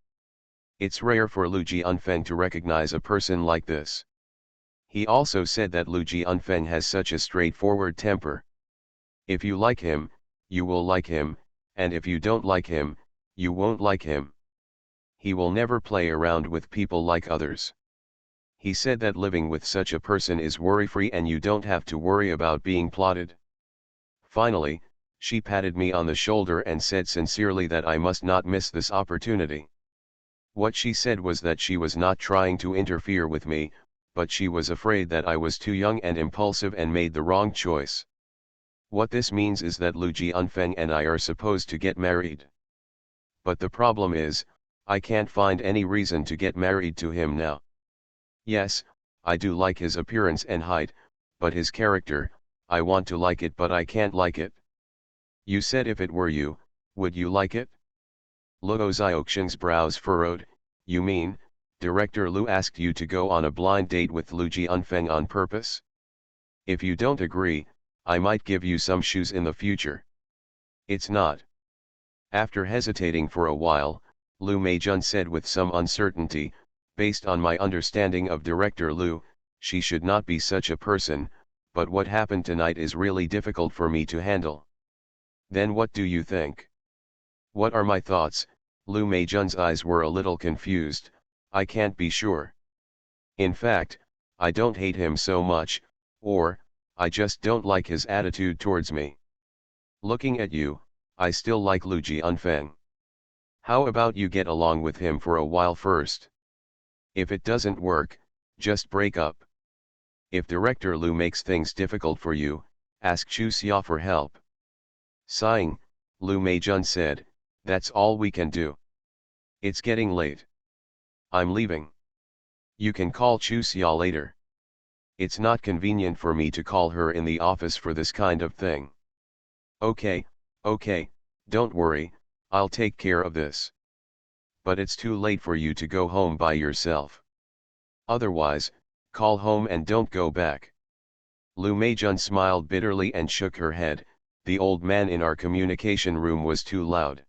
It's rare for Lu Jianfeng to recognize a person like this. He also said that Lu Jianfeng has such a straightforward temper. If you like him, you will like him, and if you don't like him, you won't like him. He will never play around with people like others. He said that living with such a person is worry-free and you don't have to worry about being plotted. Finally, she patted me on the shoulder and said sincerely that I must not miss this opportunity. What she said was that she was not trying to interfere with me, but she was afraid that I was too young and impulsive and made the wrong choice. What this means is that Lu Jianfeng and I are supposed to get married. But the problem is, I can't find any reason to get married to him now. Yes, I do like his appearance and height, but his character, I want to like it but I can't like it. You said if it were you, would you like it? Luo Xiaoxian's brows furrowed. You mean, Director Lu asked you to go on a blind date with Lu Jianfeng on purpose? If you don't agree, I might give you some shoes in the future. It's not. After hesitating for a while, Lu Meijun said with some uncertainty, based on my understanding of Director Lu, she should not be such a person, but what happened tonight is really difficult for me to handle. Then what do you think? What are my thoughts? Lu Meijun's eyes were a little confused. I can't be sure. In fact, I don't hate him so much, or, I just don't like his attitude towards me. Looking at you, I still like Lu Jianfeng. How about you get along with him for a while first? If it doesn't work, just break up. If Director Lu makes things difficult for you, ask Chu Xia for help. Sighing, Lu Meijun said, that's all we can do. It's getting late. I'm leaving. You can call Chu Xia later. It's not convenient for me to call her in the office for this kind of thing. Okay, don't worry, I'll take care of this. but it's too late for you to go home by yourself. Otherwise, call home and don't go back. Lu Meijun smiled bitterly and shook her head. The old man in our communication room was too loud.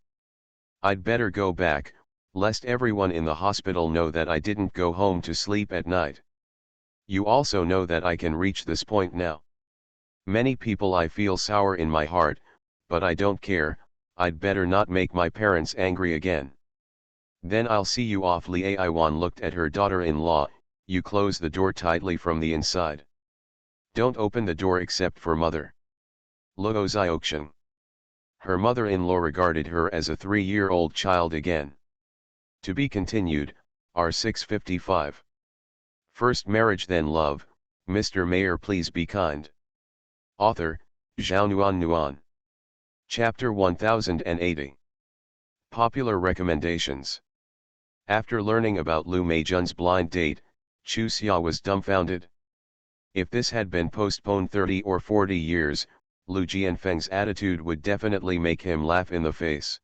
I'd better go back, lest everyone in the hospital know that I didn't go home to sleep at night. You also know that I can reach this point now. Many people I feel sour in my heart, but I don't care. I'd better not make my parents angry again. Then I'll see you off. Lee Aiwan looked at her daughter-in-law. You close the door tightly from the inside. Don't open the door except for mother. Luo Xiaoxiang. Her mother-in-law regarded her as a 3-year-old child again. To be continued, R655. First marriage then love. Mr. Mayor please be kind. Author, Zhao Nuan. Chapter 1080. Popular recommendations. After learning about Lu Meijun's blind date, Chu Xia was dumbfounded. If this had been postponed 30 or 40 years, Lu Jianfeng's attitude would definitely make him laugh in the face.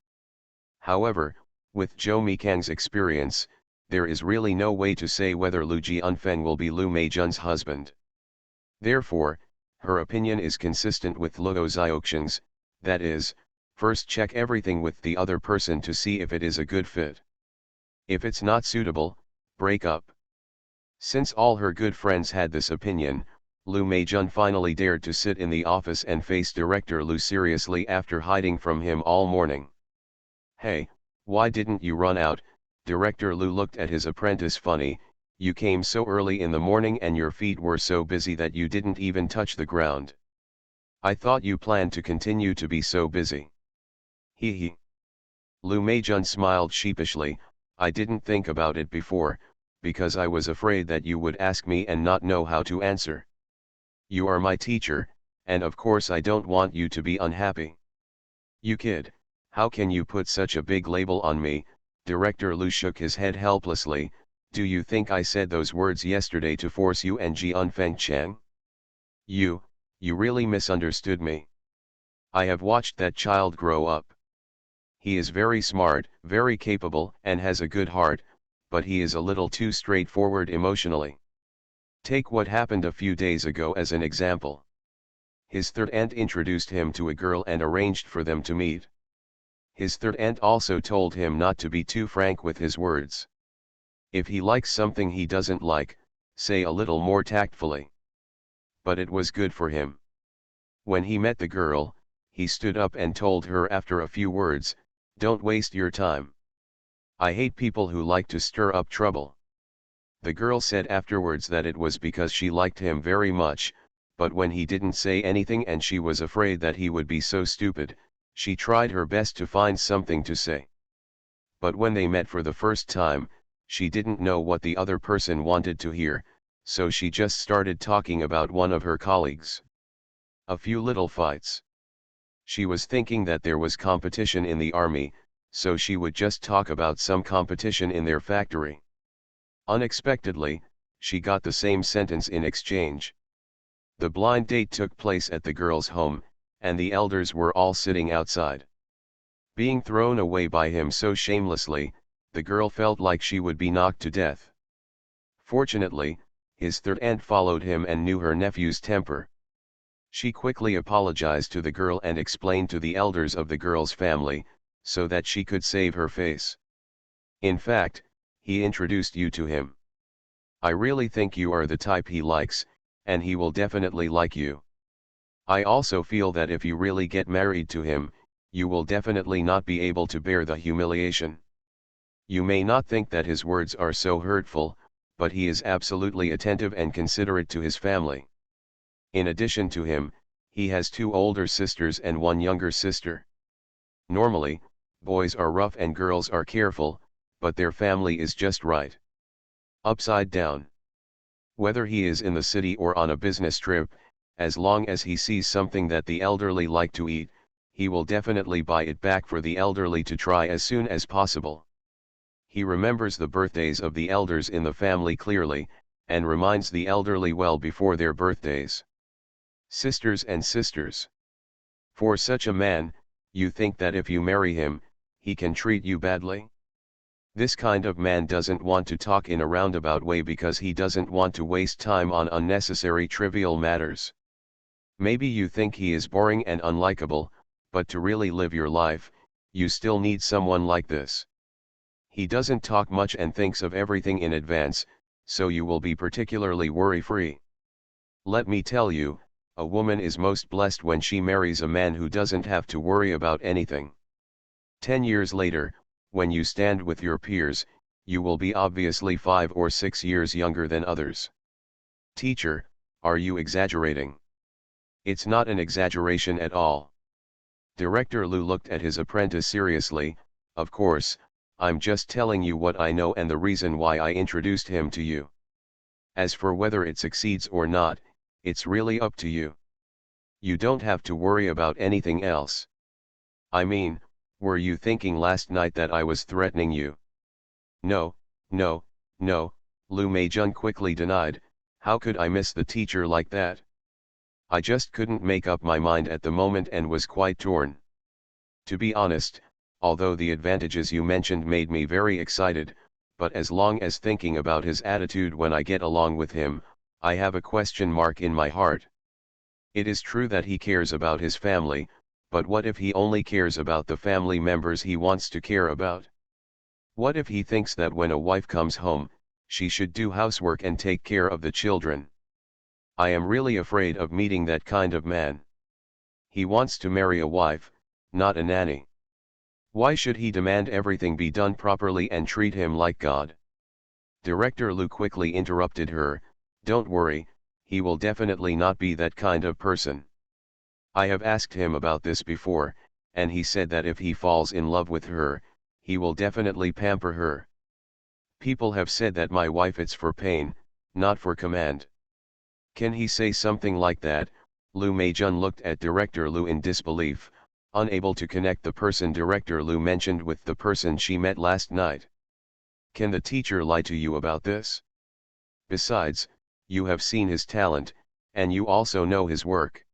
However, with Zhou Mikang's experience, there is really no way to say whether Lu Jianfeng will be Lu Meijun's husband. Therefore, her opinion is consistent with Luo Xiaoxiang's, that is, first check everything with the other person to see if it is a good fit. If it's not suitable, break up. Since all her good friends had this opinion, Lu Meijun finally dared to sit in the office and face Director Lu seriously after hiding from him all morning. Hey, why didn't you run out? Director Lu looked at his apprentice funny. You came so early in the morning and your feet were so busy that you didn't even touch the ground. I thought you planned to continue to be so busy. Hee hee. Lu Meijun smiled sheepishly. I didn't think about it before, because I was afraid that you would ask me and not know how to answer. You are my teacher, and of course I don't want you to be unhappy. You kid, how can you put such a big label on me? Director Lu shook his head helplessly. Do you think I said those words yesterday to force you and Jianfeng Chang? You really misunderstood me. I have watched that child grow up. He is very smart, very capable, and has a good heart, but he is a little too straightforward emotionally. Take what happened a few days ago as an example. His third aunt introduced him to a girl and arranged for them to meet. His third aunt also told him not to be too frank with his words. If he likes something he doesn't like, say a little more tactfully. But it was good for him. When he met the girl, he stood up and told her after a few words, "Don't waste your time. I hate people who like to stir up trouble." The girl said afterwards that it was because she liked him very much, but when he didn't say anything and she was afraid that he would be so stupid, she tried her best to find something to say. But when they met for the first time, she didn't know what the other person wanted to hear, so she just started talking about one of her colleagues. A few little fights. She was thinking that there was competition in the army, so she would just talk about some competition in their factory. Unexpectedly, she got the same sentence in exchange. The blind date took place at the girl's home, and the elders were all sitting outside. Being thrown away by him so shamelessly, the girl felt like she would be knocked to death. Fortunately, his third aunt followed him and knew her nephew's temper. She quickly apologized to the girl and explained to the elders of the girl's family, so that she could save her face. In fact, he introduced you to him. I really think you are the type he likes, and he will definitely like you. I also feel that if you really get married to him, you will definitely not be able to bear the humiliation. You may not think that his words are so hurtful, but he is absolutely attentive and considerate to his family. In addition to him, he has 2 older sisters and 1 younger sister. Normally, boys are rough and girls are careful, but their family is just right. Upside down. Whether he is in the city or on a business trip, as long as he sees something that the elderly like to eat, he will definitely buy it back for the elderly to try as soon as possible. He remembers the birthdays of the elders in the family clearly, and reminds the elderly well before their birthdays. Sisters and sisters. For such a man, you think that if you marry him, he can treat you badly? This kind of man doesn't want to talk in a roundabout way because he doesn't want to waste time on unnecessary trivial matters. Maybe you think he is boring and unlikable, but to really live your life, you still need someone like this. He doesn't talk much and thinks of everything in advance, so you will be particularly worry-free. Let me tell you, a woman is most blessed when she marries a man who doesn't have to worry about anything. 10 years later, when you stand with your peers, you will be obviously 5 or 6 years younger than others. Teacher, are you exaggerating? It's not an exaggeration at all. Director Lu looked at his apprentice seriously. Of course, I'm just telling you what I know and the reason why I introduced him to you. As for whether it succeeds or not, it's really up to you. You don't have to worry about anything else. I mean, were you thinking last night that I was threatening you? No, no, no, Lu Meijun quickly denied. How could I miss the teacher like that? I just couldn't make up my mind at the moment and was quite torn. To be honest, although the advantages you mentioned made me very excited, but as long as thinking about his attitude when I get along with him, I have a question mark in my heart. It is true that he cares about his family, but what if he only cares about the family members he wants to care about? What if he thinks that when a wife comes home, she should do housework and take care of the children? I am really afraid of meeting that kind of man. He wants to marry a wife, not a nanny. Why should he demand everything be done properly and treat him like God? Director Lu quickly interrupted her. Don't worry, he will definitely not be that kind of person. I have asked him about this before, and he said that if he falls in love with her, he will definitely pamper her. People have said that my wife is for pain, not for command. Can he say something like that? Lu Meijun looked at Director Lu in disbelief, unable to connect the person Director Lu mentioned with the person she met last night. Can the teacher lie to you about this? Besides, you have seen his talent, and you also know his work.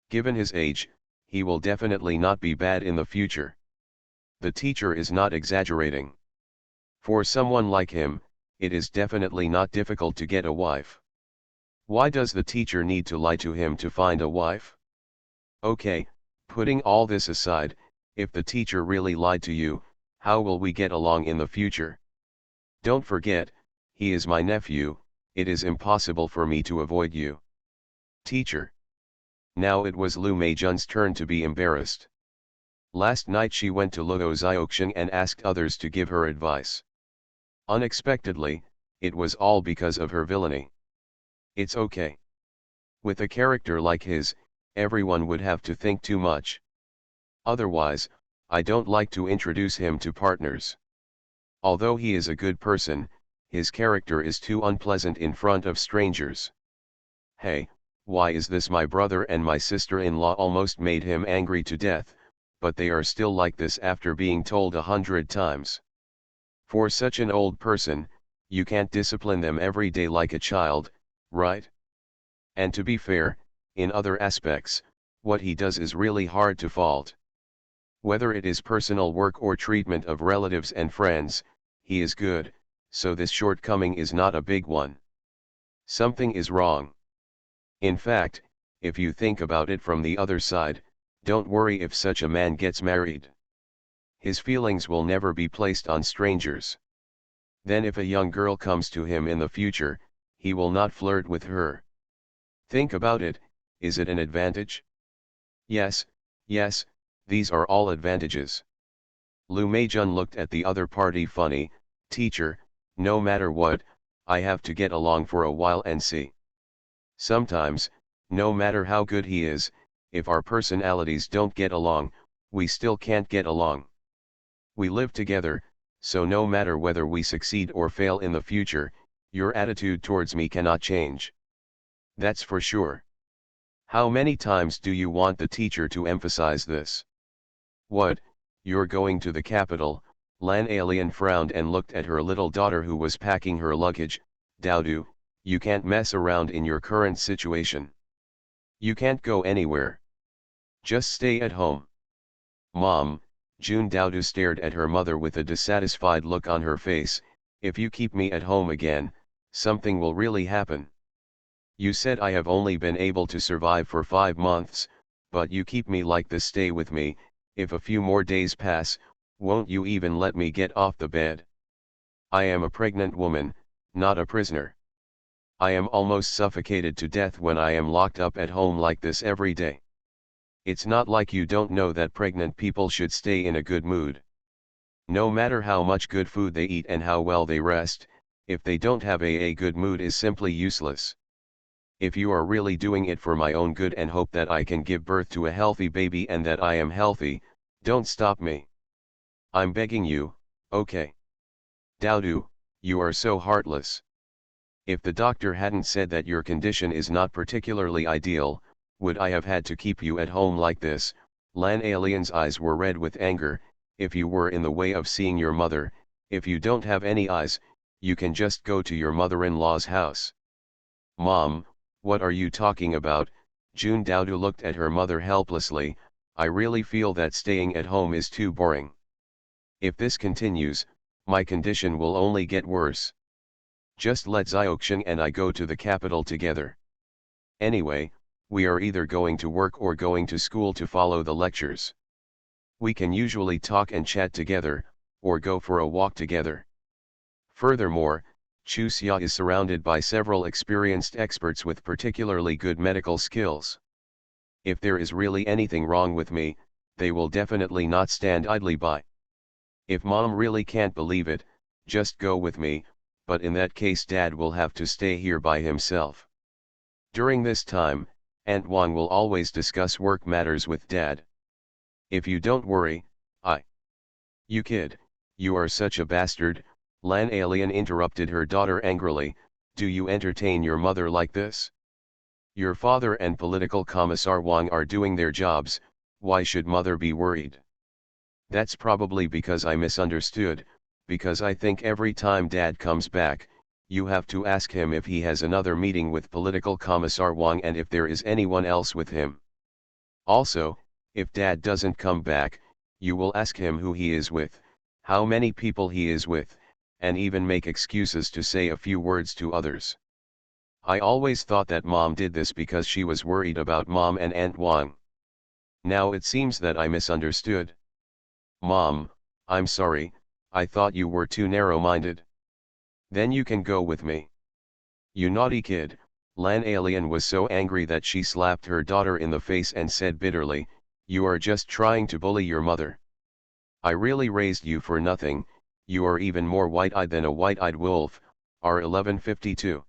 Given his age, he will definitely not be bad in the future. The teacher is not exaggerating. For someone like him, it is definitely not difficult to get a wife. Why does the teacher need to lie to him to find a wife? Okay, putting all this aside, if the teacher really lied to you, how will we get along in the future? Don't forget, he is my nephew, it is impossible for me to avoid you. Teacher. Now it was Lu Meijun's turn to be embarrassed. Last night she went to Luo Xiaoxiang and asked others to give her advice. Unexpectedly, it was all because of her villainy. It's okay. With a character like his, everyone would have to think too much. Otherwise, I don't like to introduce him to partners. Although he is a good person, his character is too unpleasant in front of strangers. Hey, why is this? My brother and my sister-in-law almost made him angry to death, but they are still like this after being told 100 times. For such an old person, you can't discipline them every day like a child, right? And to be fair, in other aspects, what he does is really hard to fault. Whether it is personal work or treatment of relatives and friends, he is good, so this shortcoming is not a big one. Something is wrong. In fact, if you think about it from the other side, don't worry if such a man gets married. His feelings will never be placed on strangers. Then if a young girl comes to him in the future, he will not flirt with her. Think about it, is it an advantage? Yes, yes, these are all advantages. Lu Meijun looked at the other party funny. Teacher, no matter what, I have to get along for a while and see. Sometimes, no matter how good he is, if our personalities don't get along, we still can't get along. We live together, so no matter whether we succeed or fail in the future, your attitude towards me cannot change. That's for sure. How many times do you want the teacher to emphasize this? What, you're going to the capital? Lan Alien frowned and looked at her little daughter who was packing her luggage. Daodu, you can't mess around in your current situation. You can't go anywhere. Just stay at home. Mom, June Dowdu stared at her mother with a dissatisfied look on her face. If you keep me at home again, something will really happen. You said I have only been able to survive for 5 months, but you keep me like this. Stay with me. If a few more days pass, won't you even let me get off the bed? I am a pregnant woman, not a prisoner. I am almost suffocated to death when I am locked up at home like this every day. It's not like you don't know that pregnant people should stay in a good mood. No matter how much good food they eat and how well they rest, if they don't have a good mood is simply useless. If you are really doing it for my own good and hope that I can give birth to a healthy baby and that I am healthy, don't stop me. I'm begging you, okay? Dowdu, you are so heartless. If the doctor hadn't said that your condition is not particularly ideal, would I have had to keep you at home like this? Lan Alien's eyes were red with anger. If you were in the way of seeing your mother, if you don't have any eyes, you can just go to your mother-in-law's house. Mom, what are you talking about? June Dowdu looked at her mother helplessly. I really feel that staying at home is too boring. If this continues, my condition will only get worse. Just let Xiaoxiang and I go to the capital together. Anyway, we are either going to work or going to school to follow the lectures. We can usually talk and chat together, or go for a walk together. Furthermore, Chu Xia is surrounded by several experienced experts with particularly good medical skills. If there is really anything wrong with me, they will definitely not stand idly by. If Mom really can't believe it, just go with me, but in that case Dad will have to stay here by himself. During this time, Aunt Wang will always discuss work matters with Dad. If you don't worry, You kid, you are such a bastard. Lan Alien interrupted her daughter angrily. Do you entertain your mother like this? Your father and political commissar Wang are doing their jobs, why should mother be worried? That's probably because I misunderstood, because I think every time Dad comes back, you have to ask him if he has another meeting with political commissar Wang and if there is anyone else with him. Also, if Dad doesn't come back, you will ask him who he is with, how many people he is with, and even make excuses to say a few words to others. I always thought that Mom did this because she was worried about Mom and Aunt Wang. Now it seems that I misunderstood. Mom, I'm sorry, I thought you were too narrow-minded. Then you can go with me. You naughty kid. Lan Alien was so angry that she slapped her daughter in the face and said bitterly, you are just trying to bully your mother. I really raised you for nothing, you are even more white-eyed than a white-eyed wolf. R1152.